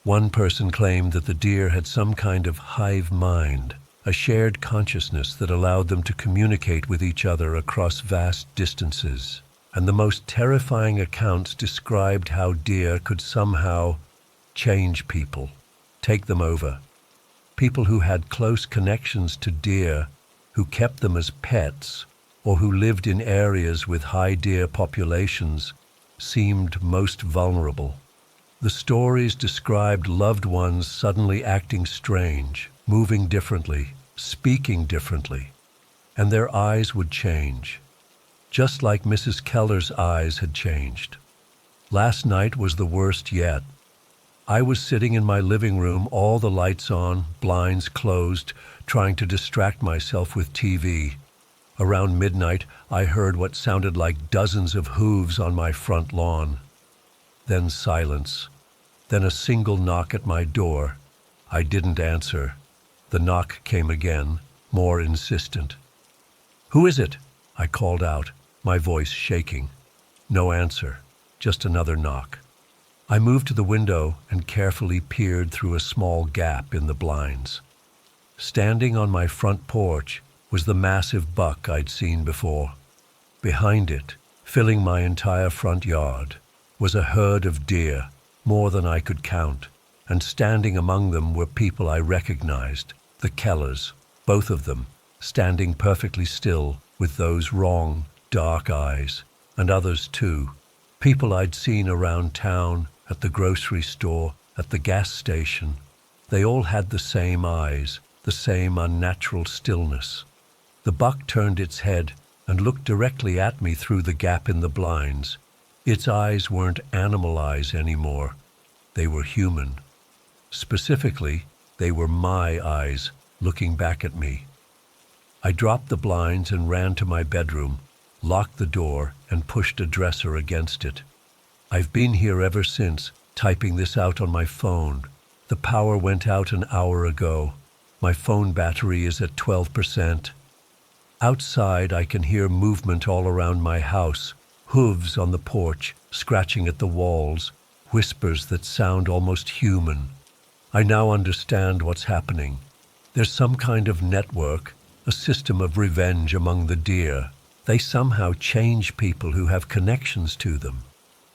One person claimed that the deer had some kind of hive mind, a shared consciousness that allowed them to communicate with each other across vast distances. And the most terrifying accounts described how deer could somehow change people, take them over. People who had close connections to deer, who kept them as pets, or who lived in areas with high deer populations, seemed most vulnerable. The stories described loved ones suddenly acting strange, moving differently, speaking differently, and their eyes would change. Just like Mrs. Keller's eyes had changed. Last night was the worst yet. I was sitting in my living room, all the lights on, blinds closed, trying to distract myself with TV. Around midnight, I heard what sounded like dozens of hooves on my front lawn. Then silence. Then a single knock at my door. I didn't answer. The knock came again, more insistent. "Who is it?" I called out, my voice shaking. No answer, just another knock. I moved to the window and carefully peered through a small gap in the blinds. Standing on my front porch was the massive buck I'd seen before. Behind it, filling my entire front yard, was a herd of deer, more than I could count, and standing among them were people I recognized, the Kellers, both of them, standing perfectly still with those wrong, dark eyes, and others too, people I'd seen around town, at the grocery store, at the gas station. They all had the same eyes, the same unnatural stillness. The buck turned its head and looked directly at me through the gap in the blinds. Its eyes weren't animal eyes anymore. They were human. Specifically, they were my eyes looking back at me. I dropped the blinds and ran to my bedroom, locked the door, and pushed a dresser against it. I've been here ever since, typing this out on my phone. The power went out an hour ago. My phone battery is at 12%. Outside, I can hear movement all around my house, hooves on the porch, scratching at the walls, whispers that sound almost human. I now understand what's happening. There's some kind of network, a system of revenge among the deer. They somehow change people who have connections to them.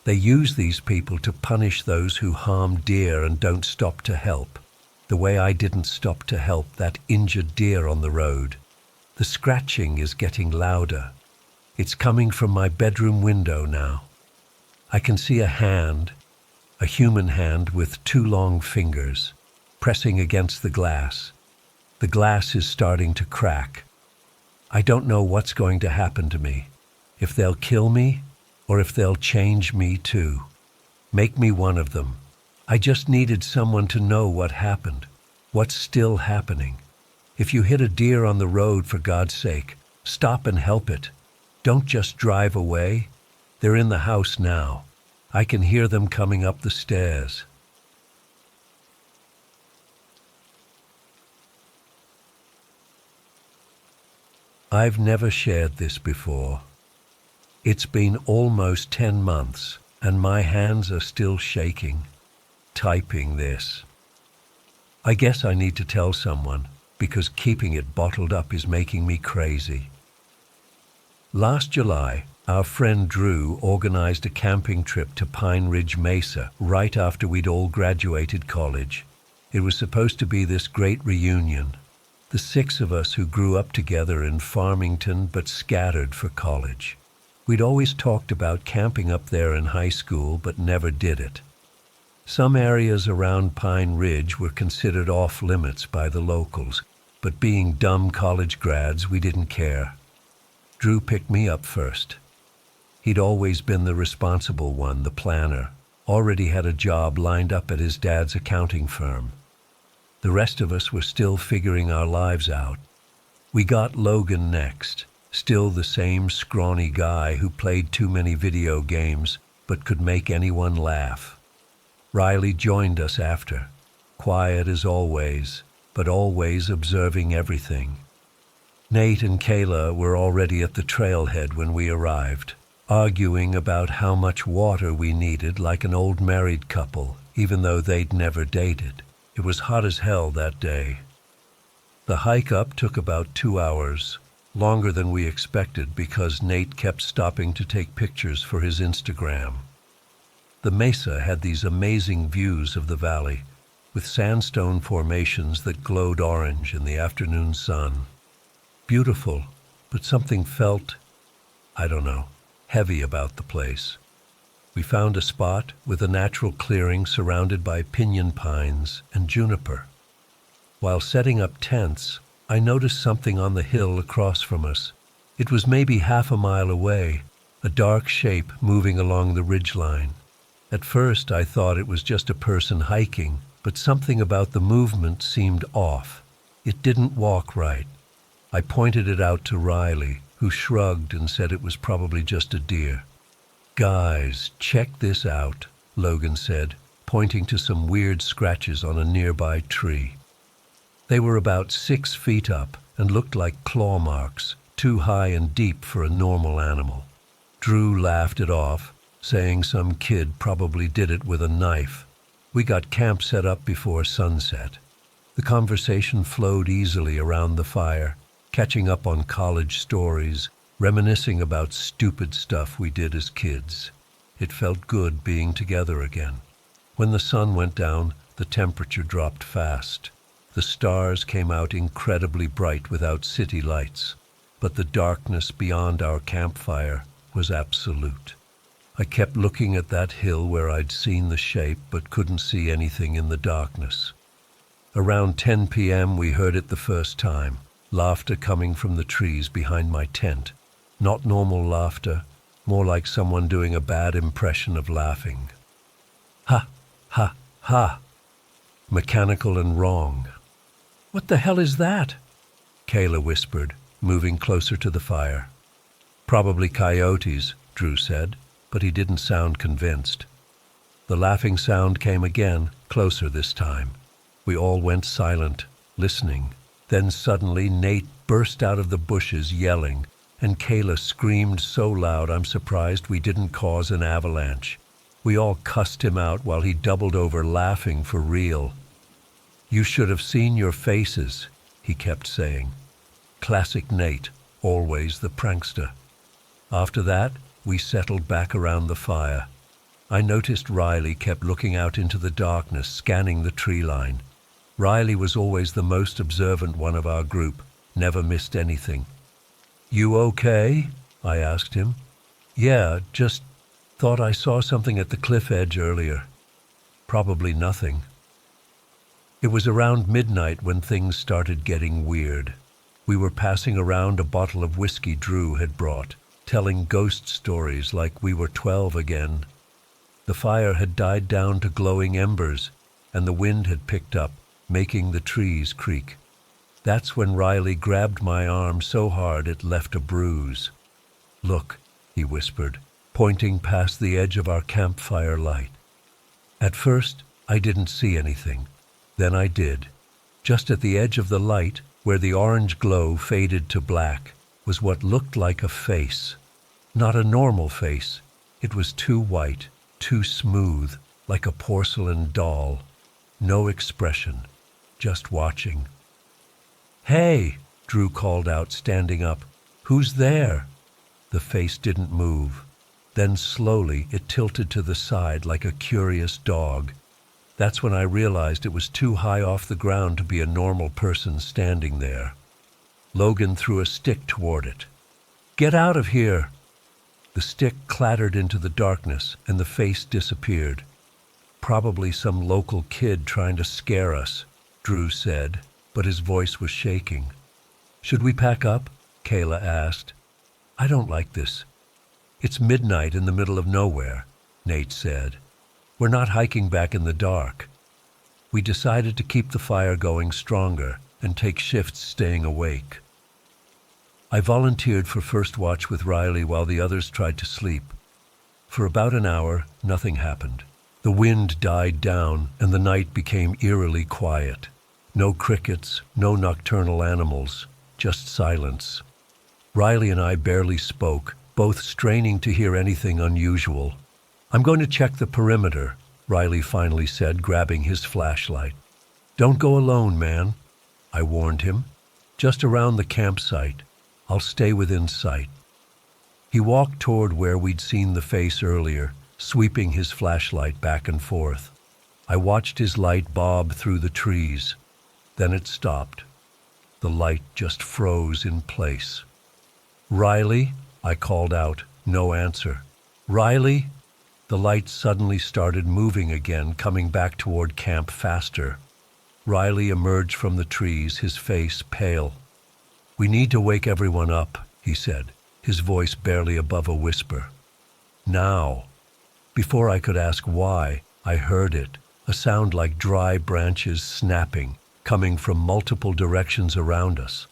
They use these people to punish those who harm deer and don't stop to help, the way I didn't stop to help that injured deer on the road. The scratching is getting louder. It's coming from my bedroom window now. I can see a hand, a human hand with two long fingers, pressing against the glass. The glass is starting to crack. I don't know what's going to happen to me, if they'll kill me or if they'll change me too, make me one of them. I just needed someone to know what happened, what's still happening. If you hit a deer on the road, for God's sake, stop and help it. Don't just drive away. They're in the house now. I can hear them coming up the stairs. I've never shared this before. It's been almost 10 months, and my hands are still shaking, typing this. I guess I need to tell someone, because keeping it bottled up is making me crazy. Last July, Our friend Drew organized a camping trip to Pine Ridge Mesa right after we'd all graduated college. It was supposed to be this great reunion. The 6 of us who grew up together in Farmington but scattered for college. We'd always talked about camping up there in high school but never did it. Some areas around Pine Ridge were considered off limits by the locals, but being dumb college grads, we didn't care. Drew picked me up first. He'd always been the responsible one, the planner, already had a job lined up at his dad's accounting firm. The rest of us were still figuring our lives out. We got Logan next, still the same scrawny guy who played too many video games but could make anyone laugh. Riley joined us after, quiet as always, but always observing everything. Nate and Kayla were already at the trailhead when we arrived, arguing about how much water we needed like an old married couple, even though they'd never dated. It was hot as hell that day. The hike up took about 2 hours, longer than we expected because Nate kept stopping to take pictures for his Instagram. The mesa had these amazing views of the valley, with sandstone formations that glowed orange in the afternoon sun. Beautiful, but something felt, heavy about the place. We found a spot with a natural clearing surrounded by pinyon pines and juniper. While setting up tents, I noticed something on the hill across from us. It was maybe half a mile away, a dark shape moving along the ridgeline. At first I thought it was just a person hiking, but something about the movement seemed off. It didn't walk right. I pointed it out to Riley, who shrugged and said it was probably just a deer. "Guys, check this out," Logan said, pointing to some weird scratches on a nearby tree. They were about 6 feet up and looked like claw marks, too high and deep for a normal animal. Drew laughed it off, saying some kid probably did it with a knife. We got camp set up before sunset. The conversation flowed easily around the fire, catching up on college stories, reminiscing about stupid stuff we did as kids. It felt good being together again. When the sun went down, the temperature dropped fast. The stars came out incredibly bright without city lights, but the darkness beyond our campfire was absolute. I kept looking at that hill where I'd seen the shape but couldn't see anything in the darkness. Around 10 p.m. we heard it the first time, laughter coming from the trees behind my tent. Not normal laughter, more like someone doing a bad impression of laughing. Ha, ha, ha. Mechanical and wrong. "What the hell is that?" Kayla whispered, moving closer to the fire. "Probably coyotes," Drew said, but he didn't sound convinced. The laughing sound came again, closer this time. We all went silent, listening. Then suddenly Nate burst out of the bushes yelling, and Kayla screamed so loud I'm surprised we didn't cause an avalanche. We all cussed him out while he doubled over laughing for real. "You should have seen your faces," he kept saying. Classic Nate, always the prankster. After that, we settled back around the fire. I noticed Riley kept looking out into the darkness, scanning the tree line. Riley was always the most observant one of our group, never missed anything. "You okay?" I asked him. "Yeah, just thought I saw something at the cliff edge earlier." "Probably nothing." It was around midnight when things started getting weird. We were passing around a bottle of whiskey Drew had brought, telling ghost stories like we were 12 again. The fire had died down to glowing embers, and the wind had picked up, making the trees creak. That's when Riley grabbed my arm so hard it left a bruise. "Look," he whispered, pointing past the edge of our campfire light. At first, I didn't see anything. Then I did. Just at the edge of the light, where the orange glow faded to black, was what looked like a face. Not a normal face. It was too white, too smooth, like a porcelain doll. No expression, just watching. "Hey!" Drew called out, standing up. "Who's there?" The face didn't move. Then slowly it tilted to the side like a curious dog. That's when I realized it was too high off the ground to be a normal person standing there. Logan threw a stick toward it. "Get out of here!" The stick clattered into the darkness and the face disappeared. "Probably some local kid trying to scare us," Drew said, but his voice was shaking. "Should we pack up?" Kayla asked. "I don't like this." "It's midnight in the middle of nowhere," Nate said. "We're not hiking back in the dark." We decided to keep the fire going stronger and take shifts staying awake. I volunteered for first watch with Riley while the others tried to sleep. For about an hour, nothing happened. The wind died down and the night became eerily quiet. No crickets, no nocturnal animals, just silence. Riley and I barely spoke, both straining to hear anything unusual. "I'm going to check the perimeter," Riley finally said, grabbing his flashlight. "Don't go alone, man," I warned him. "Just around the campsite. I'll stay within sight." He walked toward where we'd seen the face earlier, sweeping his flashlight back and forth. I watched his light bob through the trees. Then it stopped. The light just froze in place. "Riley?" I called out. No answer. "Riley?" The light suddenly started moving again, coming back toward camp faster. Riley emerged from the trees, his face pale. "We need to wake everyone up," he said, his voice barely above a whisper. "Now." Before I could ask why, I heard it, a sound like dry branches snapping, coming from multiple directions around us.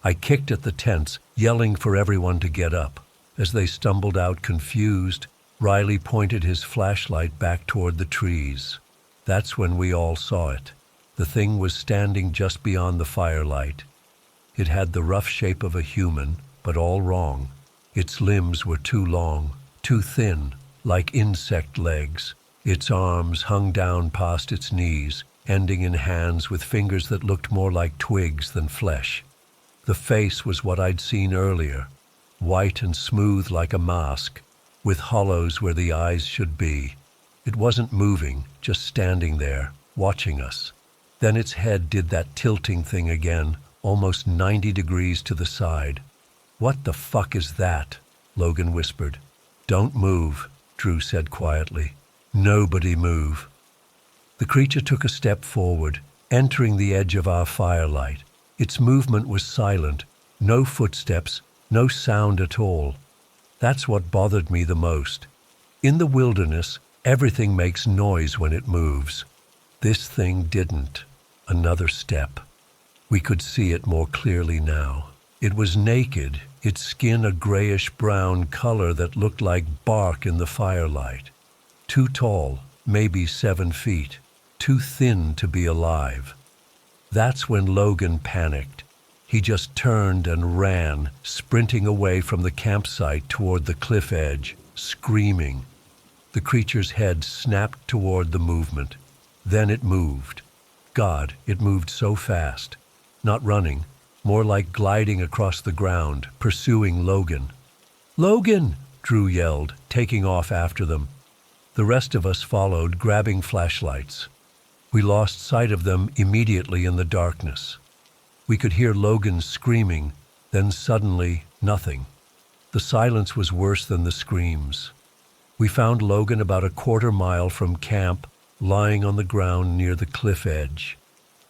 I kicked at the tents, yelling for everyone to get up. As they stumbled out confused, Riley pointed his flashlight back toward the trees. That's when we all saw it. The thing was standing just beyond the firelight. It had the rough shape of a human, but all wrong. Its limbs were too long, too thin, like insect legs. Its arms hung down past its knees, ending in hands with fingers that looked more like twigs than flesh. The face was what I'd seen earlier, white and smooth like a mask, with hollows where the eyes should be. It wasn't moving, just standing there, watching us. Then its head did that tilting thing again, almost 90 degrees to the side. "What the fuck is that?" Logan whispered. "Don't move," Drew said quietly. "Nobody move." The creature took a step forward, entering the edge of our firelight. Its movement was silent, no footsteps, no sound at all. That's what bothered me the most. In the wilderness, everything makes noise when it moves. This thing didn't. Another step. We could see it more clearly now. It was naked, its skin a grayish-brown color that looked like bark in the firelight. Too tall, maybe 7 feet. Too thin to be alive. That's when Logan panicked. He just turned and ran, sprinting away from the campsite toward the cliff edge, screaming. The creature's head snapped toward the movement. Then it moved. God, it moved so fast. Not running, more like gliding across the ground, pursuing Logan. "Logan!" Drew yelled, taking off after them. The rest of us followed, grabbing flashlights. We lost sight of them immediately in the darkness. We could hear Logan screaming, then suddenly, nothing. The silence was worse than the screams. We found Logan about a quarter-mile from camp, lying on the ground near the cliff edge.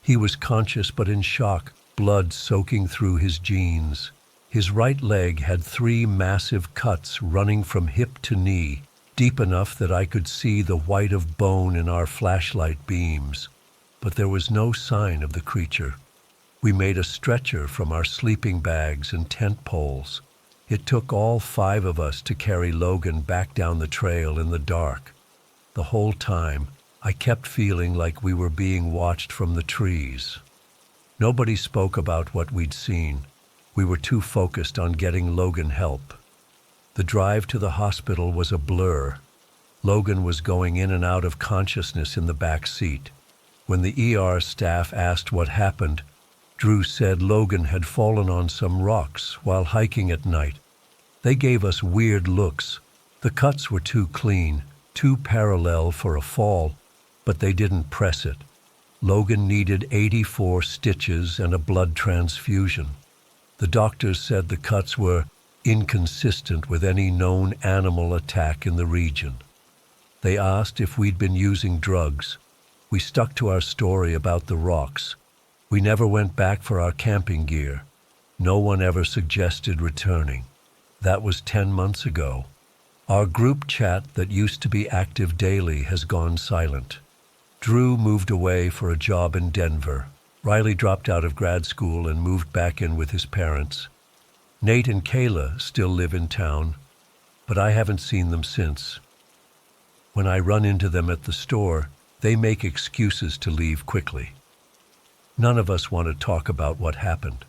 He was conscious but in shock, blood soaking through his jeans. His right leg had 3 massive cuts running from hip to knee, deep enough that I could see the white of bone in our flashlight beams. But there was no sign of the creature. We made a stretcher from our sleeping bags and tent poles. It took all 5 of us to carry Logan back down the trail in the dark. The whole time, I kept feeling like we were being watched from the trees. Nobody spoke about what we'd seen. We were too focused on getting Logan help. The drive to the hospital was a blur. Logan was going in and out of consciousness in the back seat. When the ER staff asked what happened, Drew said Logan had fallen on some rocks while hiking at night. They gave us weird looks. The cuts were too clean, too parallel for a fall, but they didn't press it. Logan needed 84 stitches and a blood transfusion. The doctors said the cuts were inconsistent with any known animal attack in the region. They asked if we'd been using drugs. We stuck to our story about the rocks. We never went back for our camping gear. No one ever suggested returning. That was 10 months ago. Our group chat that used to be active daily has gone silent. Drew moved away for a job in Denver. Riley dropped out of grad school and moved back in with his parents. Nate and Kayla still live in town, but I haven't seen them since. When I run into them at the store, they make excuses to leave quickly. None of us want to talk about what happened.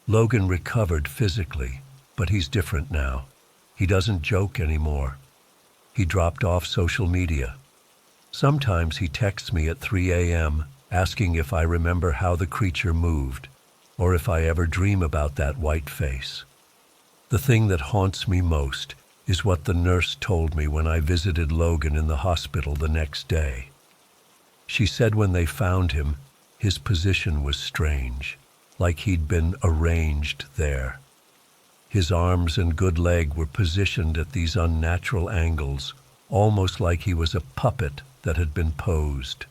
Logan recovered physically, but he's different now. He doesn't joke anymore. He dropped off social media. Sometimes he texts me at 3 a.m. asking if I remember how the creature moved, or if I ever dream about that white face. The thing that haunts me most is what the nurse told me when I visited Logan in the hospital the next day. She said when they found him, his position was strange, like he'd been arranged there. His arms and good leg were positioned at these unnatural angles, almost like he was a puppet that had been posed.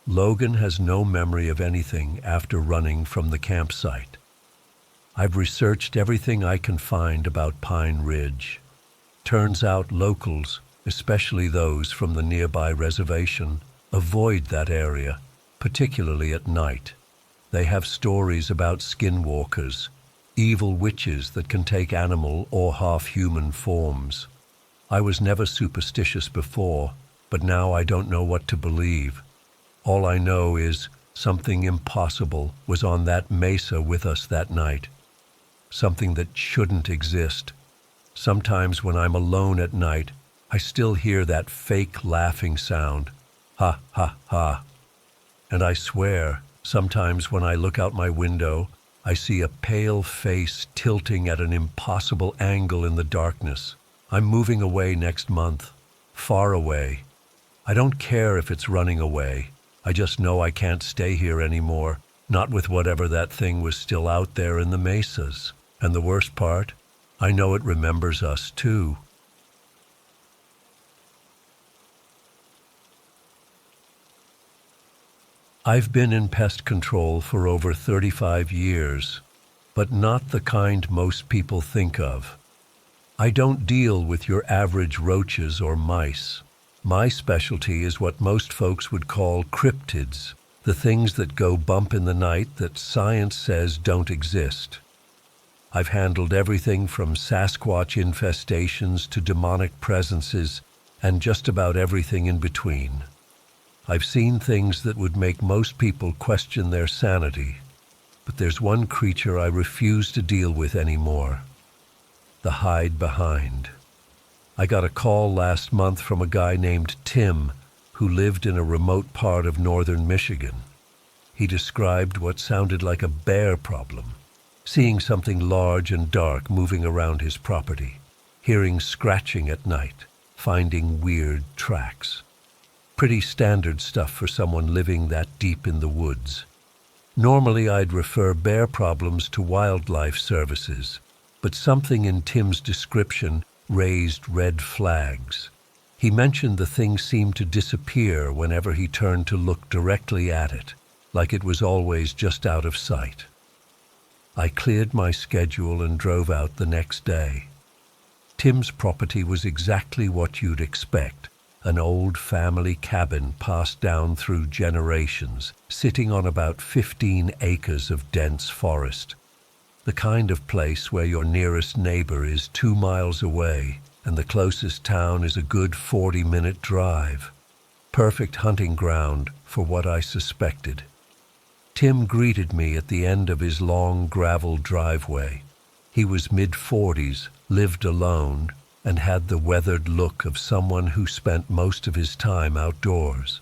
Logan has no memory of anything after running from the campsite. I've researched everything I can find about Pine Ridge. Turns out locals, especially those from the nearby reservation, avoid that area, particularly at night. They have stories about skinwalkers, evil witches that can take animal or half-human forms. I was never superstitious before, but now I don't know what to believe. All I know is something impossible was on that mesa with us that night. Something that shouldn't exist. Sometimes when I'm alone at night, I still hear that fake laughing sound. Ha, ha, ha. And I swear, sometimes when I look out my window, I see a pale face tilting at an impossible angle in the darkness. I'm moving away next month. Far away. I don't care if it's running away. I just know I can't stay here anymore, not with whatever that thing was still out there in the mesas. And the worst part, I know it remembers us too. I've been in pest control for over 35 years, but not the kind most people think of. I don't deal with your average roaches or mice. My specialty is what most folks would call cryptids, the things that go bump in the night that science says don't exist. I've handled everything from Sasquatch infestations to demonic presences and just about everything in between. I've seen things that would make most people question their sanity, but there's one creature I refuse to deal with anymore: the hide behind. I got a call last month from a guy named Tim who lived in a remote part of northern Michigan. He described what sounded like a bear problem, seeing something large and dark moving around his property, hearing scratching at night, finding weird tracks. Pretty standard stuff for someone living that deep in the woods. Normally I'd refer bear problems to wildlife services, but something in Tim's description raised red flags. He mentioned the thing seemed to disappear whenever he turned to look directly at it, like it was always just out of sight. I cleared my schedule and drove out the next day. Tim's property was exactly what you'd expect, an old family cabin passed down through generations, sitting on about 15 acres of dense forest. The kind of place where your nearest neighbor is 2 miles away and the closest town is a good 40-minute drive. Perfect hunting ground for what I suspected. Tim greeted me at the end of his long gravel driveway. He was mid-40s, lived alone, and had the weathered look of someone who spent most of his time outdoors.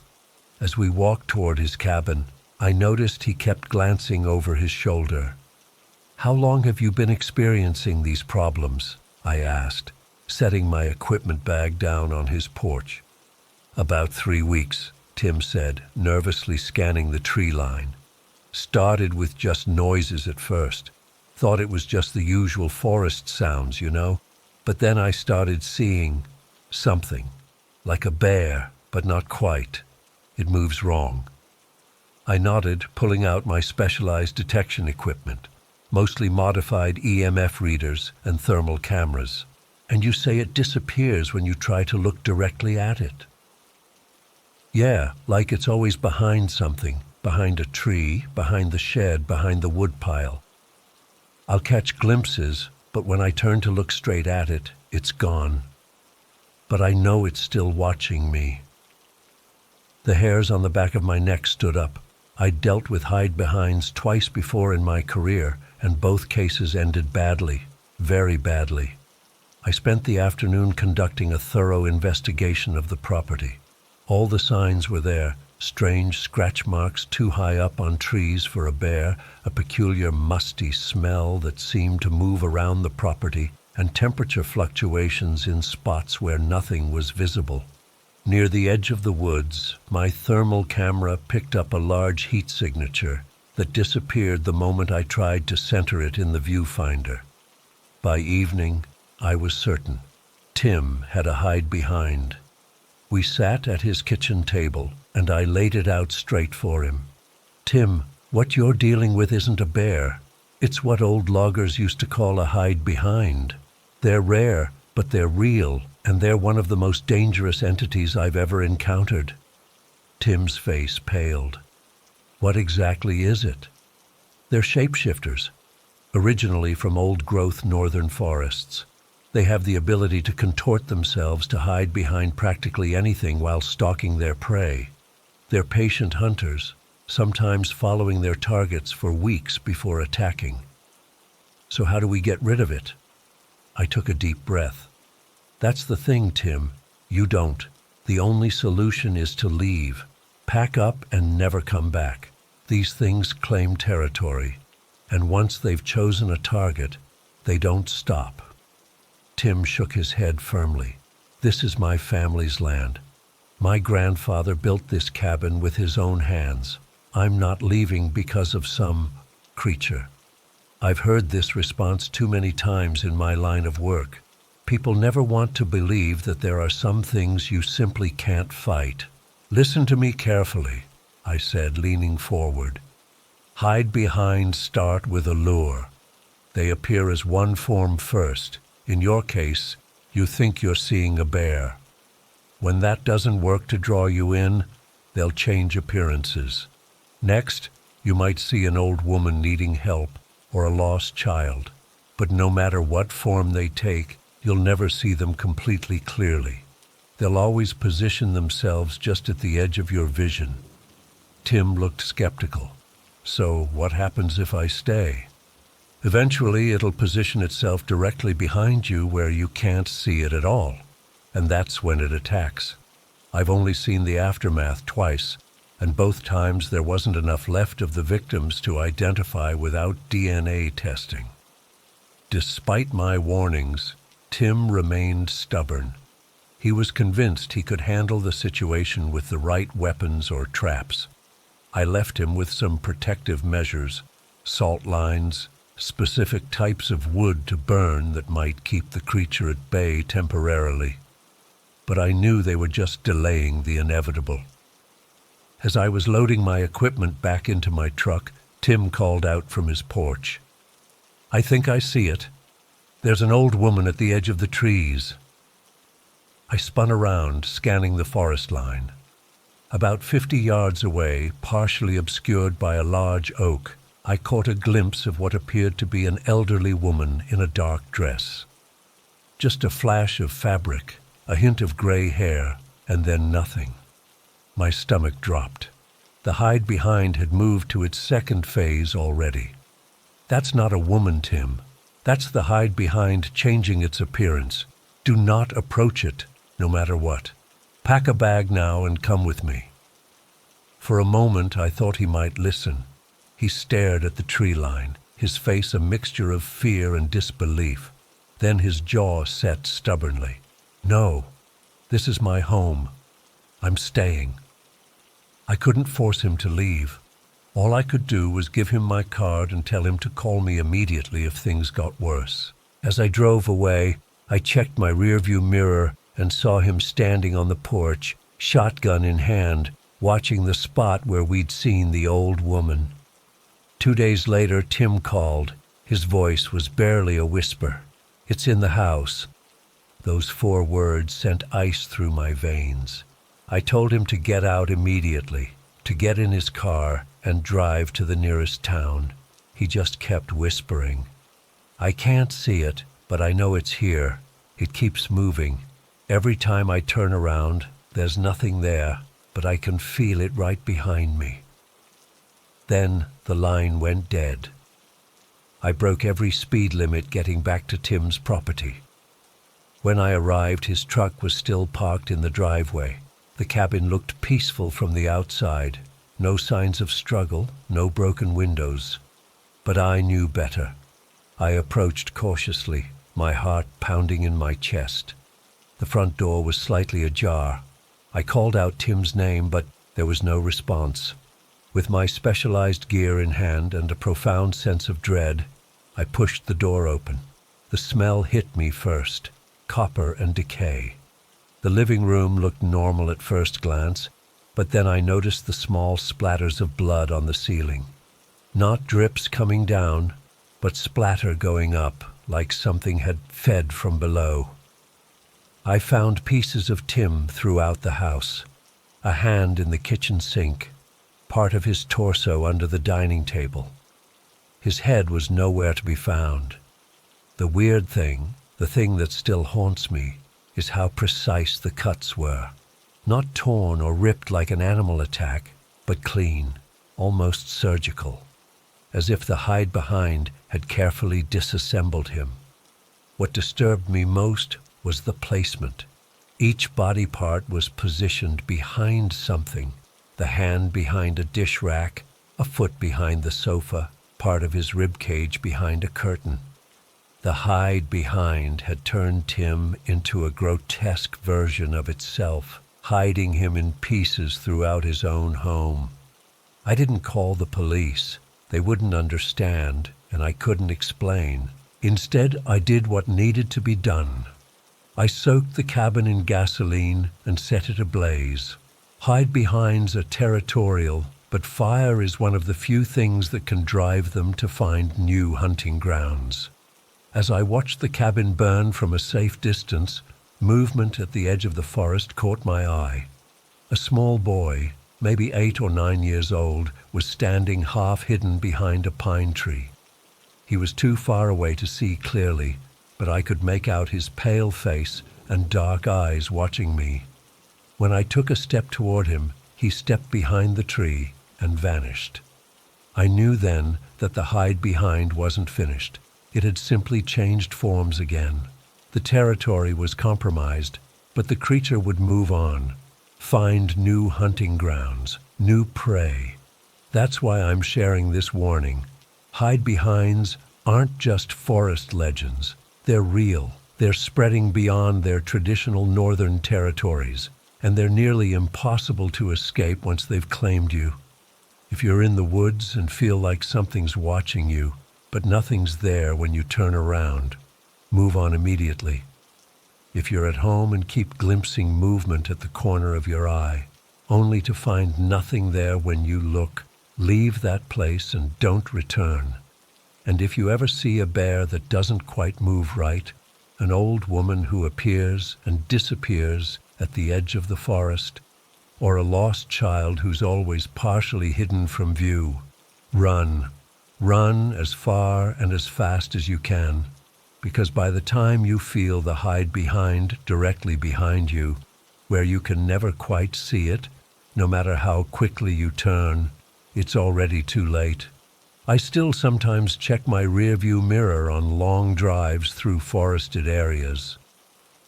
As we walked toward his cabin, I noticed he kept glancing over his shoulder. How long have you been experiencing these problems? I asked, setting my equipment bag down on his porch. About 3 weeks, Tim said, nervously scanning the tree line. Started with just noises at first. Thought it was just the usual forest sounds, you know. But then I started seeing something, like a bear, but not quite. It moves wrong. I nodded, pulling out my specialized detection equipment, mostly modified EMF readers and thermal cameras. And you say it disappears when you try to look directly at it? Yeah, like it's always behind something, behind a tree, behind the shed, behind the woodpile. I'll catch glimpses, but when I turn to look straight at it, it's gone. But I know it's still watching me. The hairs on the back of my neck stood up. I'd dealt with hide-behinds twice before in my career, and both cases ended badly, very badly. I spent the afternoon conducting a thorough investigation of the property. All the signs were there, strange scratch marks too high up on trees for a bear, a peculiar musty smell that seemed to move around the property, and temperature fluctuations in spots where nothing was visible. Near the edge of the woods, my thermal camera picked up a large heat signature that disappeared the moment I tried to center it in the viewfinder. By evening, I was certain Tim had a hide-behind. We sat at his kitchen table, and I laid it out straight for him. Tim, what you're dealing with isn't a bear. It's what old loggers used to call a hide-behind. They're rare, but they're real, and they're one of the most dangerous entities I've ever encountered. Tim's face paled. What exactly is it? They're shapeshifters, originally from old-growth northern forests. They have the ability to contort themselves to hide behind practically anything while stalking their prey. They're patient hunters, sometimes following their targets for weeks before attacking. So how do we get rid of it? I took a deep breath. That's the thing, Tim. You don't. The only solution is to leave. Pack up and never come back. These things claim territory, and once they've chosen a target, they don't stop. Tim shook his head firmly. This is my family's land. My grandfather built this cabin with his own hands. I'm not leaving because of some creature. I've heard this response too many times in my line of work. People never want to believe that there are some things you simply can't fight. Listen to me carefully, I said, leaning forward. Hide-behinds start with a lure. They appear as one form first. In your case, you think you're seeing a bear. When that doesn't work to draw you in, they'll change appearances. Next, you might see an old woman needing help or a lost child. But no matter what form they take, you'll never see them completely clearly. They'll always position themselves just at the edge of your vision. Tim looked skeptical. So what happens if I stay? Eventually, it'll position itself directly behind you where you can't see it at all, and that's when it attacks. I've only seen the aftermath twice, and both times there wasn't enough left of the victims to identify without DNA testing. Despite my warnings, Tim remained stubborn. He was convinced he could handle the situation with the right weapons or traps. I left him with some protective measures, salt lines, specific types of wood to burn that might keep the creature at bay temporarily. But I knew they were just delaying the inevitable. As I was loading my equipment back into my truck, Tim called out from his porch. I think I see it. There's an old woman at the edge of the trees. I spun around, scanning the forest line. About 50 yards away, partially obscured by a large oak, I caught a glimpse of what appeared to be an elderly woman in a dark dress. Just a flash of fabric, a hint of gray hair, and then nothing. My stomach dropped. The hide-behind had moved to its second phase already. That's not a woman, Tim. That's the hide-behind changing its appearance. Do not approach it, no matter what. Pack a bag now and come with me. For a moment I thought he might listen. He stared at the tree line, his face a mixture of fear and disbelief. Then his jaw set stubbornly. "No, this is my home. I'm staying." I couldn't force him to leave. All I could do was give him my card and tell him to call me immediately if things got worse. As I drove away, I checked my rearview mirror and saw him standing on the porch, shotgun in hand, watching the spot where we'd seen the old woman. 2 days later, Tim called. His voice was barely a whisper. "It's in the house." Those 4 words sent ice through my veins. I told him to get out immediately, to get in his car and drive to the nearest town. He just kept whispering. "I can't see it, but I know it's here. It keeps moving. Every time I turn around, there's nothing there, but I can feel it right behind me." Then the line went dead. I broke every speed limit getting back to Tim's property. When I arrived, his truck was still parked in the driveway. The cabin looked peaceful from the outside. No signs of struggle, no broken windows. But I knew better. I approached cautiously, my heart pounding in my chest. The front door was slightly ajar. I called out Tim's name, but there was no response. With my specialized gear in hand and a profound sense of dread, I pushed the door open. The smell hit me first, copper and decay. The living room looked normal at first glance, but then I noticed the small splatters of blood on the ceiling. Not drips coming down, but splatter going up, like something had fed from below. I found pieces of Tim throughout the house. A hand in the kitchen sink, part of his torso under the dining table. His head was nowhere to be found. The weird thing, the thing that still haunts me, is how precise the cuts were. Not torn or ripped like an animal attack, but clean, almost surgical, as if the hide behind had carefully disassembled him. What disturbed me most was the placement. Each body part was positioned behind something, the hand behind a dish rack, a foot behind the sofa, part of his rib cage behind a curtain. The hide behind had turned Tim into a grotesque version of itself, hiding him in pieces throughout his own home. I didn't call the police. They wouldn't understand, and I couldn't explain. Instead, I did what needed to be done. I soaked the cabin in gasoline and set it ablaze. Hide-behinds are territorial, but fire is one of the few things that can drive them to find new hunting grounds. As I watched the cabin burn from a safe distance, movement at the edge of the forest caught my eye. A small boy, maybe 8 or 9 years old, was standing half hidden behind a pine tree. He was too far away to see clearly, but I could make out his pale face and dark eyes watching me. When I took a step toward him, he stepped behind the tree and vanished. I knew then that the hide behind wasn't finished. It had simply changed forms again. The territory was compromised, but the creature would move on, find new hunting grounds, new prey. That's why I'm sharing this warning. Hide-behinds aren't just forest legends. They're real. They're spreading beyond their traditional northern territories, and they're nearly impossible to escape once they've claimed you. If you're in the woods and feel like something's watching you, but nothing's there when you turn around, move on immediately. If you're at home and keep glimpsing movement at the corner of your eye, only to find nothing there when you look, leave that place and don't return. And if you ever see a bear that doesn't quite move right, an old woman who appears and disappears at the edge of the forest, or a lost child who's always partially hidden from view, run. Run as far and as fast as you can, because by the time you feel the hide behind directly behind you, where you can never quite see it, no matter how quickly you turn, it's already too late. I still sometimes check my rearview mirror on long drives through forested areas.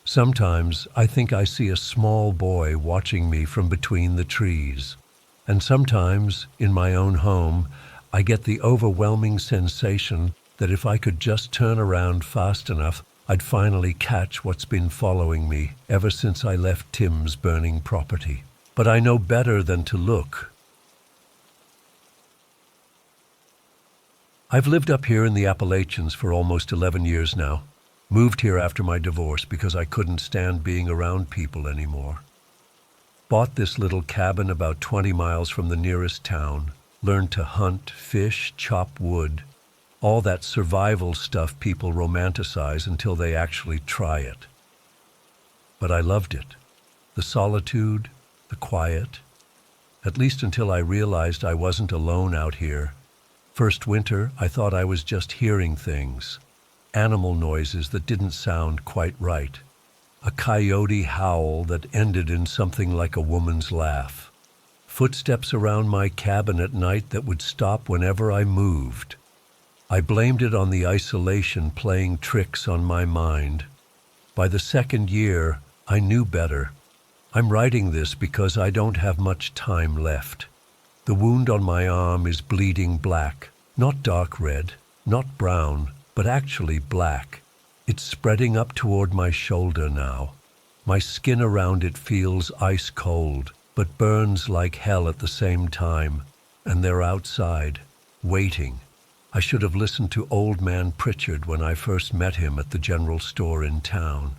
Sometimes I think I see a small boy watching me from between the trees. And sometimes, in my own home, I get the overwhelming sensation that if I could just turn around fast enough, I'd finally catch what's been following me ever since I left Tim's burning property. But I know better than to look. I've lived up here in the Appalachians for almost 11 years now. Moved here after my divorce because I couldn't stand being around people anymore. Bought this little cabin about 20 miles from the nearest town. Learned to hunt, fish, chop wood. All that survival stuff people romanticize until they actually try it. But I loved it. The solitude, the quiet. At least until I realized I wasn't alone out here. First winter, I thought I was just hearing things. Animal noises that didn't sound quite right. A coyote howl that ended in something like a woman's laugh. Footsteps around my cabin at night that would stop whenever I moved. I blamed it on the isolation playing tricks on my mind. By the second year, I knew better. I'm writing this because I don't have much time left. The wound on my arm is bleeding black, not dark red, not brown, but actually black. It's spreading up toward my shoulder now. My skin around it feels ice cold, but burns like hell at the same time. And they're outside, waiting. I should have listened to Old Man Pritchard when I first met him at the general store in town.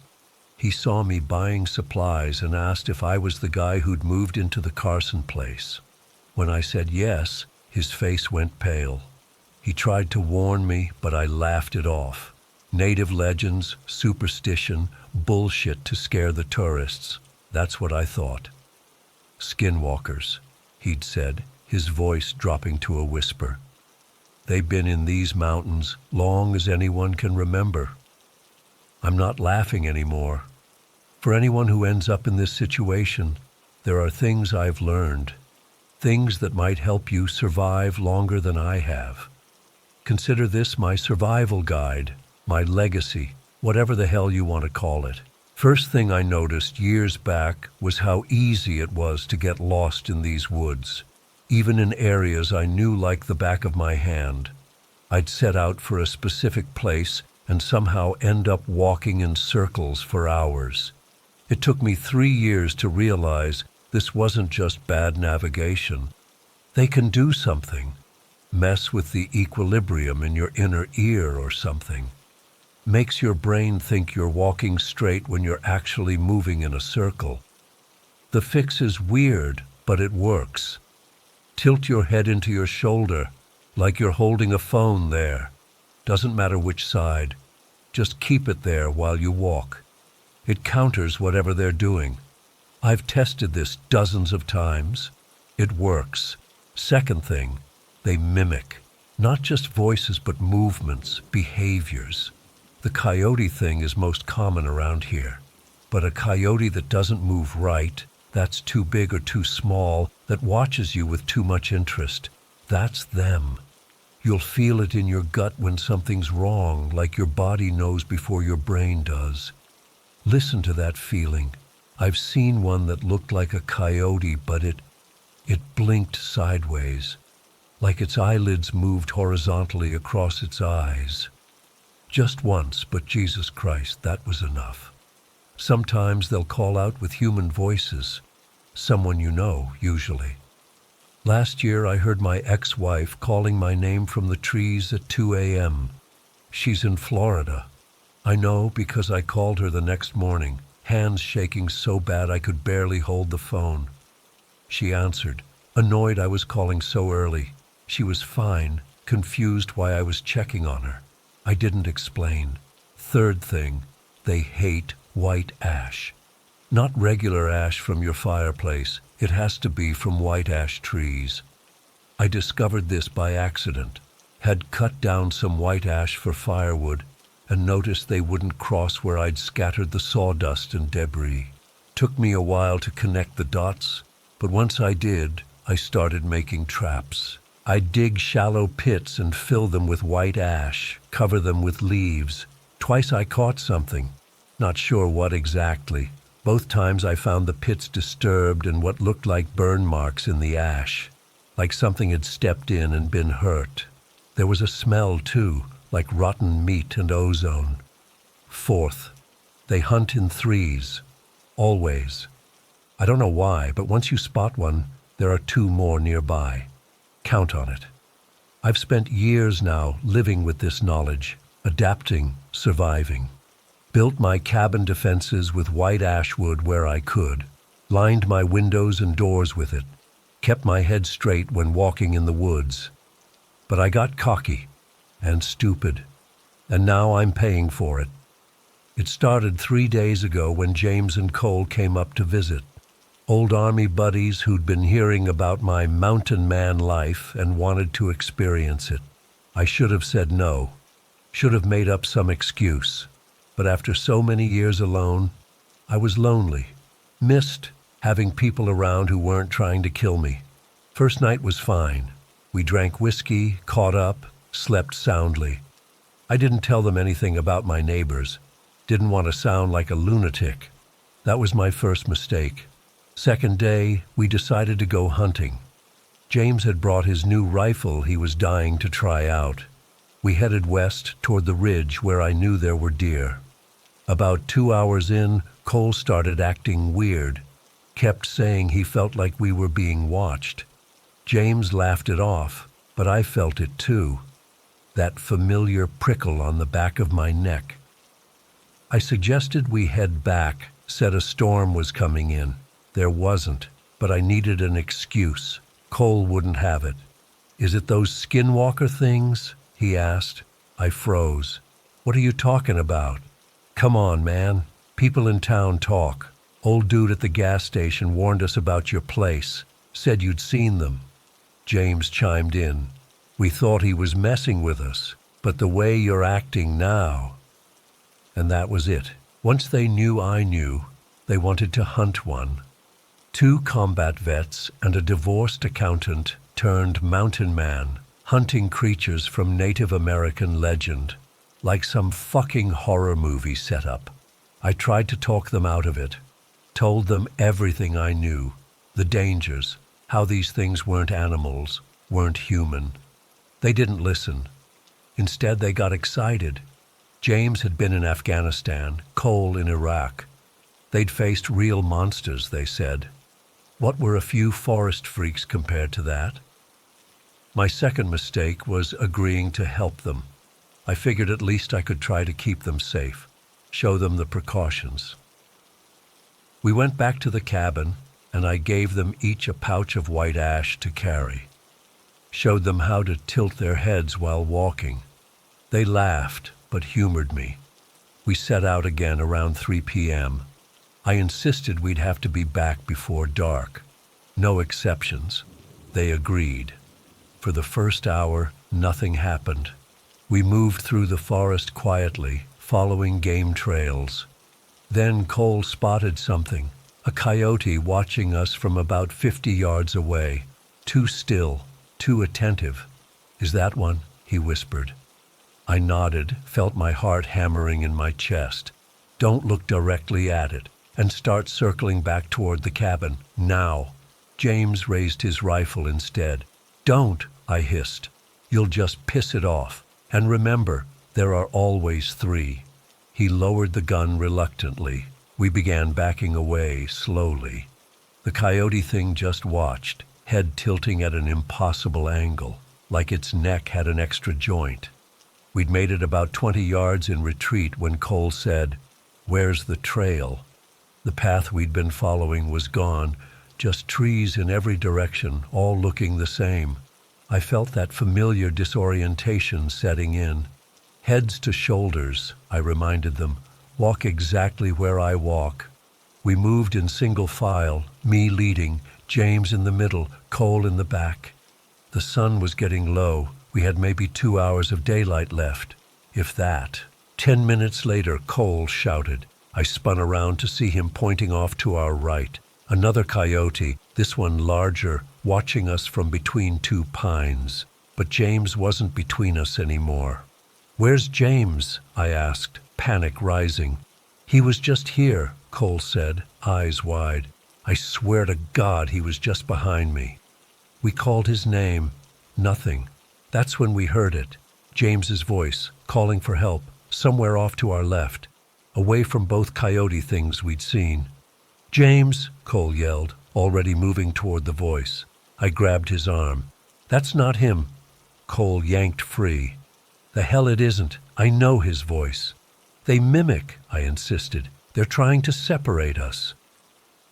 He saw me buying supplies and asked if I was the guy who'd moved into the Carson place. When I said yes, his face went pale. He tried to warn me, but I laughed it off. Native legends, superstition, bullshit to scare the tourists. That's what I thought. Skinwalkers, he'd said, his voice dropping to a whisper. They've been in these mountains long as anyone can remember. I'm not laughing anymore. For anyone who ends up in this situation, there are things I've learned. Things that might help you survive longer than I have. Consider this my survival guide, my legacy, whatever the hell you want to call it. First thing I noticed years back was how easy it was to get lost in these woods, even in areas I knew like the back of my hand. I'd set out for a specific place and somehow end up walking in circles for hours. It took me 3 years to realize this wasn't just bad navigation. They can do something. Mess with the equilibrium in your inner ear or something. Makes your brain think you're walking straight when you're actually moving in a circle. The fix is weird, but it works. Tilt your head into your shoulder, like you're holding a phone there. Doesn't matter which side. Just keep it there while you walk. It counters whatever they're doing. I've tested this dozens of times. It works. Second thing, they mimic. Not just voices, but movements, behaviors. The coyote thing is most common around here. But a coyote that doesn't move right, that's too big or too small, that watches you with too much interest, that's them. You'll feel it in your gut when something's wrong, like your body knows before your brain does. Listen to that feeling. I've seen one that looked like a coyote, but it blinked sideways, like its eyelids moved horizontally across its eyes. Just once, but Jesus Christ, that was enough. Sometimes they'll call out with human voices. Someone you know, usually. Last year I heard my ex-wife calling my name from the trees at 2 a.m. She's in Florida. I know because I called her the next morning, hands shaking so bad I could barely hold the phone. She answered, annoyed I was calling so early. She was fine, confused why I was checking on her. I didn't explain. Third thing, they hate white ash. Not regular ash from your fireplace. It has to be from white ash trees. I discovered this by accident. Had cut down some white ash for firewood and noticed they wouldn't cross where I'd scattered the sawdust and debris. Took me a while to connect the dots, but once I did, I started making traps. I'd dig shallow pits and fill them with white ash, cover them with leaves. Twice I caught something. Not sure what exactly. Both times I found the pits disturbed and what looked like burn marks in the ash. like something had stepped in and been hurt. There was a smell, too, like rotten meat and ozone. Fourth, they hunt in threes. Always. I don't know why, but once you spot one, there are two more nearby. Count on it. I've spent years now living with this knowledge, adapting, surviving. Built my cabin defenses with white ash wood where I could, lined my windows and doors with it, kept my head straight when walking in the woods. But I got cocky and stupid, and now I'm paying for it. It started 3 days ago when James and Cole came up to visit. Old Army buddies who'd been hearing about my mountain man life and wanted to experience it. I should have said no, should have made up some excuse. But after so many years alone, I was lonely, missed having people around who weren't trying to kill me. First night was fine. We drank whiskey, caught up, slept soundly. I didn't tell them anything about my neighbors. Didn't want to sound like a lunatic. That was my first mistake. Second day, we decided to go hunting. James had brought his new rifle he was dying to try out. We headed west toward the ridge where I knew there were deer. About 2 hours in, Cole started acting weird. Kept saying he felt like we were being watched. James laughed it off, but I felt it too. That familiar prickle on the back of my neck. I suggested we head back, said a storm was coming in. There wasn't, but I needed an excuse. Cole wouldn't have it. Is it those skinwalker things? He asked. I froze. What are you talking about? Come on, man. People in town talk. Old dude at the gas station warned us about your place. Said you'd seen them. James chimed in. We thought he was messing with us, but the way you're acting now. And that was it. Once they knew I knew, they wanted to hunt one. 2 combat vets and a divorced accountant turned mountain man, hunting creatures from Native American legend, like some fucking horror movie setup. I tried to talk them out of it, told them everything I knew, the dangers, how these things weren't animals, weren't human. They didn't listen. Instead, they got excited. James had been in Afghanistan, Cole in Iraq. They'd faced real monsters, they said. What were a few forest freaks compared to that? My second mistake was agreeing to help them. I figured at least I could try to keep them safe, show them the precautions. We went back to the cabin, and I gave them each a pouch of white ash to carry. Showed them how to tilt their heads while walking. They laughed, but humored me. We set out again around 3 p.m. I insisted we'd have to be back before dark. No exceptions. They agreed. For the first hour, nothing happened. We moved through the forest quietly, following game trails. Then Cole spotted something, a coyote watching us from about 50 yards away. Too still, too attentive. Is that one? He whispered. I nodded, felt my heart hammering in my chest. Don't look directly at it, and start circling back toward the cabin, now. James raised his rifle instead. Don't, I hissed. You'll just piss it off. And remember, there are always 3. He lowered the gun reluctantly. We began backing away slowly. The coyote thing just watched, head tilting at an impossible angle, like its neck had an extra joint. We'd made it about 20 yards in retreat when Cole said, "Where's the trail?" The path we'd been following was gone, just trees in every direction, all looking the same. I felt that familiar disorientation setting in. Heads to shoulders, I reminded them. Walk exactly where I walk. We moved in single file, me leading, James in the middle, Cole in the back. The sun was getting low. We had maybe 2 hours of daylight left, if that. 10 minutes later, Cole shouted. I spun around to see him pointing off to our right. Another coyote, this one larger, watching us from between 2 pines. But James wasn't between us anymore. Where's James? I asked, panic rising. He was just here, Cole said, eyes wide. I swear to God he was just behind me. We called his name. Nothing. That's when we heard it. James's voice, calling for help, somewhere off to our left, away from both coyote things we'd seen. "James," Cole yelled, already moving toward the voice. I grabbed his arm. "That's not him." Cole yanked free. "The hell it isn't. I know his voice." "They mimic," I insisted. "They're trying to separate us."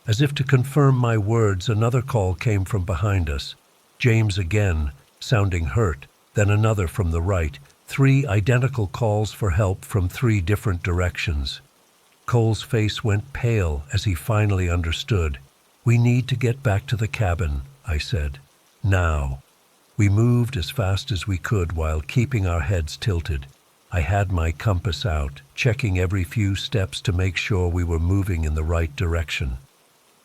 As if to confirm my words, another call came from behind us. James again, sounding hurt, then another from the right. 3 identical calls for help from 3 different directions. Cole's face went pale as he finally understood. "We need to get back to the cabin," I said. "Now." We moved as fast as we could while keeping our heads tilted. I had my compass out, checking every few steps to make sure we were moving in the right direction.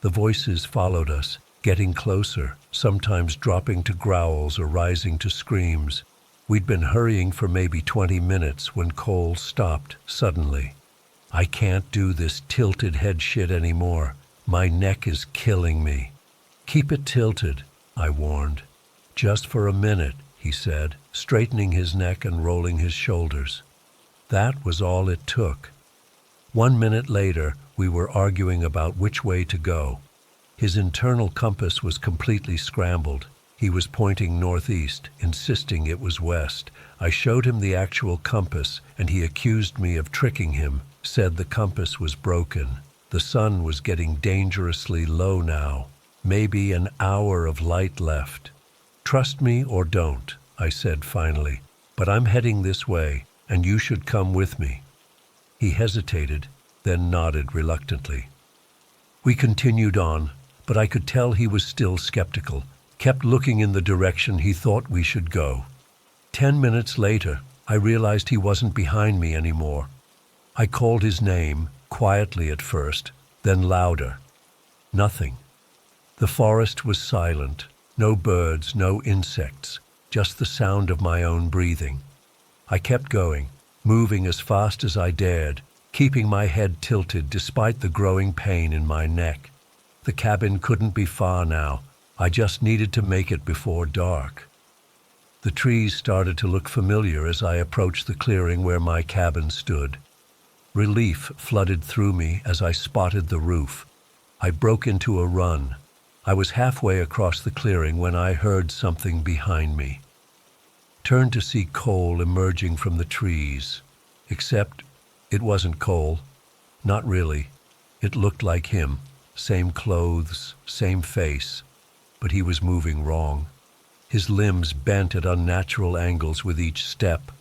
The voices followed us, getting closer, sometimes dropping to growls or rising to screams. We'd been hurrying for maybe 20 minutes when Cole stopped suddenly. "I can't do this tilted head shit anymore. My neck is killing me." "Keep it tilted," I warned. "Just for a minute," he said, straightening his neck and rolling his shoulders. That was all it took. 1 minute later, we were arguing about which way to go. His internal compass was completely scrambled. He was pointing northeast, insisting it was west. I showed him the actual compass, and he accused me of tricking him, said the compass was broken. The sun was getting dangerously low now. Maybe an hour of light left. "Trust me or don't," I said finally, "but I'm heading this way, and you should come with me." He hesitated, then nodded reluctantly. We continued on, but I could tell he was still skeptical, kept looking in the direction he thought we should go. 10 minutes later, I realized he wasn't behind me anymore. I called his name, quietly at first, then louder. Nothing. The forest was silent. No birds, no insects, just the sound of my own breathing. I kept going, moving as fast as I dared, keeping my head tilted despite the growing pain in my neck. The cabin couldn't be far now. I just needed to make it before dark. The trees started to look familiar as I approached the clearing where my cabin stood. Relief flooded through me as I spotted the roof. I broke into a run. I was halfway across the clearing when I heard something behind me. Turned to see Cole emerging from the trees. Except it wasn't Cole. Not really. It looked like him. Same clothes, same face. But he was moving wrong. His limbs bent at unnatural angles with each step,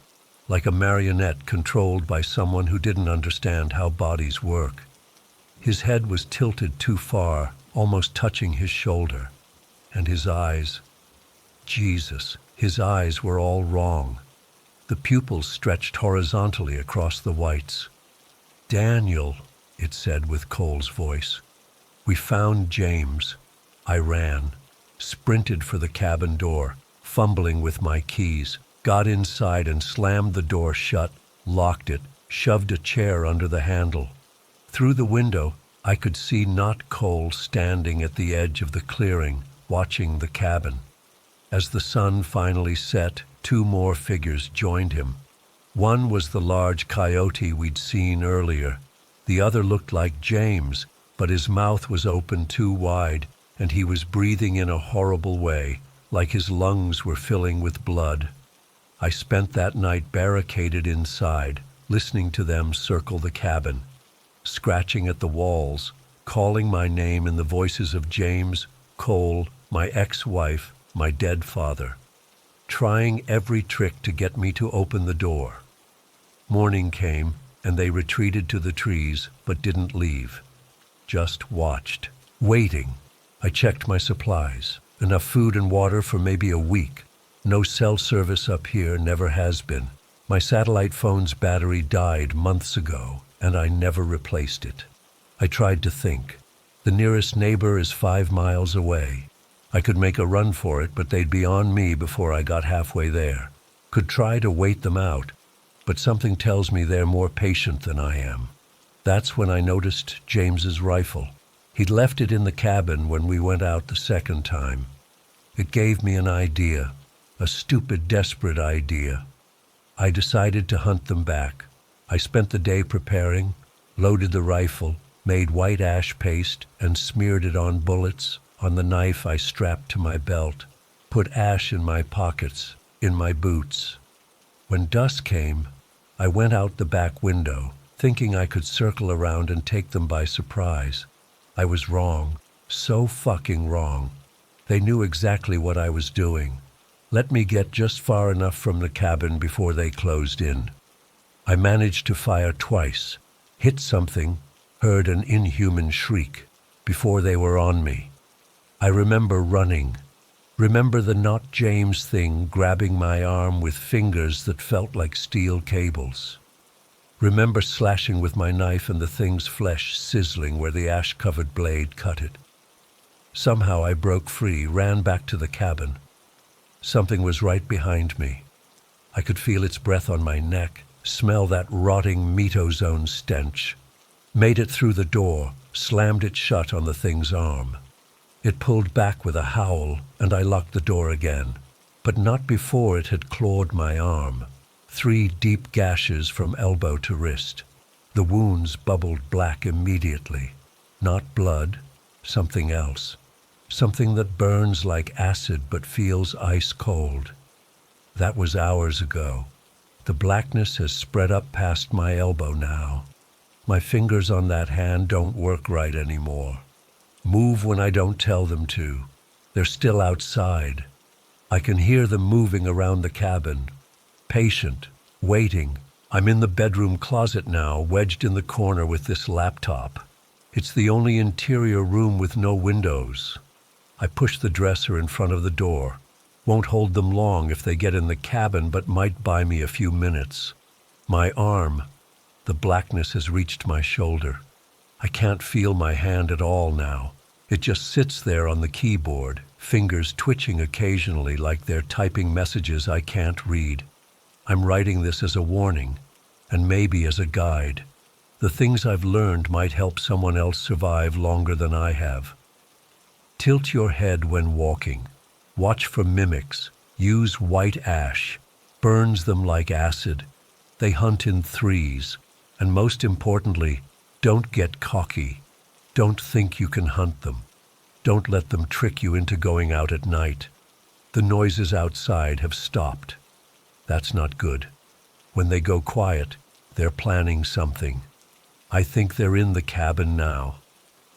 like a marionette controlled by someone who didn't understand how bodies work. His head was tilted too far, almost touching his shoulder. And his eyes. Jesus, his eyes were all wrong. The pupils stretched horizontally across the whites. "Daniel," it said with Cole's voice. "We found James." I ran, sprinted for the cabin door, fumbling with my keys, got inside and slammed the door shut, locked it, shoved a chair under the handle. Through the window, I could see not Cole standing at the edge of the clearing, watching the cabin. As the sun finally set, 2 more figures joined him. One was the large coyote we'd seen earlier. The other looked like James, but his mouth was open too wide, and he was breathing in a horrible way, like his lungs were filling with blood. I spent that night barricaded inside, listening to them circle the cabin, scratching at the walls, calling my name in the voices of James, Cole, my ex-wife, my dead father, trying every trick to get me to open the door. Morning came, and they retreated to the trees, but didn't leave. Just watched, waiting. I checked my supplies. Enough food and water for maybe a week. No cell service up here, never has been. My satellite phone's battery died months ago, and I never replaced it. I tried to think. The nearest neighbor is 5 miles away. I could make a run for it, but they'd be on me before I got halfway there. Could try to wait them out, but something tells me they're more patient than I am. That's when I noticed James's rifle. He'd left it in the cabin when we went out the second time. It gave me an idea, a stupid, desperate idea. I decided to hunt them back. I spent the day preparing, loaded the rifle, made white ash paste and smeared it on bullets, on the knife I strapped to my belt, put ash in my pockets, in my boots. When dusk came, I went out the back window, thinking I could circle around and take them by surprise. I was wrong, so fucking wrong. They knew exactly what I was doing. Let me get just far enough from the cabin before they closed in. I managed to fire twice, hit something, heard an inhuman shriek, before they were on me. I remember running. Remember the Not James thing grabbing my arm with fingers that felt like steel cables. Remember slashing with my knife and the thing's flesh sizzling where the ash-covered blade cut it. Somehow I broke free, ran back to the cabin. Something was right behind me. I could feel its breath on my neck, smell that rotting metozone stench. Made it through the door, slammed it shut on the thing's arm. It pulled back with a howl, and I locked the door again, but not before it had clawed my arm. 3 deep gashes from elbow to wrist. The wounds bubbled black immediately. Not blood, something else. Something that burns like acid but feels ice cold. That was hours ago. The blackness has spread up past my elbow now. My fingers on that hand don't work right anymore. Move when I don't tell them to. They're still outside. I can hear them moving around the cabin. Patient, waiting. I'm in the bedroom closet now, wedged in the corner with this laptop. It's the only interior room with no windows. I push the dresser in front of the door. Won't hold them long if they get in the cabin, but might buy me a few minutes. My arm. The blackness has reached my shoulder. I can't feel my hand at all now. It just sits there on the keyboard, fingers twitching occasionally like they're typing messages I can't read. I'm writing this as a warning, and maybe as a guide. The things I've learned might help someone else survive longer than I have. Tilt your head when walking. Watch for mimics. Use white ash. Burns them like acid. They hunt in threes. And most importantly, don't get cocky. Don't think you can hunt them. Don't let them trick you into going out at night. The noises outside have stopped. That's not good. When they go quiet, they're planning something. I think they're in the cabin now.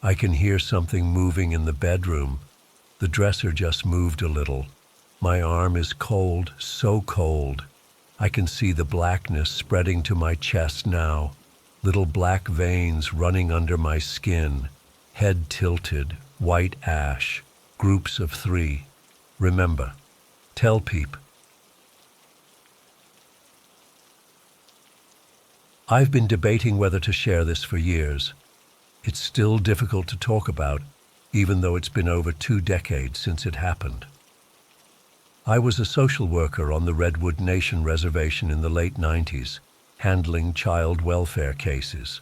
I can hear something moving in the bedroom. The dresser just moved a little. My arm is cold, so cold. I can see the blackness spreading to my chest now. Little black veins running under my skin. Head tilted, white ash. Groups of 3. Remember, tell peep. I've been debating whether to share this for years. It's still difficult to talk about, even though it's been over 2 decades since it happened. I was a social worker on the Redwood Nation Reservation in the late 90s, handling child welfare cases.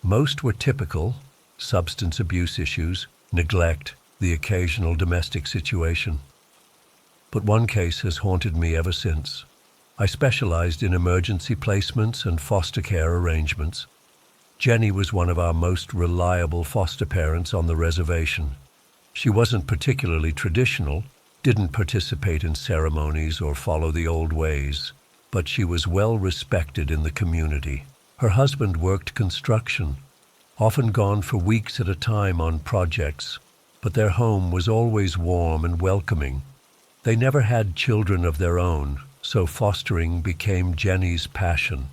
Most were typical: substance abuse issues, neglect, the occasional domestic situation. But one case has haunted me ever since. I specialized in emergency placements and foster care arrangements. Jenny was one of our most reliable foster parents on the reservation. She wasn't particularly traditional, didn't participate in ceremonies or follow the old ways, but she was well respected in the community. Her husband worked construction, often gone for weeks at a time on projects, but their home was always warm and welcoming. They never had children of their own, so fostering became Jenny's passion.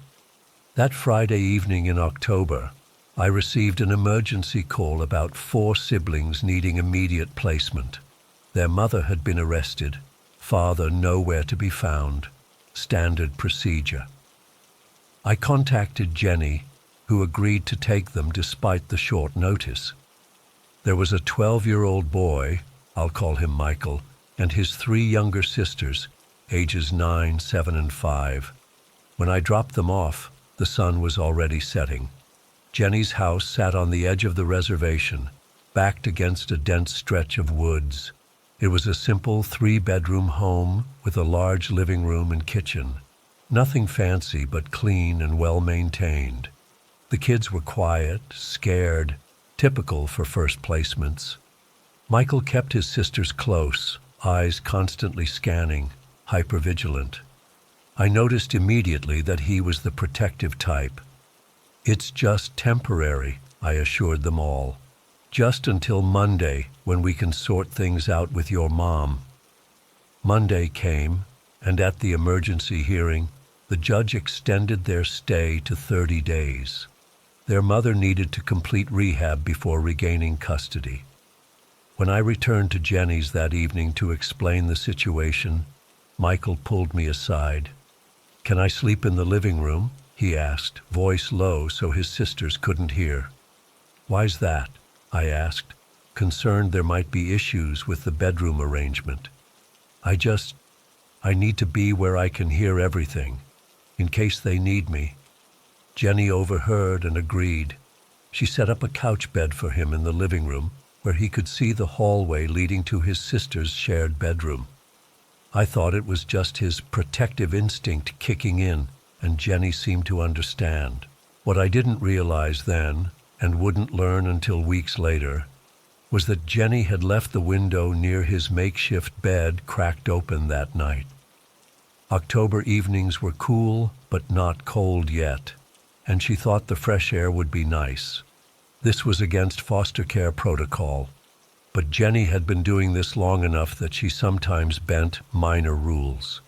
That Friday evening in October, I received an emergency call about 4 siblings needing immediate placement. Their mother had been arrested, father nowhere to be found. Standard procedure. I contacted Jenny, who agreed to take them despite the short notice. There was a 12-year-old boy, I'll call him Michael, and his 3 younger sisters, ages 9, 7, and 5. When I dropped them off, the sun was already setting. Jenny's house sat on the edge of the reservation, backed against a dense stretch of woods. It was a simple 3-bedroom home with a large living room and kitchen. Nothing fancy, but clean and well-maintained. The kids were quiet, scared, typical for first placements. Michael kept his sisters close, eyes constantly scanning, hypervigilant. I noticed immediately that he was the protective type. "It's just temporary," I assured them all. "Just until Monday, when we can sort things out with your mom." Monday came, and at the emergency hearing, the judge extended their stay to 30 days. Their mother needed to complete rehab before regaining custody. When I returned to Jenny's that evening to explain the situation, Michael pulled me aside. "Can I sleep in the living room?" he asked, voice low so his sisters couldn't hear. "Why's that?" I asked, concerned there might be issues with the bedroom arrangement. I need to be where I can hear everything, in case they need me." Jenny overheard and agreed. She set up a couch bed for him in the living room, where he could see the hallway leading to his sister's shared bedroom. I thought it was just his protective instinct kicking in, and Jenny seemed to understand. What I didn't realize then, and wouldn't learn until weeks later, was that Jenny had left the window near his makeshift bed cracked open that night. October evenings were cool, but not cold yet, and she thought the fresh air would be nice. This was against foster care protocol, but Jenny had been doing this long enough that she sometimes bent minor rules.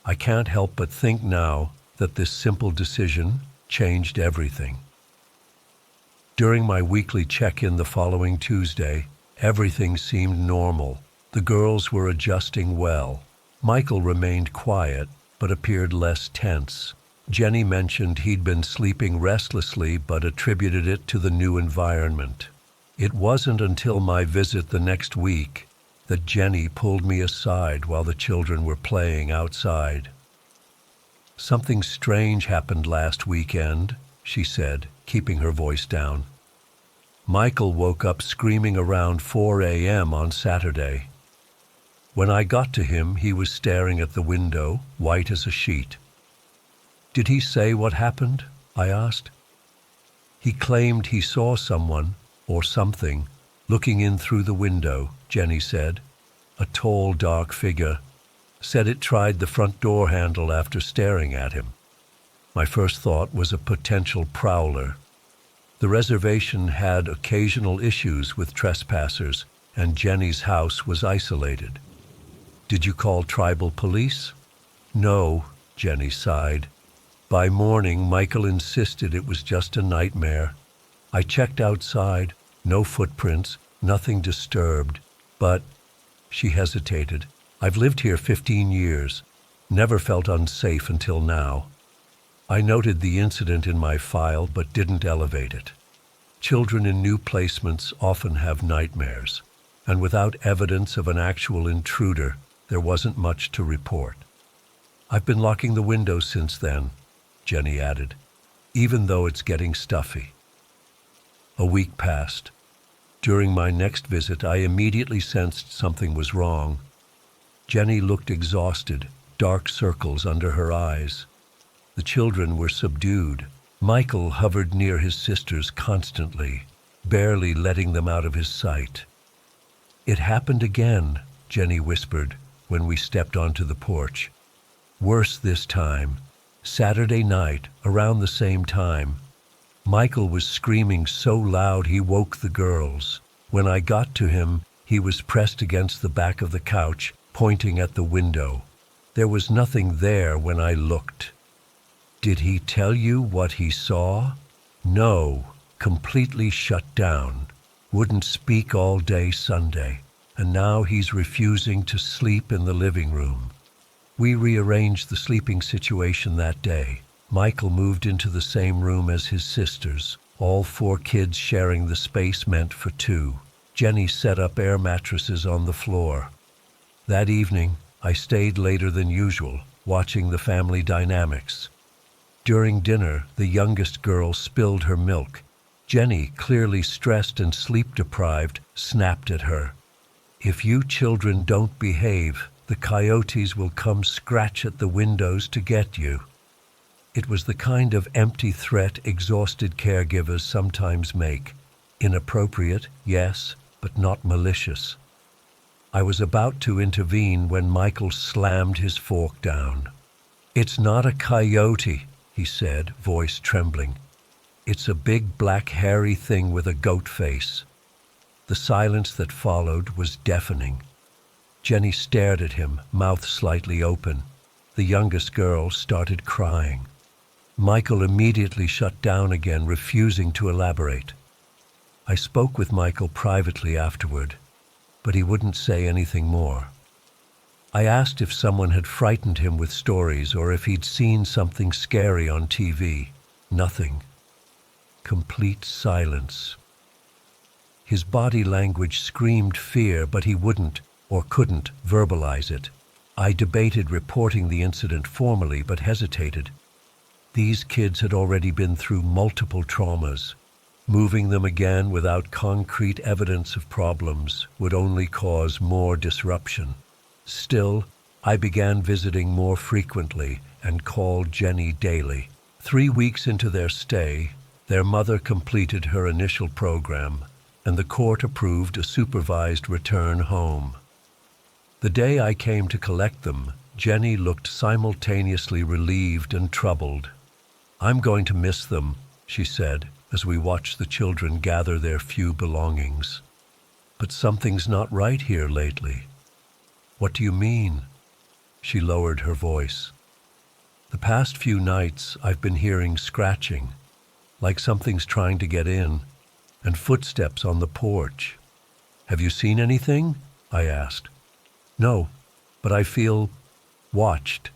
I can't help but think now that this simple decision changed everything. During my weekly check-in the following Tuesday, everything seemed normal. The girls were adjusting well. Michael remained quiet, but appeared less tense. Jenny mentioned he'd been sleeping restlessly but attributed it to the new environment. It wasn't until my visit the next week that Jenny pulled me aside while the children were playing outside. "Something strange happened last weekend," she said, keeping her voice down. "Michael woke up screaming around 4 a.m. on Saturday. When I got to him, he was staring at the window, white as a sheet." "Did he say what happened?" I asked. "He claimed he saw someone, or something, looking in through the window," Jenny said. "A tall, dark figure. Said it tried the front door handle after staring at him." My first thought was a potential prowler. The reservation had occasional issues with trespassers, and Jenny's house was isolated. "Did you call tribal police?" "No," Jenny sighed. "By morning, Michael insisted it was just a nightmare. I checked outside, no footprints, nothing disturbed, but—" She hesitated. "I've lived here 15 years, never felt unsafe until now." I noted the incident in my file but didn't elevate it. Children in new placements often have nightmares, and without evidence of an actual intruder, there wasn't much to report. "I've been locking the windows since then," Jenny added, "even though it's getting stuffy." A week passed. During my next visit, I immediately sensed something was wrong. Jenny looked exhausted, dark circles under her eyes. The children were subdued. Michael hovered near his sisters constantly, barely letting them out of his sight. "It happened again," Jenny whispered when we stepped onto the porch. "Worse this time. Saturday night, around the same time. Michael was screaming so loud he woke the girls. When I got to him, he was pressed against the back of the couch, pointing at the window. There was nothing there when I looked." "Did he tell you what he saw?" "No, completely shut down. Wouldn't speak all day Sunday, and now he's refusing to sleep in the living room." We rearranged the sleeping situation that day. Michael moved into the same room as his sisters, all 4 kids sharing the space meant for 2. Jenny set up air mattresses on the floor. That evening, I stayed later than usual, watching the family dynamics. During dinner, the youngest girl spilled her milk. Jenny, clearly stressed and sleep-deprived, snapped at her. If you children don't behave, the coyotes will come scratch at the windows to get you. It was the kind of empty threat exhausted caregivers sometimes make. Inappropriate, yes, but not malicious. I was about to intervene when Michael slammed his fork down. "It's not a coyote," he said, voice trembling. "It's a big black hairy thing with a goat face." The silence that followed was deafening. Jenny stared at him, mouth slightly open. The youngest girl started crying. Michael immediately shut down again, refusing to elaborate. I spoke with Michael privately afterward, but he wouldn't say anything more. I asked if someone had frightened him with stories or if he'd seen something scary on TV. Nothing. Complete silence. His body language screamed fear, but he wouldn't or couldn't verbalize it. I debated reporting the incident formally, but hesitated. These kids had already been through multiple traumas. Moving them again without concrete evidence of problems would only cause more disruption. Still, I began visiting more frequently and called Jenny daily. 3 weeks into their stay, their mother completed her initial program, and the court approved a supervised return home. The day I came to collect them, Jenny looked simultaneously relieved and troubled. "I'm going to miss them," she said, as we watched the children gather their few belongings. "But something's not right here lately." "What do you mean?" She lowered her voice. "The past few nights I've been hearing scratching, like something's trying to get in, and footsteps on the porch." "Have you seen anything?" I asked. "No, but I feel watched,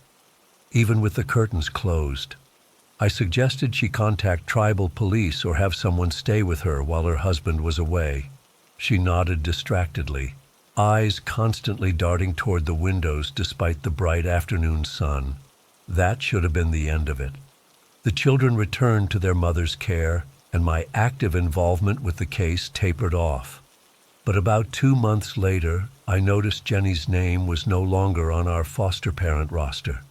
even with the curtains closed." I suggested she contact tribal police or have someone stay with her while her husband was away. She nodded distractedly, eyes constantly darting toward the windows despite the bright afternoon sun. That should have been the end of it. The children returned to their mother's care, and my active involvement with the case tapered off. But about 2 months later, I noticed Jenny's name was no longer on our foster parent roster.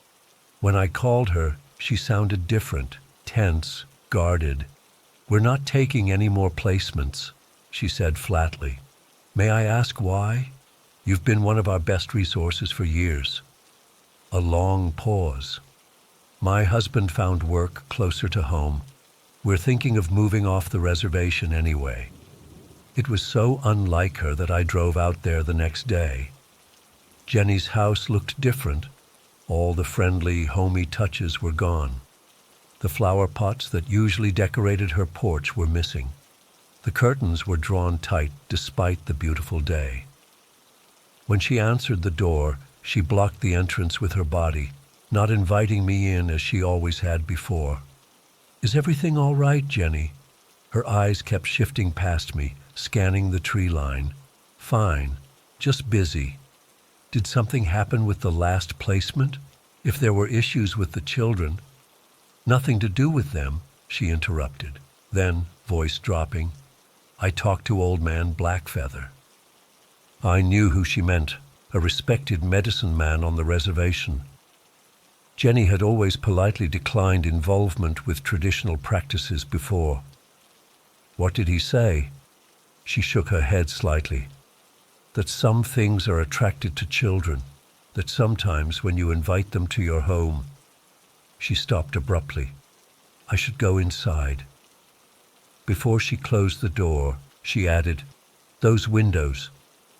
When I called her, she sounded different, tense, guarded. "We're not taking any more placements," she said flatly. "May I ask why? You've been one of our best resources for years." A long pause. "My husband found work closer to home. We're thinking of moving off the reservation anyway." It was so unlike her that I drove out there the next day. Jenny's house looked different. All the friendly, homey touches were gone. The flower pots that usually decorated her porch were missing. The curtains were drawn tight despite the beautiful day. When she answered the door, she blocked the entrance with her body, not inviting me in as she always had before. "Is everything all right, Jenny?" Her eyes kept shifting past me, scanning the tree line. "Fine, just busy." "Did something happen with the last placement? If there were issues with the children—" "Nothing to do with them," she interrupted. Then, voice dropping, "I talked to old man Blackfeather." I knew who she meant, a respected medicine man on the reservation. Jenny had always politely declined involvement with traditional practices before. "What did he say?" She shook her head slightly. "That some things are attracted to children, that sometimes when you invite them to your home—" She stopped abruptly. "I should go inside." Before she closed the door, she added, "Those windows.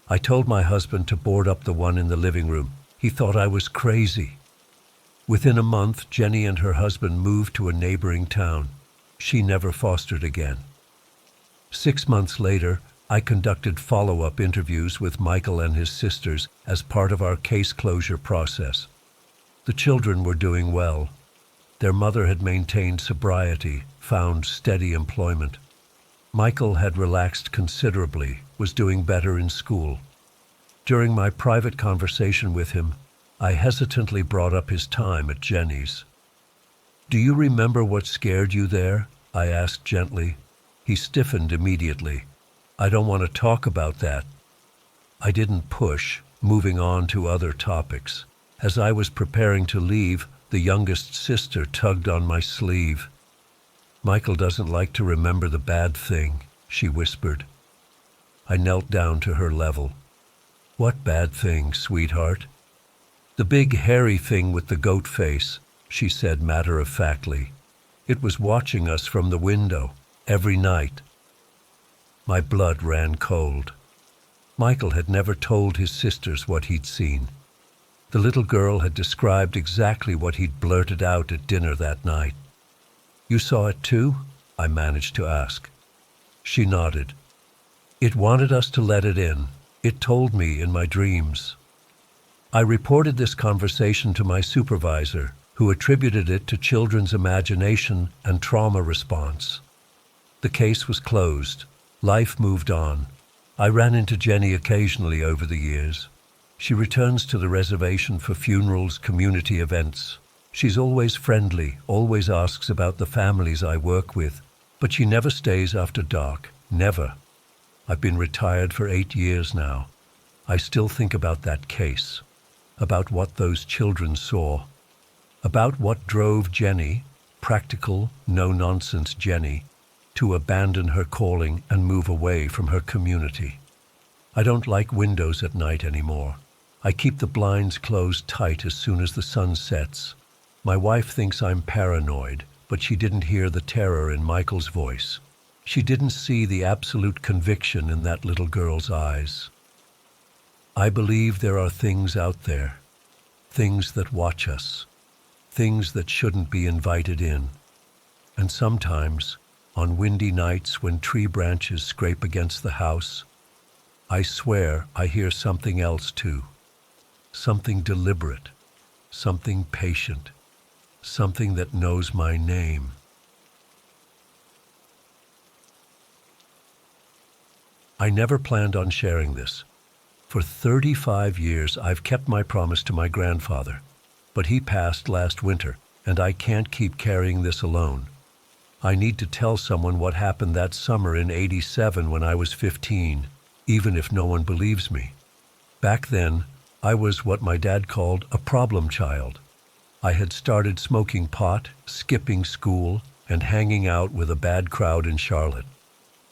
I told my husband to board up the one in the living room. He thought I was crazy." Within a month, Jenny and her husband moved to a neighboring town. She never fostered again. 6 months later, I conducted follow-up interviews with Michael and his sisters as part of our case closure process. The children were doing well. Their mother had maintained sobriety, found steady employment. Michael had relaxed considerably, was doing better in school. During my private conversation with him, I hesitantly brought up his time at Jenny's. "Do you remember what scared you there?" I asked gently. He stiffened immediately. "I don't want to talk about that." I didn't push, moving on to other topics. As I was preparing to leave, the youngest sister tugged on my sleeve. "Michael doesn't like to remember the bad thing," she whispered. I knelt down to her level. "What bad thing, sweetheart?" "The big hairy thing with the goat face," she said matter-of-factly. "It was watching us from the window, every night." My blood ran cold. Michael had never told his sisters what he'd seen. The little girl had described exactly what he'd blurted out at dinner that night. "You saw it too?" I managed to ask. She nodded. "It wanted us to let it in. It told me in my dreams." I reported this conversation to my supervisor, who attributed it to children's imagination and trauma response. The case was closed. Life moved on. I ran into Jenny occasionally over the years. She returns to the reservation for funerals, community events. She's always friendly, always asks about the families I work with, but she never stays after dark, never. I've been retired for 8 years now. I still think about that case, about what those children saw, about what drove Jenny, practical, no-nonsense Jenny, to abandon her calling and move away from her community. I don't like windows at night anymore. I keep the blinds closed tight as soon as the sun sets. My wife thinks I'm paranoid, but she didn't hear the terror in Michael's voice. She didn't see the absolute conviction in that little girl's eyes. I believe there are things out there, things that watch us, things that shouldn't be invited in. And sometimes, on windy nights when tree branches scrape against the house, I swear I hear something else too. Something deliberate, something patient, something that knows my name. I never planned on sharing this. For 35 years, I've kept my promise to my grandfather, but he passed last winter, and I can't keep carrying this alone. I need to tell someone what happened that summer in '87 when I was 15, even if no one believes me. Back then, I was what my dad called a problem child. I had started smoking pot, skipping school, and hanging out with a bad crowd in Charlotte.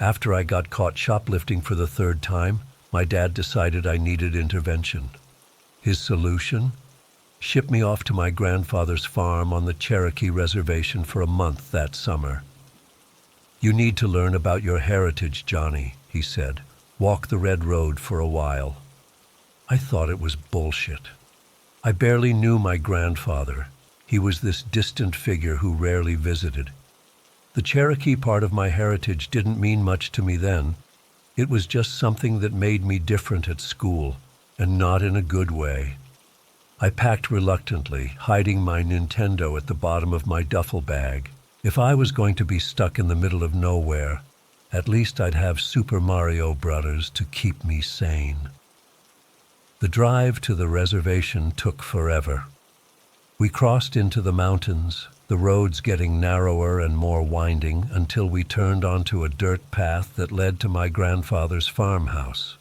After I got caught shoplifting for the 3rd time, my dad decided I needed intervention. His solution? Ship me off to my grandfather's farm on the Cherokee Reservation for a month that summer. "You need to learn about your heritage, Johnny," he said. "Walk the red road for a while." I thought it was bullshit. I barely knew my grandfather. He was this distant figure who rarely visited. The Cherokee part of my heritage didn't mean much to me then. It was just something that made me different at school, and not in a good way. I packed reluctantly, hiding my Nintendo at the bottom of my duffel bag. If I was going to be stuck in the middle of nowhere, at least I'd have Super Mario Brothers to keep me sane. The drive to the reservation took forever. We crossed into the mountains, the roads getting narrower and more winding until we turned onto a dirt path that led to my grandfather's farmhouse.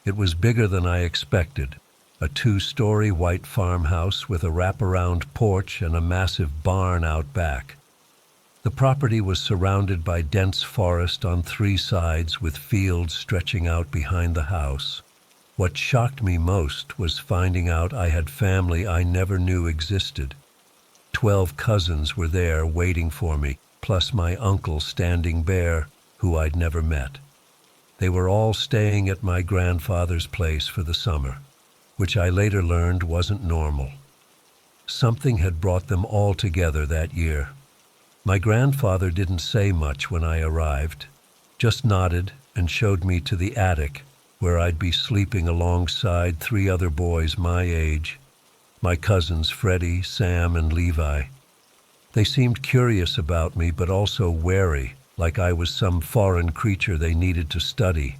It was bigger than I expected, a 2-story white farmhouse with a wraparound porch and a massive barn out back. The property was surrounded by dense forest on 3 sides with fields stretching out behind the house. What shocked me most was finding out I had family I never knew existed. 12 cousins were there waiting for me, plus my uncle Standing Bear, who I'd never met. They were all staying at my grandfather's place for the summer, which I later learned wasn't normal. Something had brought them all together that year. My grandfather didn't say much when I arrived, just nodded and showed me to the attic, where I'd be sleeping alongside 3 other boys my age, my cousins Freddie, Sam, and Levi. They seemed curious about me, but also wary, like I was some foreign creature they needed to study.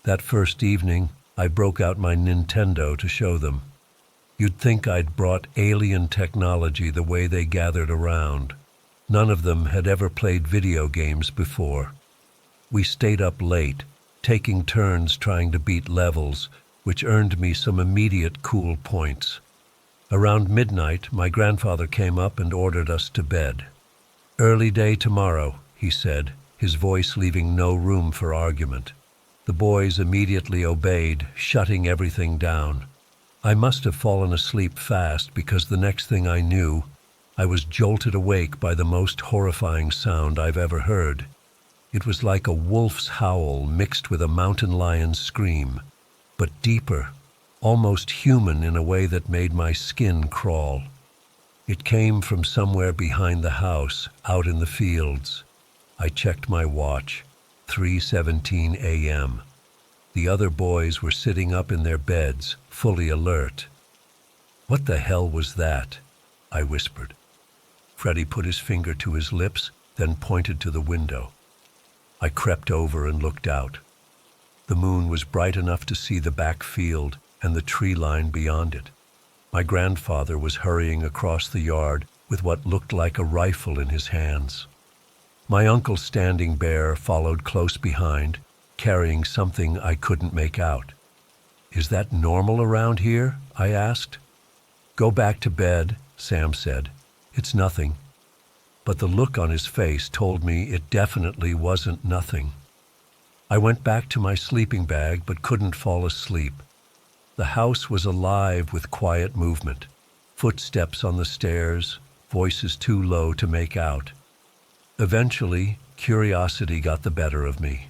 That first evening, I broke out my Nintendo to show them. You'd think I'd brought alien technology the way they gathered around. None of them had ever played video games before. We stayed up late, taking turns trying to beat levels, which earned me some immediate cool points. Around midnight, my grandfather came up and ordered us to bed. "Early day tomorrow," he said, his voice leaving no room for argument. The boys immediately obeyed, shutting everything down. I must have fallen asleep fast because the next thing I knew, I was jolted awake by the most horrifying sound I've ever heard. It was like a wolf's howl mixed with a mountain lion's scream, but deeper, almost human in a way that made my skin crawl. It came from somewhere behind the house, out in the fields. I checked my watch, 3:17 a.m. The other boys were sitting up in their beds, fully alert. "What the hell was that?" I whispered. Freddie put his finger to his lips, then pointed to the window. I crept over and looked out. The moon was bright enough to see the back field and the tree line beyond it. My grandfather was hurrying across the yard with what looked like a rifle in his hands. My uncle Standing Bear followed close behind, carrying something I couldn't make out. "Is that normal around here?" I asked. "Go back to bed," Sam said. "It's nothing." But the look on his face told me it definitely wasn't nothing. I went back to my sleeping bag but couldn't fall asleep. The house was alive with quiet movement, footsteps on the stairs, voices too low to make out. Eventually, curiosity got the better of me.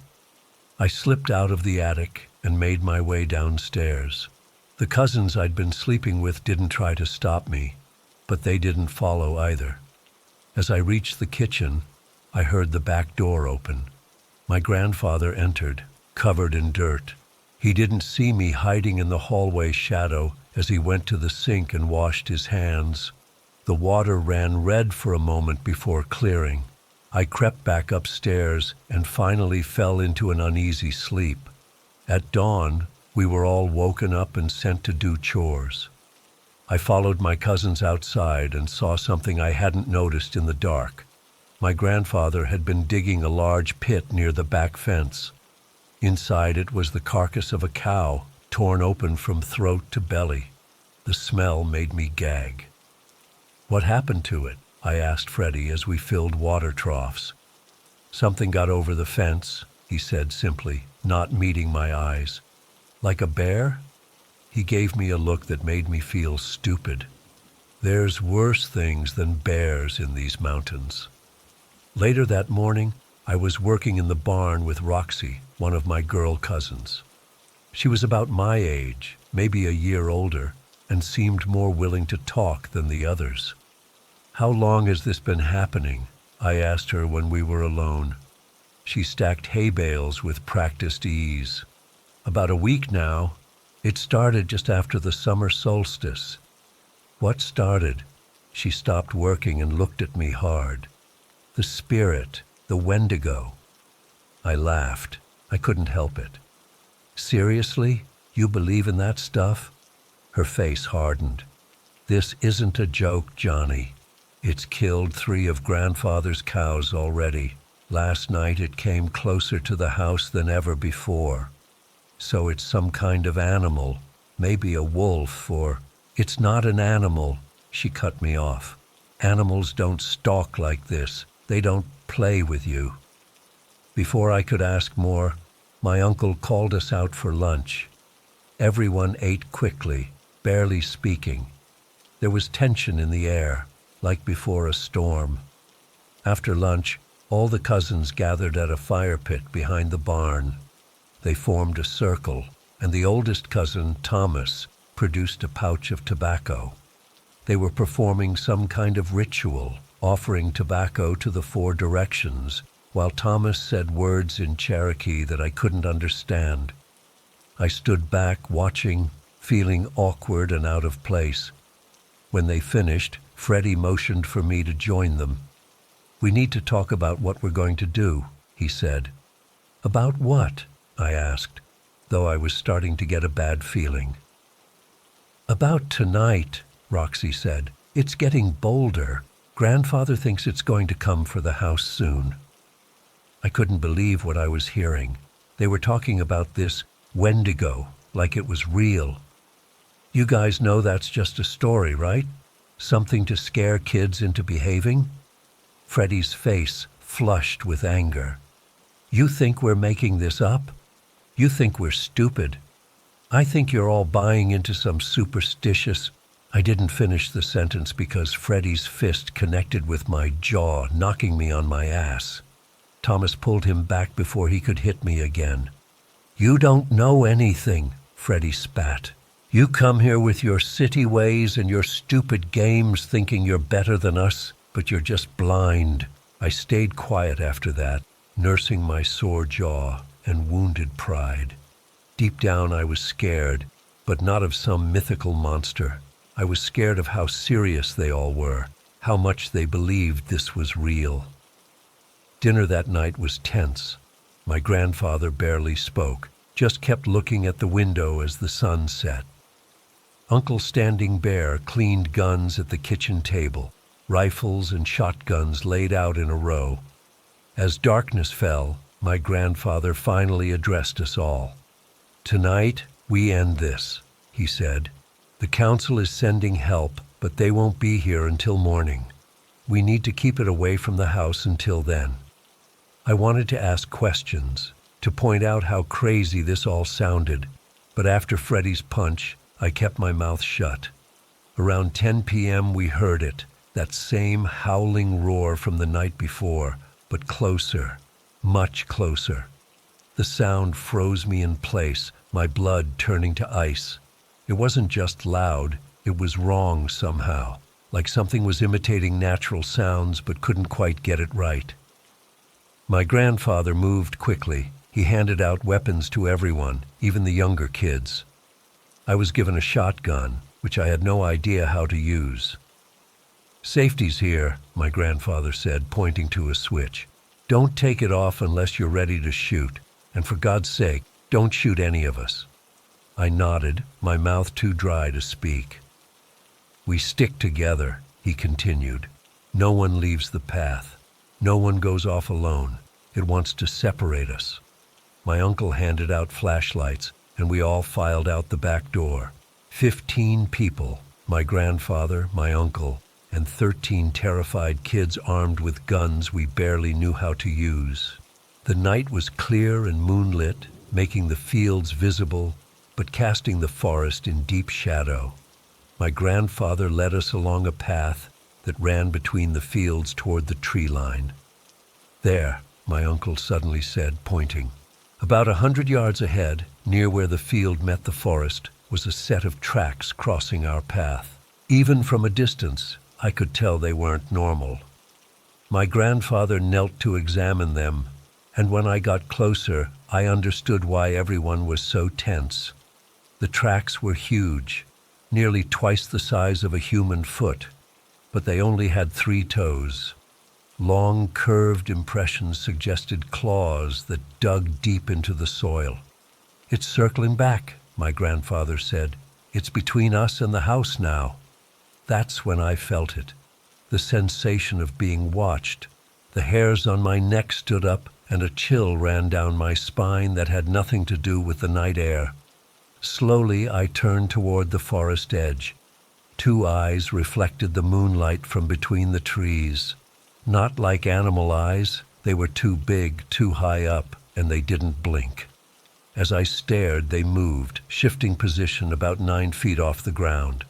I slipped out of the attic and made my way downstairs. The cousins I'd been sleeping with didn't try to stop me, but they didn't follow either. As I reached the kitchen, I heard the back door open. My grandfather entered, covered in dirt. He didn't see me hiding in the hallway shadow as he went to the sink and washed his hands. The water ran red for a moment before clearing. I crept back upstairs and finally fell into an uneasy sleep. At dawn, we were all woken up and sent to do chores. I followed my cousins outside and saw something I hadn't noticed in the dark. My grandfather had been digging a large pit near the back fence. Inside it was the carcass of a cow, torn open from throat to belly. The smell made me gag. "What happened to it?" I asked Freddie as we filled water troughs. "Something got over the fence," he said simply, not meeting my eyes. "Like a bear?" He gave me a look that made me feel stupid. There's worse things than bears in these mountains. Later that morning, I was working in the barn with Roxy, one of my girl cousins. She was about my age, maybe a year older, and seemed more willing to talk than the others. "How long has this been happening?" I asked her when we were alone. She stacked hay bales with practiced ease. "About a week now. It started just after the summer solstice." "What started?" She stopped working and looked at me hard. "The spirit, the Wendigo." I laughed. I couldn't help it. "Seriously? You believe in that stuff?" Her face hardened. "This isn't a joke, Johnny. It's killed 3 of Grandfather's cows already. Last night it came closer to the house than ever before. So it's some kind of animal, maybe a wolf or—" "It's not an animal," she cut me off. "Animals don't stalk like this. They don't play with you." Before I could ask more, my uncle called us out for lunch. Everyone ate quickly, barely speaking. There was tension in the air, like before a storm. After lunch, all the cousins gathered at a fire pit behind the barn. They formed a circle, and the oldest cousin, Thomas, produced a pouch of tobacco. They were performing some kind of ritual, offering tobacco to the 4 directions, while Thomas said words in Cherokee that I couldn't understand. I stood back watching, feeling awkward and out of place. When they finished, Freddie motioned for me to join them. "We need to talk about what we're going to do," he said. "About what?" I asked, though I was starting to get a bad feeling. "About tonight," Roxy said. "It's getting bolder. Grandfather thinks it's going to come for the house soon." I couldn't believe what I was hearing. They were talking about this Wendigo like it was real. You guys know that's just a story, right? Something to scare kids into behaving? Freddie's face flushed with anger. You think we're making this up? You think we're stupid? I think you're all buying into some superstitious... I didn't finish the sentence because Freddie's fist connected with my jaw, knocking me on my ass. Thomas pulled him back before he could hit me again. You don't know anything, Freddie spat. You come here with your city ways and your stupid games thinking you're better than us, but you're just blind. I stayed quiet after that, nursing my sore jaw and wounded pride. Deep down I was scared, but not of some mythical monster. I was scared of how serious they all were, how much they believed this was real. Dinner that night was tense. My grandfather barely spoke, just kept looking at the window as the sun set. Uncle Standing Bear cleaned guns at the kitchen table, rifles and shotguns laid out in a row. As darkness fell, my grandfather finally addressed us all. Tonight, we end this, he said. The council is sending help, but they won't be here until morning. We need to keep it away from the house until then. I wanted to ask questions, to point out how crazy this all sounded, but after Freddie's punch, I kept my mouth shut. Around 10 p.m. we heard it, that same howling roar from the night before, but closer, much closer. The sound froze me in place, my blood turning to ice. It wasn't just loud, it was wrong somehow, like something was imitating natural sounds but couldn't quite get it right. My grandfather moved quickly. He handed out weapons to everyone, even the younger kids. I was given a shotgun, which I had no idea how to use. Safety's here, my grandfather said, pointing to a switch. Don't take it off unless you're ready to shoot, and for God's sake, don't shoot any of us. I nodded, my mouth too dry to speak. We stick together, he continued. No one leaves the path. No one goes off alone. It wants to separate us. My uncle handed out flashlights, and we all filed out the back door. 15 people, my grandfather, my uncle, and 13 terrified kids armed with guns we barely knew how to use. The night was clear and moonlit, making the fields visible, but casting the forest in deep shadow. My grandfather led us along a path that ran between the fields toward the tree line. There, my uncle suddenly said, pointing. About 100 yards ahead, near where the field met the forest, was a set of tracks crossing our path. Even from a distance, I could tell they weren't normal. My grandfather knelt to examine them, and when I got closer, I understood why everyone was so tense. The tracks were huge, nearly twice the size of a human foot, but they only had 3 toes. Long, curved impressions suggested claws that dug deep into the soil. It's circling back, my grandfather said. It's between us and the house now. That's when I felt it. The sensation of being watched. The hairs on my neck stood up, and a chill ran down my spine that had nothing to do with the night air. Slowly, I turned toward the forest edge. 2 eyes reflected the moonlight from between the trees. Not like animal eyes, they were too big, too high up, and they didn't blink. As I stared, they moved, shifting position about 9 feet off the ground.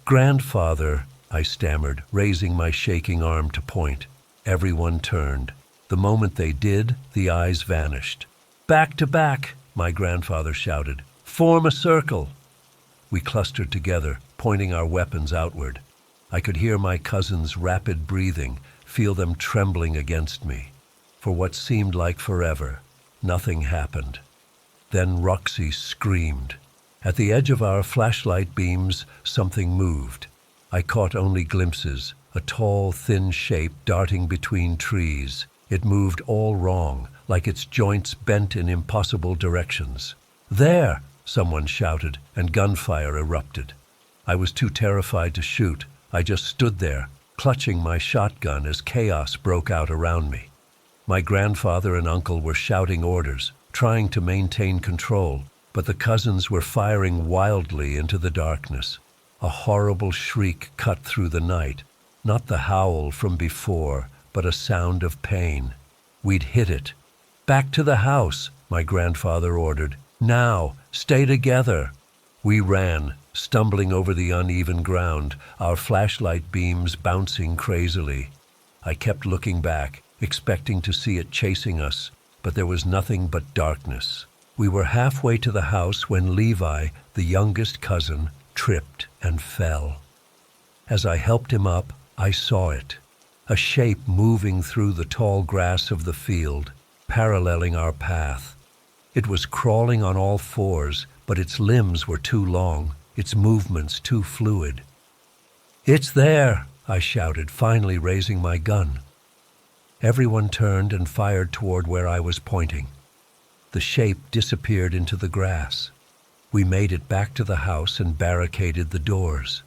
Grandfather, I stammered, raising my shaking arm to point. Everyone turned. The moment they did, the eyes vanished. Back to back, my grandfather shouted. Form a circle. We clustered together, pointing our weapons outward. I could hear my cousins' rapid breathing, feel them trembling against me. For what seemed like forever, nothing happened. Then Roxy screamed. At the edge of our flashlight beams, something moved. I caught only glimpses, a tall, thin shape darting between trees. It moved all wrong, like its joints bent in impossible directions. There! Someone shouted, and gunfire erupted. I was too terrified to shoot. I just stood there, clutching my shotgun as chaos broke out around me. My grandfather and uncle were shouting orders, trying to maintain control, but the cousins were firing wildly into the darkness. A horrible shriek cut through the night, not the howl from before, but a sound of pain. We'd hit it. "Back to the house," my grandfather ordered. "Now, stay together." We ran, stumbling over the uneven ground, our flashlight beams bouncing crazily. I kept looking back, expecting to see it chasing us, but there was nothing but darkness. We were halfway to the house when Levi, the youngest cousin, tripped and fell. As I helped him up, I saw it, a shape moving through the tall grass of the field, paralleling our path. It was crawling on all fours, but its limbs were too long, its movements too fluid. "It's there!" I shouted, finally raising my gun. Everyone turned and fired toward where I was pointing. The shape disappeared into the grass. We made it back to the house and barricaded the doors.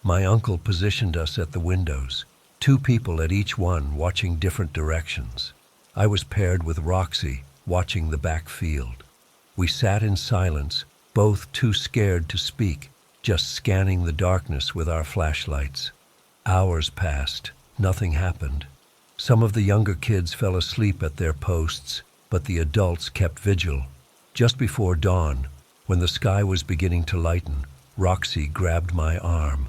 My uncle positioned us at the windows, 2 people at each one watching different directions. I was paired with Roxy, watching the back field. We sat in silence, both too scared to speak, just scanning the darkness with our flashlights. Hours passed. Nothing happened. Some of the younger kids fell asleep at their posts, but the adults kept vigil. Just before dawn, when the sky was beginning to lighten, Roxy grabbed my arm.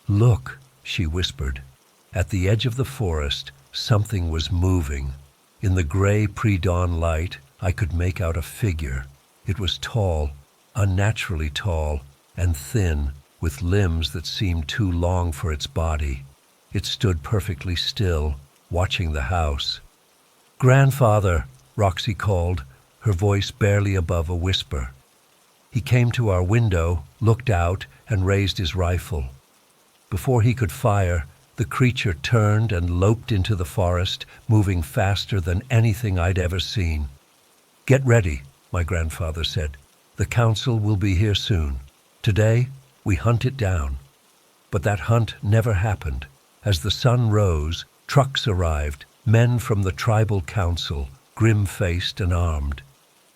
"Look," she whispered. At the edge of the forest, something was moving. In the gray pre-dawn light, I could make out a figure. It was tall, unnaturally tall, and thin, with limbs that seemed too long for its body. It stood perfectly still, watching the house. "Grandfather," Roxy called, her voice barely above a whisper. He came to our window, looked out, and raised his rifle. Before he could fire, the creature turned and loped into the forest, moving faster than anything I'd ever seen. "Get ready," my grandfather said. "The council will be here soon. Today, we hunt it down." But that hunt never happened. As the sun rose, trucks arrived, men from the tribal council, grim-faced and armed.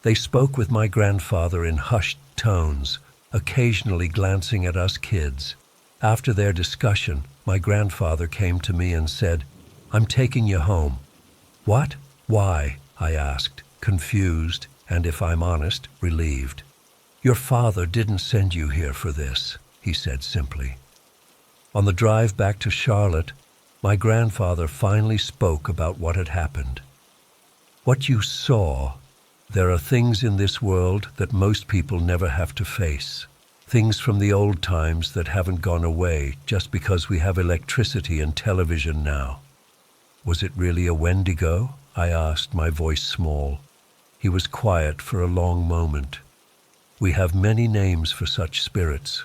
They spoke with my grandfather in hushed tones, occasionally glancing at us kids. After their discussion, my grandfather came to me and said, "I'm taking you home." "What? Why?" I asked, confused and, if I'm honest, relieved. "Your father didn't send you here for this," he said simply. On the drive back to Charlotte, my grandfather finally spoke about what had happened. "What you saw, there are things in this world that most people never have to face. Things from the old times that haven't gone away just because we have electricity and television now." "Was it really a Wendigo?" I asked, my voice small. He was quiet for a long moment. "We have many names for such spirits.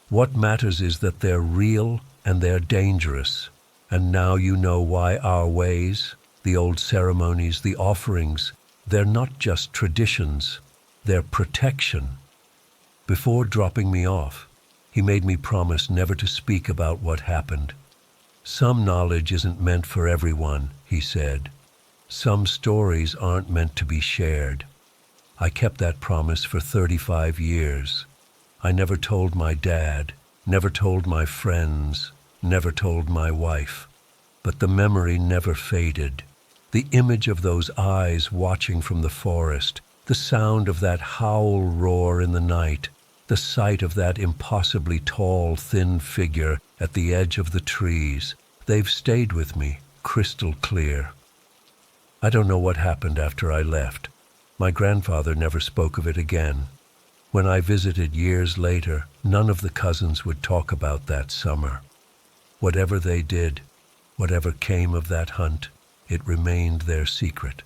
What matters is that they're real and they're dangerous. And now you know why our ways, the old ceremonies, the offerings, they're not just traditions, they're protection." Before dropping me off, he made me promise never to speak about what happened. "Some knowledge isn't meant for everyone," he said. "Some stories aren't meant to be shared." I kept that promise for 35 years. I never told my dad, never told my friends, never told my wife. But the memory never faded. The image of those eyes watching from the forest, the sound of that howl roar in the night, the sight of that impossibly tall, thin figure at the edge of the trees, they've stayed with me, crystal clear. I don't know what happened after I left. My grandfather never spoke of it again. When I visited years later, none of the cousins would talk about that summer. Whatever they did, whatever came of that hunt, it remained their secret.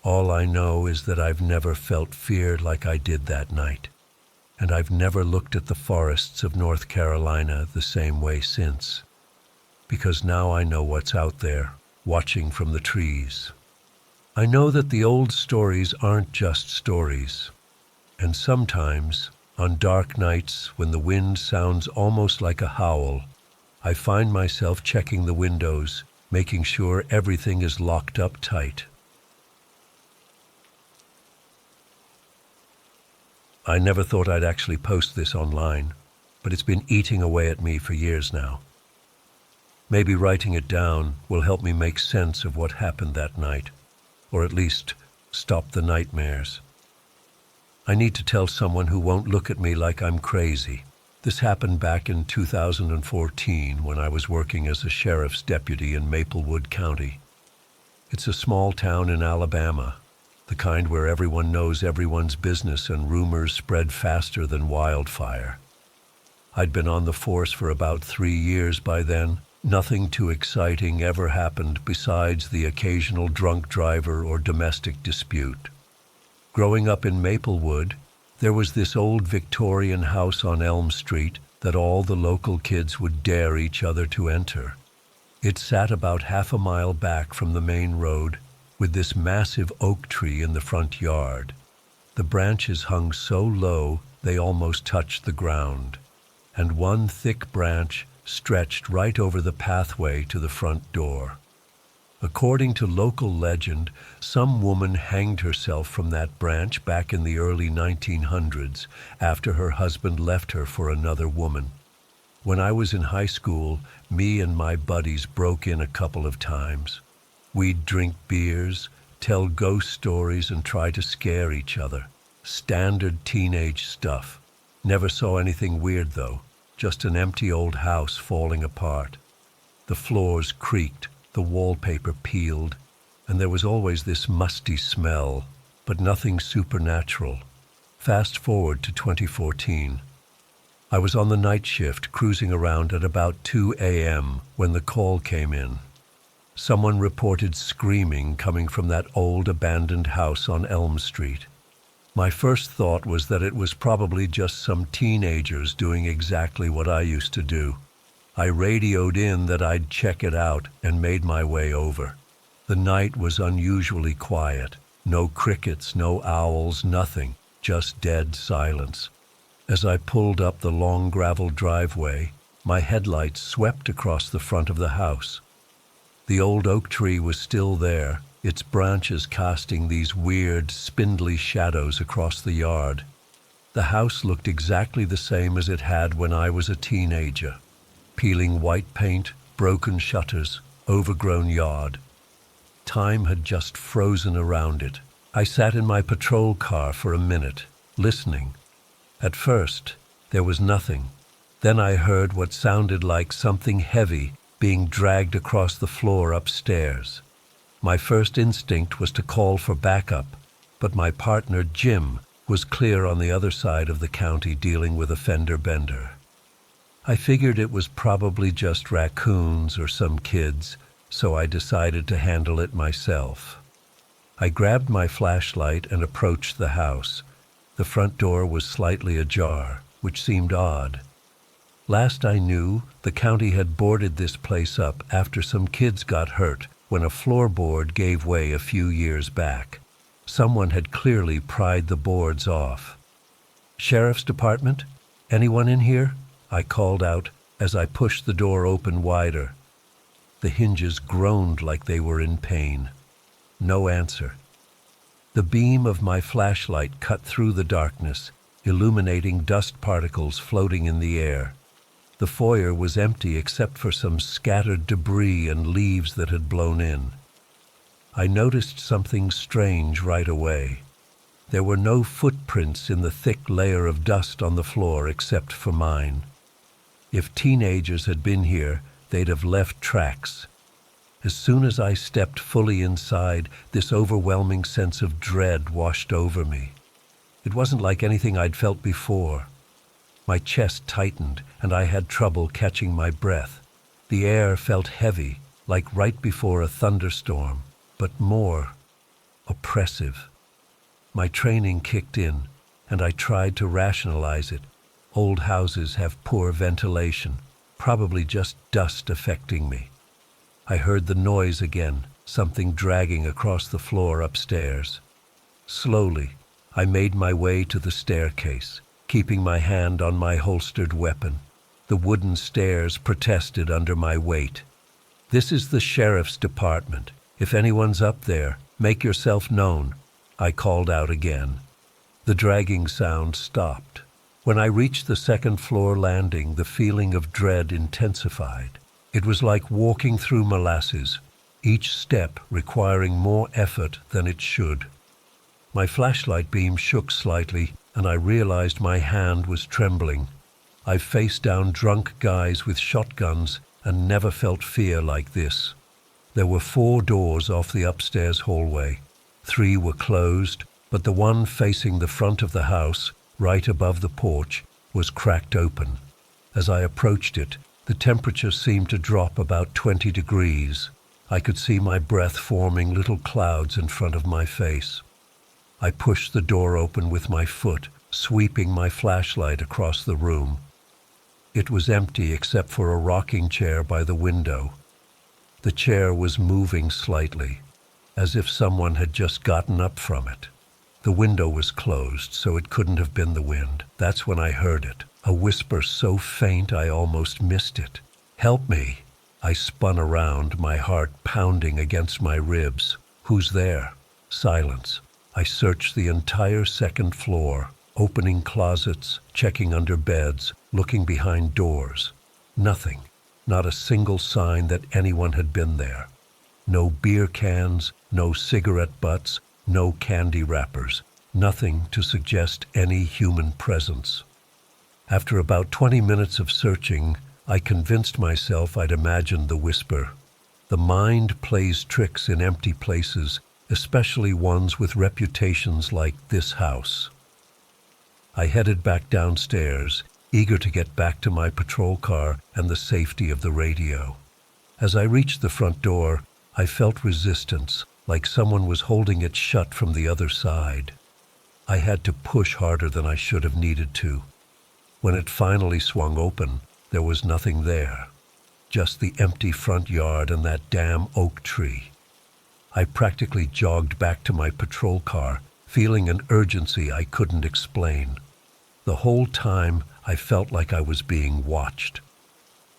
All I know is that I've never felt fear like I did that night. And I've never looked at the forests of North Carolina the same way since. Because now I know what's out there, watching from the trees. I know that the old stories aren't just stories. And sometimes, on dark nights when the wind sounds almost like a howl, I find myself checking the windows, making sure everything is locked up tight. I never thought I'd actually post this online, but it's been eating away at me for years now. Maybe writing it down will help me make sense of what happened that night, or at least stop the nightmares. I need to tell someone who won't look at me like I'm crazy. This happened back in 2014 when I was working as a sheriff's deputy in Maplewood County. It's a small town in Alabama, the kind where everyone knows everyone's business and rumors spread faster than wildfire. I'd been on the force for about 3 years by then. Nothing too exciting ever happened besides the occasional drunk driver or domestic dispute. Growing up in Maplewood, there was this old Victorian house on Elm Street that all the local kids would dare each other to enter. It sat about half a mile back from the main road, with this massive oak tree in the front yard. The branches hung so low they almost touched the ground, and one thick branch stretched right over the pathway to the front door. According to local legend, some woman hanged herself from that branch back in the early 1900s after her husband left her for another woman. When I was in high school, me and my buddies broke in a couple of times. We'd drink beers, tell ghost stories, and try to scare each other. Standard teenage stuff. Never saw anything weird though, just an empty old house falling apart. The floors creaked, the wallpaper peeled, and there was always this musty smell, but nothing supernatural. Fast forward to 2014. I was on the night shift cruising around at about 2 a.m. when the call came in. Someone reported screaming coming from that old abandoned house on Elm Street. My first thought was that it was probably just some teenagers doing exactly what I used to do. I radioed in that I'd check it out and made my way over. The night was unusually quiet. No crickets, no owls, nothing, just dead silence. As I pulled up the long gravel driveway, my headlights swept across the front of the house. The old oak tree was still there, its branches casting these weird, spindly shadows across the yard. The house looked exactly the same as it had when I was a teenager. Peeling white paint, broken shutters, overgrown yard. Time had just frozen around it. I sat in my patrol car for a minute, listening. At first, there was nothing. Then I heard what sounded like something heavy being dragged across the floor upstairs. My first instinct was to call for backup, but my partner, Jim, was clear on the other side of the county dealing with a fender bender. I figured it was probably just raccoons or some kids, so I decided to handle it myself. I grabbed my flashlight and approached the house. The front door was slightly ajar, which seemed odd. Last I knew, the county had boarded this place up after some kids got hurt when a floorboard gave way a few years back. Someone had clearly pried the boards off. "Sheriff's Department? Anyone in here?" I called out as I pushed the door open wider. The hinges groaned like they were in pain. No answer. The beam of my flashlight cut through the darkness, illuminating dust particles floating in the air. The foyer was empty except for some scattered debris and leaves that had blown in. I noticed something strange right away. There were no footprints in the thick layer of dust on the floor except for mine. If teenagers had been here, they'd have left tracks. As soon as I stepped fully inside, this overwhelming sense of dread washed over me. It wasn't like anything I'd felt before. My chest tightened, and I had trouble catching my breath. The air felt heavy, like right before a thunderstorm, but more oppressive. My training kicked in, and I tried to rationalize it. Old houses have poor ventilation, probably just dust affecting me. I heard the noise again, something dragging across the floor upstairs. Slowly, I made my way to the staircase, keeping my hand on my holstered weapon. The wooden stairs protested under my weight. "This is the sheriff's department. If anyone's up there, make yourself known," I called out again. The dragging sound stopped. When I reached the second-floor landing, the feeling of dread intensified. It was like walking through molasses, each step requiring more effort than it should. My flashlight beam shook slightly, and I realized my hand was trembling. I've faced down drunk guys with shotguns and never felt fear like this. There were 4 doors off the upstairs hallway. 3 were closed, but the one facing the front of the house, right above the porch, was cracked open. As I approached it, the temperature seemed to drop about 20 degrees. I could see my breath forming little clouds in front of my face. I pushed the door open with my foot, sweeping my flashlight across the room. It was empty except for a rocking chair by the window. The chair was moving slightly, as if someone had just gotten up from it. The window was closed, so it couldn't have been the wind. That's when I heard it, a whisper so faint I almost missed it. "Help me!" I spun around, my heart pounding against my ribs. "Who's there?" Silence. I searched the entire second floor, opening closets, checking under beds, looking behind doors. Nothing. Not a single sign that anyone had been there. No beer cans, no cigarette butts, no candy wrappers. Nothing to suggest any human presence. After about 20 minutes of searching, I convinced myself I'd imagined the whisper. The mind plays tricks in empty places, especially ones with reputations like this house. I headed back downstairs, eager to get back to my patrol car and the safety of the radio. As I reached the front door, I felt resistance, like someone was holding it shut from the other side. I had to push harder than I should have needed to. When it finally swung open, there was nothing there. Just the empty front yard and that damn oak tree. I practically jogged back to my patrol car, feeling an urgency I couldn't explain. The whole time, I felt like I was being watched.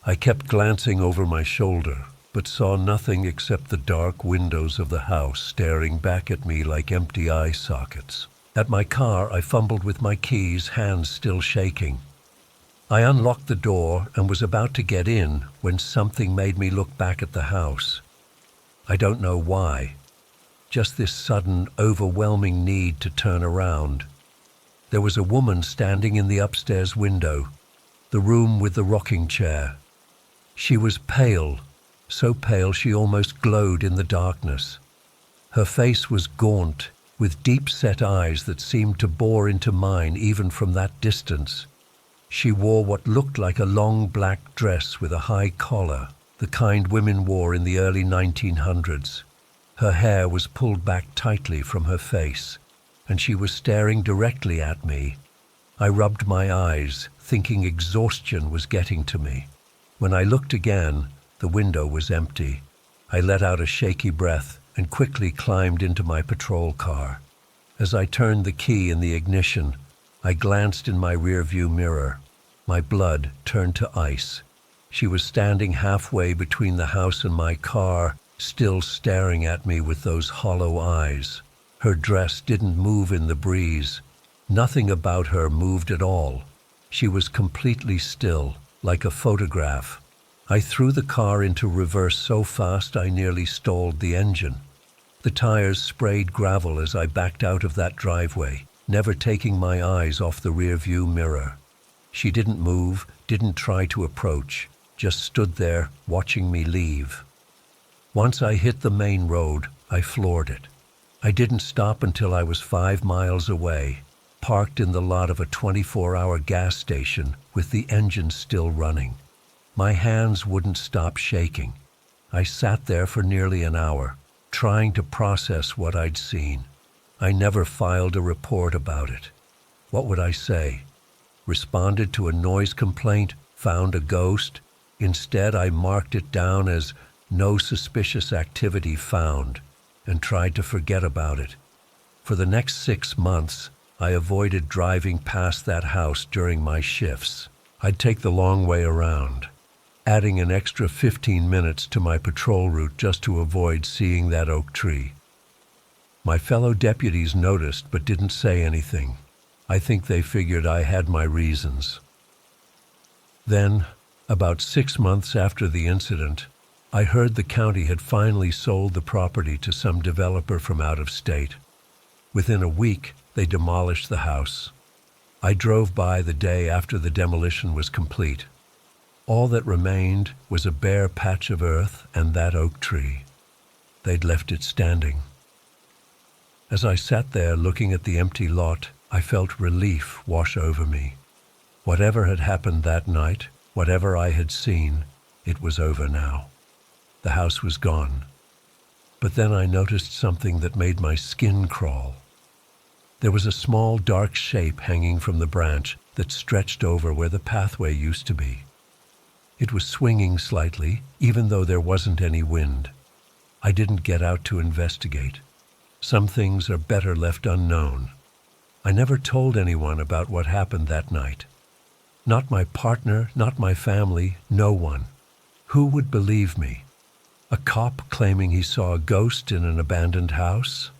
I kept glancing over my shoulder, but saw nothing except the dark windows of the house staring back at me like empty eye sockets. At my car, I fumbled with my keys, hands still shaking. I unlocked the door and was about to get in when something made me look back at the house. I don't know why. Just this sudden, overwhelming need to turn around. There was a woman standing in the upstairs window, the room with the rocking chair. She was pale, so pale she almost glowed in the darkness. Her face was gaunt, with deep-set eyes that seemed to bore into mine even from that distance. She wore what looked like a long black dress with a high collar, the kind women wore in the early 1900s. Her hair was pulled back tightly from her face, and she was staring directly at me. I rubbed my eyes, thinking exhaustion was getting to me. When I looked again, the window was empty. I let out a shaky breath and quickly climbed into my patrol car. As I turned the key in the ignition, I glanced in my rearview mirror. My blood turned to ice. She was standing halfway between the house and my car, still staring at me with those hollow eyes. Her dress didn't move in the breeze. Nothing about her moved at all. She was completely still, like a photograph. I threw the car into reverse so fast I nearly stalled the engine. The tires sprayed gravel as I backed out of that driveway, never taking my eyes off the rearview mirror. She didn't move, didn't try to approach, just stood there watching me leave. Once I hit the main road, I floored it. I didn't stop until I was 5 miles away, parked in the lot of a 24-hour gas station with the engine still running. My hands wouldn't stop shaking. I sat there for nearly an hour, trying to process what I'd seen. I never filed a report about it. What would I say? Responded to a noise complaint, found a ghost? Instead, I marked it down as no suspicious activity found and tried to forget about it. For the next 6 months, I avoided driving past that house during my shifts. I'd take the long way around, adding an extra 15 minutes to my patrol route just to avoid seeing that oak tree. My fellow deputies noticed but didn't say anything. I think they figured I had my reasons. Then, about 6 months after the incident, I heard the county had finally sold the property to some developer from out of state. Within a week, they demolished the house. I drove by the day after the demolition was complete. All that remained was a bare patch of earth and that oak tree. They'd left it standing. As I sat there looking at the empty lot, I felt relief wash over me. Whatever had happened that night, whatever I had seen, it was over now. The house was gone. But then I noticed something that made my skin crawl. There was a small dark shape hanging from the branch that stretched over where the pathway used to be. It was swinging slightly, even though there wasn't any wind. I didn't get out to investigate. Some things are better left unknown. I never told anyone about what happened that night. Not my partner, not my family, no one. Who would believe me? A cop claiming he saw a ghost in an abandoned house?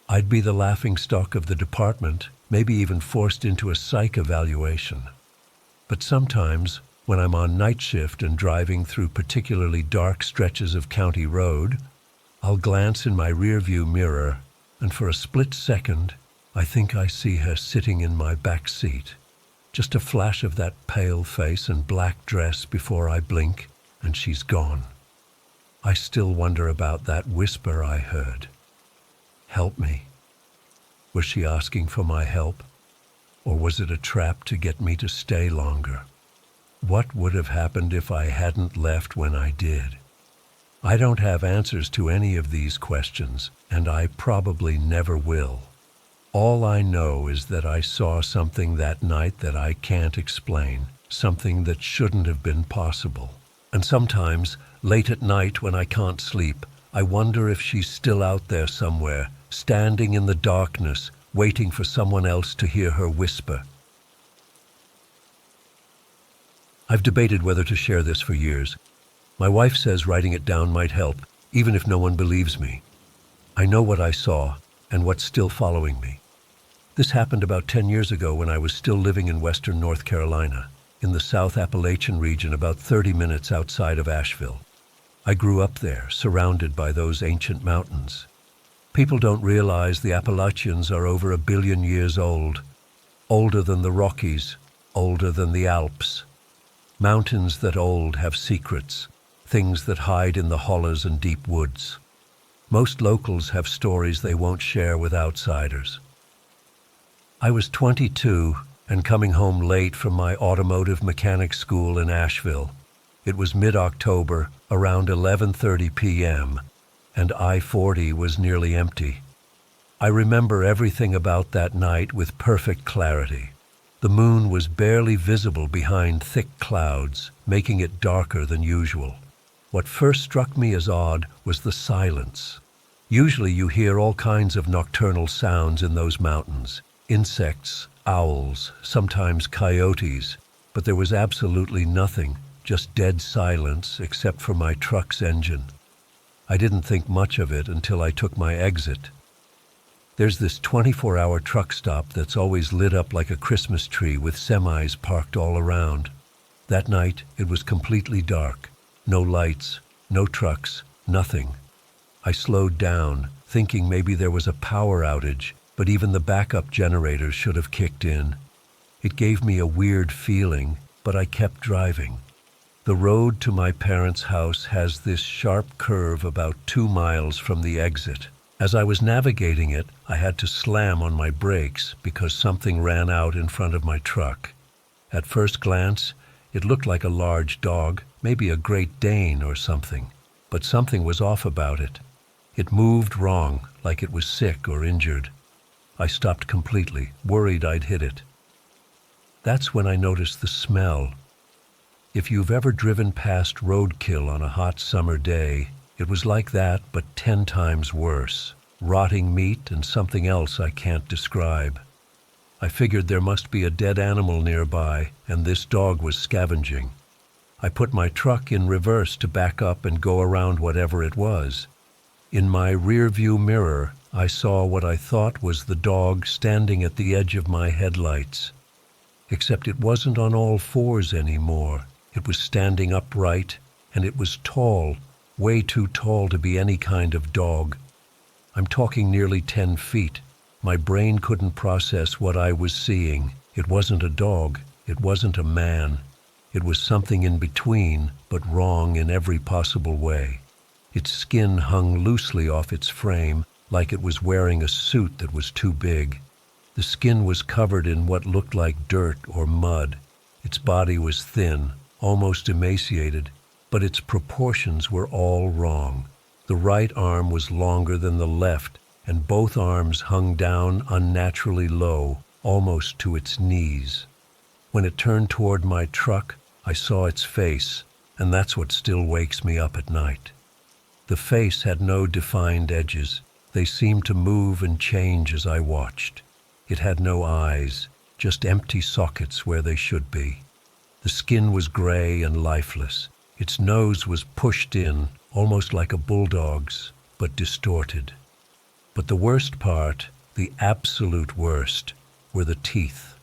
I'd be the laughingstock of the department, maybe even forced into a psych evaluation. But sometimes, when I'm on night shift and driving through particularly dark stretches of county road, I'll glance in my rearview mirror, and for a split second, I think I see her sitting in my back seat. Just a flash of that pale face and black dress before I blink, and she's gone. I still wonder about that whisper I heard. Help me. Was she asking for my help? Or was it a trap to get me to stay longer? What would have happened if I hadn't left when I did? I don't have answers to any of these questions, and I probably never will. All I know is that I saw something that night that I can't explain, something that shouldn't have been possible. And sometimes, late at night when I can't sleep, I wonder if she's still out there somewhere, standing in the darkness, waiting for someone else to hear her whisper. I've debated whether to share this for years. My wife says writing it down might help, even if no one believes me. I know what I saw and what's still following me. This happened about 10 years ago when I was still living in western North Carolina, in the South Appalachian region about 30 minutes outside of Asheville. I grew up there, surrounded by those ancient mountains. People don't realize the Appalachians are over 1 billion years old, older than the Rockies, older than the Alps. Mountains that old have secrets, things that hide in the hollows and deep woods. Most locals have stories they won't share with outsiders. I was 22 and coming home late from my automotive mechanic school in Asheville. It was mid-October, around 11:30 p.m., and I-40 was nearly empty. I remember everything about that night with perfect clarity. The moon was barely visible behind thick clouds, making it darker than usual. What first struck me as odd was the silence. Usually you hear all kinds of nocturnal sounds in those mountains. Insects, owls, sometimes coyotes, but there was absolutely nothing, just dead silence except for my truck's engine. I didn't think much of it until I took my exit. There's this 24-hour truck stop that's always lit up like a Christmas tree with semis parked all around. That night, it was completely dark. No lights, no trucks, nothing. I slowed down, thinking maybe there was a power outage, but even the backup generators should have kicked in. It gave me a weird feeling, but I kept driving. The road to my parents' house has this sharp curve about 2 miles from the exit. As I was navigating it, I had to slam on my brakes because something ran out in front of my truck. At first glance, it looked like a large dog, maybe a Great Dane or something, but something was off about it. It moved wrong, like it was sick or injured. I stopped completely, worried I'd hit it. That's when I noticed the smell. If you've ever driven past roadkill on a hot summer day, it was like that, but 10 times worse. Rotting meat and something else I can't describe. I figured there must be a dead animal nearby, and this dog was scavenging. I put my truck in reverse to back up and go around whatever it was. In my rear-view mirror, I saw what I thought was the dog standing at the edge of my headlights. Except it wasn't on all fours anymore. It was standing upright, and it was tall, way too tall to be any kind of dog. I'm talking nearly 10 feet. My brain couldn't process what I was seeing. It wasn't a dog. It wasn't a man. It was something in between, but wrong in every possible way. Its skin hung loosely off its frame, like it was wearing a suit that was too big. The skin was covered in what looked like dirt or mud. Its body was thin, almost emaciated, but its proportions were all wrong. The right arm was longer than the left, and both arms hung down unnaturally low, almost to its knees. When it turned toward my truck, I saw its face, and that's what still wakes me up at night. The face had no defined edges. They seemed to move and change as I watched. It had no eyes, just empty sockets where they should be. The skin was gray and lifeless. Its nose was pushed in, almost like a bulldog's, but distorted. But the worst part, the absolute worst, were the teeth.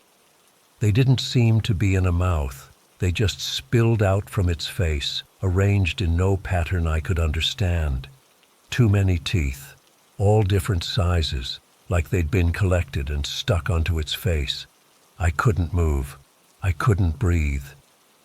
They didn't seem to be in a mouth. They just spilled out from its face, arranged in no pattern I could understand. Too many teeth, all different sizes, like they'd been collected and stuck onto its face. I couldn't move. I couldn't breathe.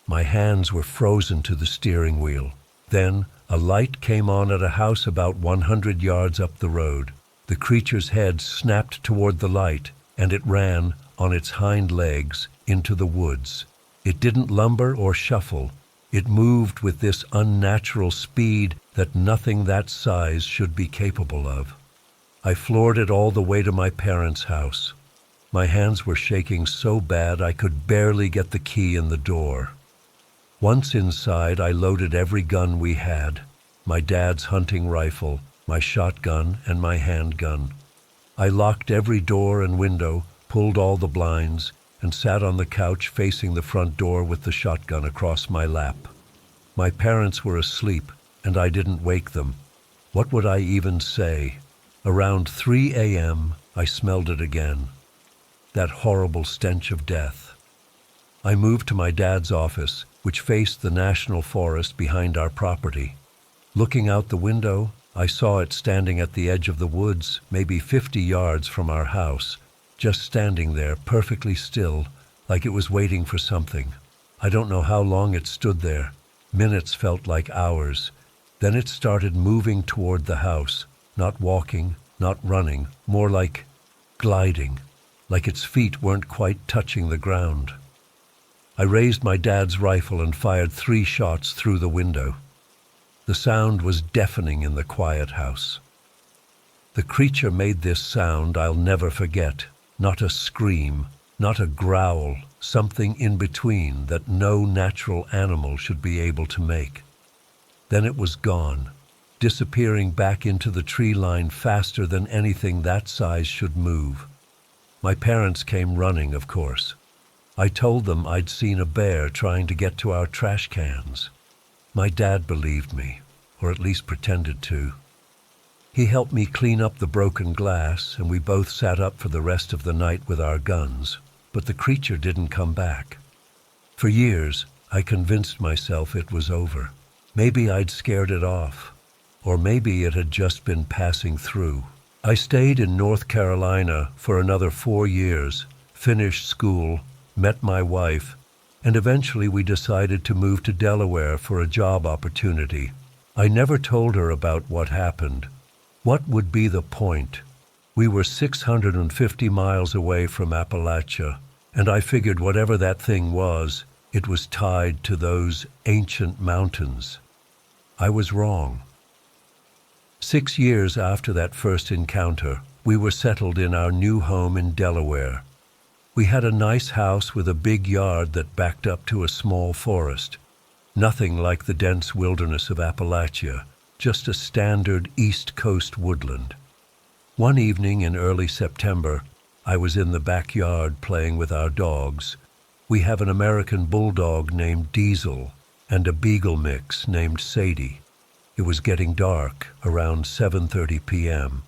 My hands were frozen to the steering wheel. Then a light came on at a house about 100 yards up the road. The creature's head snapped toward the light, and it ran, on its hind legs, into the woods. It didn't lumber or shuffle. It moved with this unnatural speed that nothing that size should be capable of. I floored it all the way to my parents' house. My hands were shaking so bad I could barely get the key in the door. Once inside, I loaded every gun we had, my dad's hunting rifle, my shotgun, and my handgun. I locked every door and window, pulled all the blinds, and sat on the couch facing the front door with the shotgun across my lap. My parents were asleep, and I didn't wake them. What would I even say? Around 3 a.m., I smelled it again. That horrible stench of death. I moved to my dad's office, which faced the national forest behind our property. Looking out the window, I saw it standing at the edge of the woods, maybe 50 yards from our house, just standing there, perfectly still, like it was waiting for something. I don't know how long it stood there. Minutes felt like hours. Then it started moving toward the house, not walking, not running, more like gliding, like its feet weren't quite touching the ground. I raised my dad's rifle and fired 3 shots through the window. The sound was deafening in the quiet house. The creature made this sound I'll never forget. Not a scream, not a growl, something in between that no natural animal should be able to make. Then it was gone, disappearing back into the tree line faster than anything that size should move. My parents came running, of course. I told them I'd seen a bear trying to get to our trash cans. My dad believed me, or at least pretended to. He helped me clean up the broken glass, and we both sat up for the rest of the night with our guns, but the creature didn't come back. For years, I convinced myself it was over. Maybe I'd scared it off, or maybe it had just been passing through. I stayed in North Carolina for another 4 years, finished school, met my wife, and eventually we decided to move to Delaware for a job opportunity. I never told her about what happened. What would be the point? We were 650 miles away from Appalachia, and I figured whatever that thing was, it was tied to those ancient mountains. I was wrong. 6 years after that first encounter, we were settled in our new home in Delaware. We had a nice house with a big yard that backed up to a small forest. Nothing like the dense wilderness of Appalachia, just a standard East Coast woodland. One evening in early September, I was in the backyard playing with our dogs. We have an American bulldog named Diesel and a beagle mix named Sadie. It was getting dark, around 7:30 p.m.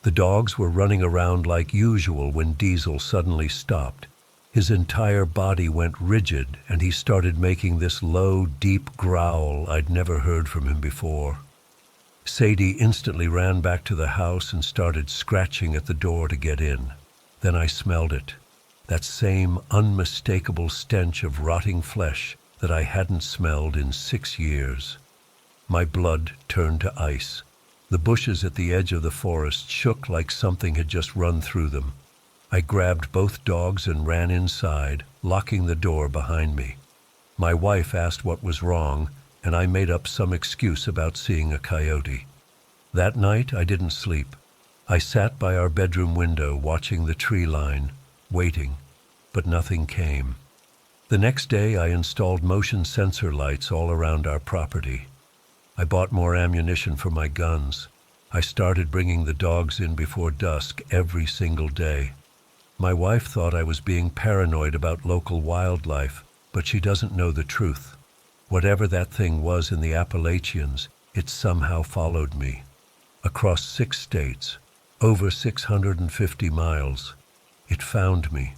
The dogs were running around like usual when Diesel suddenly stopped. His entire body went rigid, and he started making this low, deep growl I'd never heard from him before. Sadie instantly ran back to the house and started scratching at the door to get in. Then I smelled it, that same unmistakable stench of rotting flesh that I hadn't smelled in 6 years. My blood turned to ice. The bushes at the edge of the forest shook like something had just run through them. I grabbed both dogs and ran inside, locking the door behind me. My wife asked what was wrong, and I made up some excuse about seeing a coyote. That night I didn't sleep. I sat by our bedroom window watching the tree line, waiting, but nothing came. The next day I installed motion sensor lights all around our property. I bought more ammunition for my guns. I started bringing the dogs in before dusk every single day. My wife thought I was being paranoid about local wildlife, but she doesn't know the truth. Whatever that thing was in the Appalachians, it somehow followed me. Across 6 states, over 650 miles, it found me.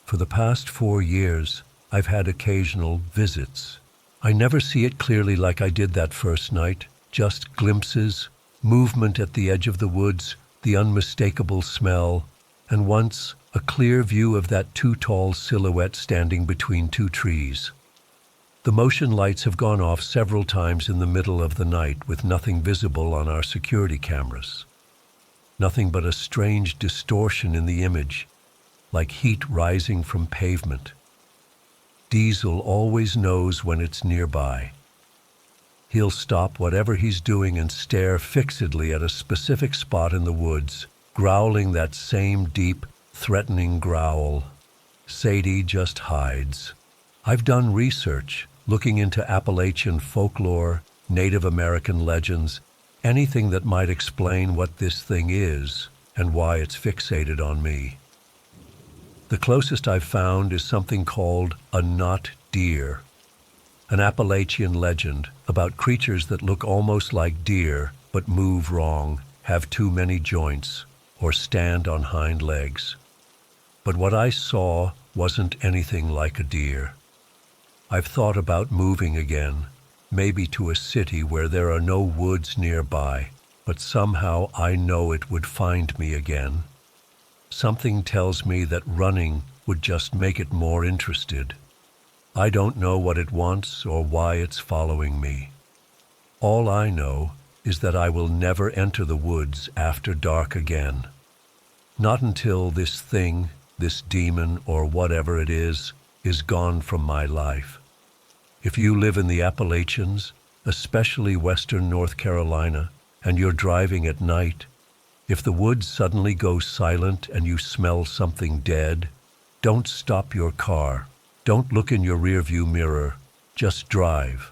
For the past 4 years, I've had occasional visits. I never see it clearly like I did that first night, just glimpses, movement at the edge of the woods, the unmistakable smell, and once a clear view of that too tall silhouette standing between 2 trees. The motion lights have gone off several times in the middle of the night with nothing visible on our security cameras. Nothing but a strange distortion in the image, like heat rising from pavement. Diesel always knows when it's nearby. He'll stop whatever he's doing and stare fixedly at a specific spot in the woods, growling that same deep, threatening growl. Sadie just hides. I've done research, looking into Appalachian folklore, Native American legends, anything that might explain what this thing is and why it's fixated on me. The closest I've found is something called a not deer, an Appalachian legend about creatures that look almost like deer but move wrong, have too many joints, or stand on hind legs. But what I saw wasn't anything like a deer. I've thought about moving again, maybe to a city where there are no woods nearby, but somehow I know it would find me again. Something tells me that running would just make it more interested. I don't know what it wants or why it's following me. All I know is that I will never enter the woods after dark again. Not until this thing, this demon or whatever it is gone from my life. If you live in the Appalachians, especially western North Carolina, and you're driving at night, if the woods suddenly go silent and you smell something dead, don't stop your car. Don't look in your rearview mirror. Just drive.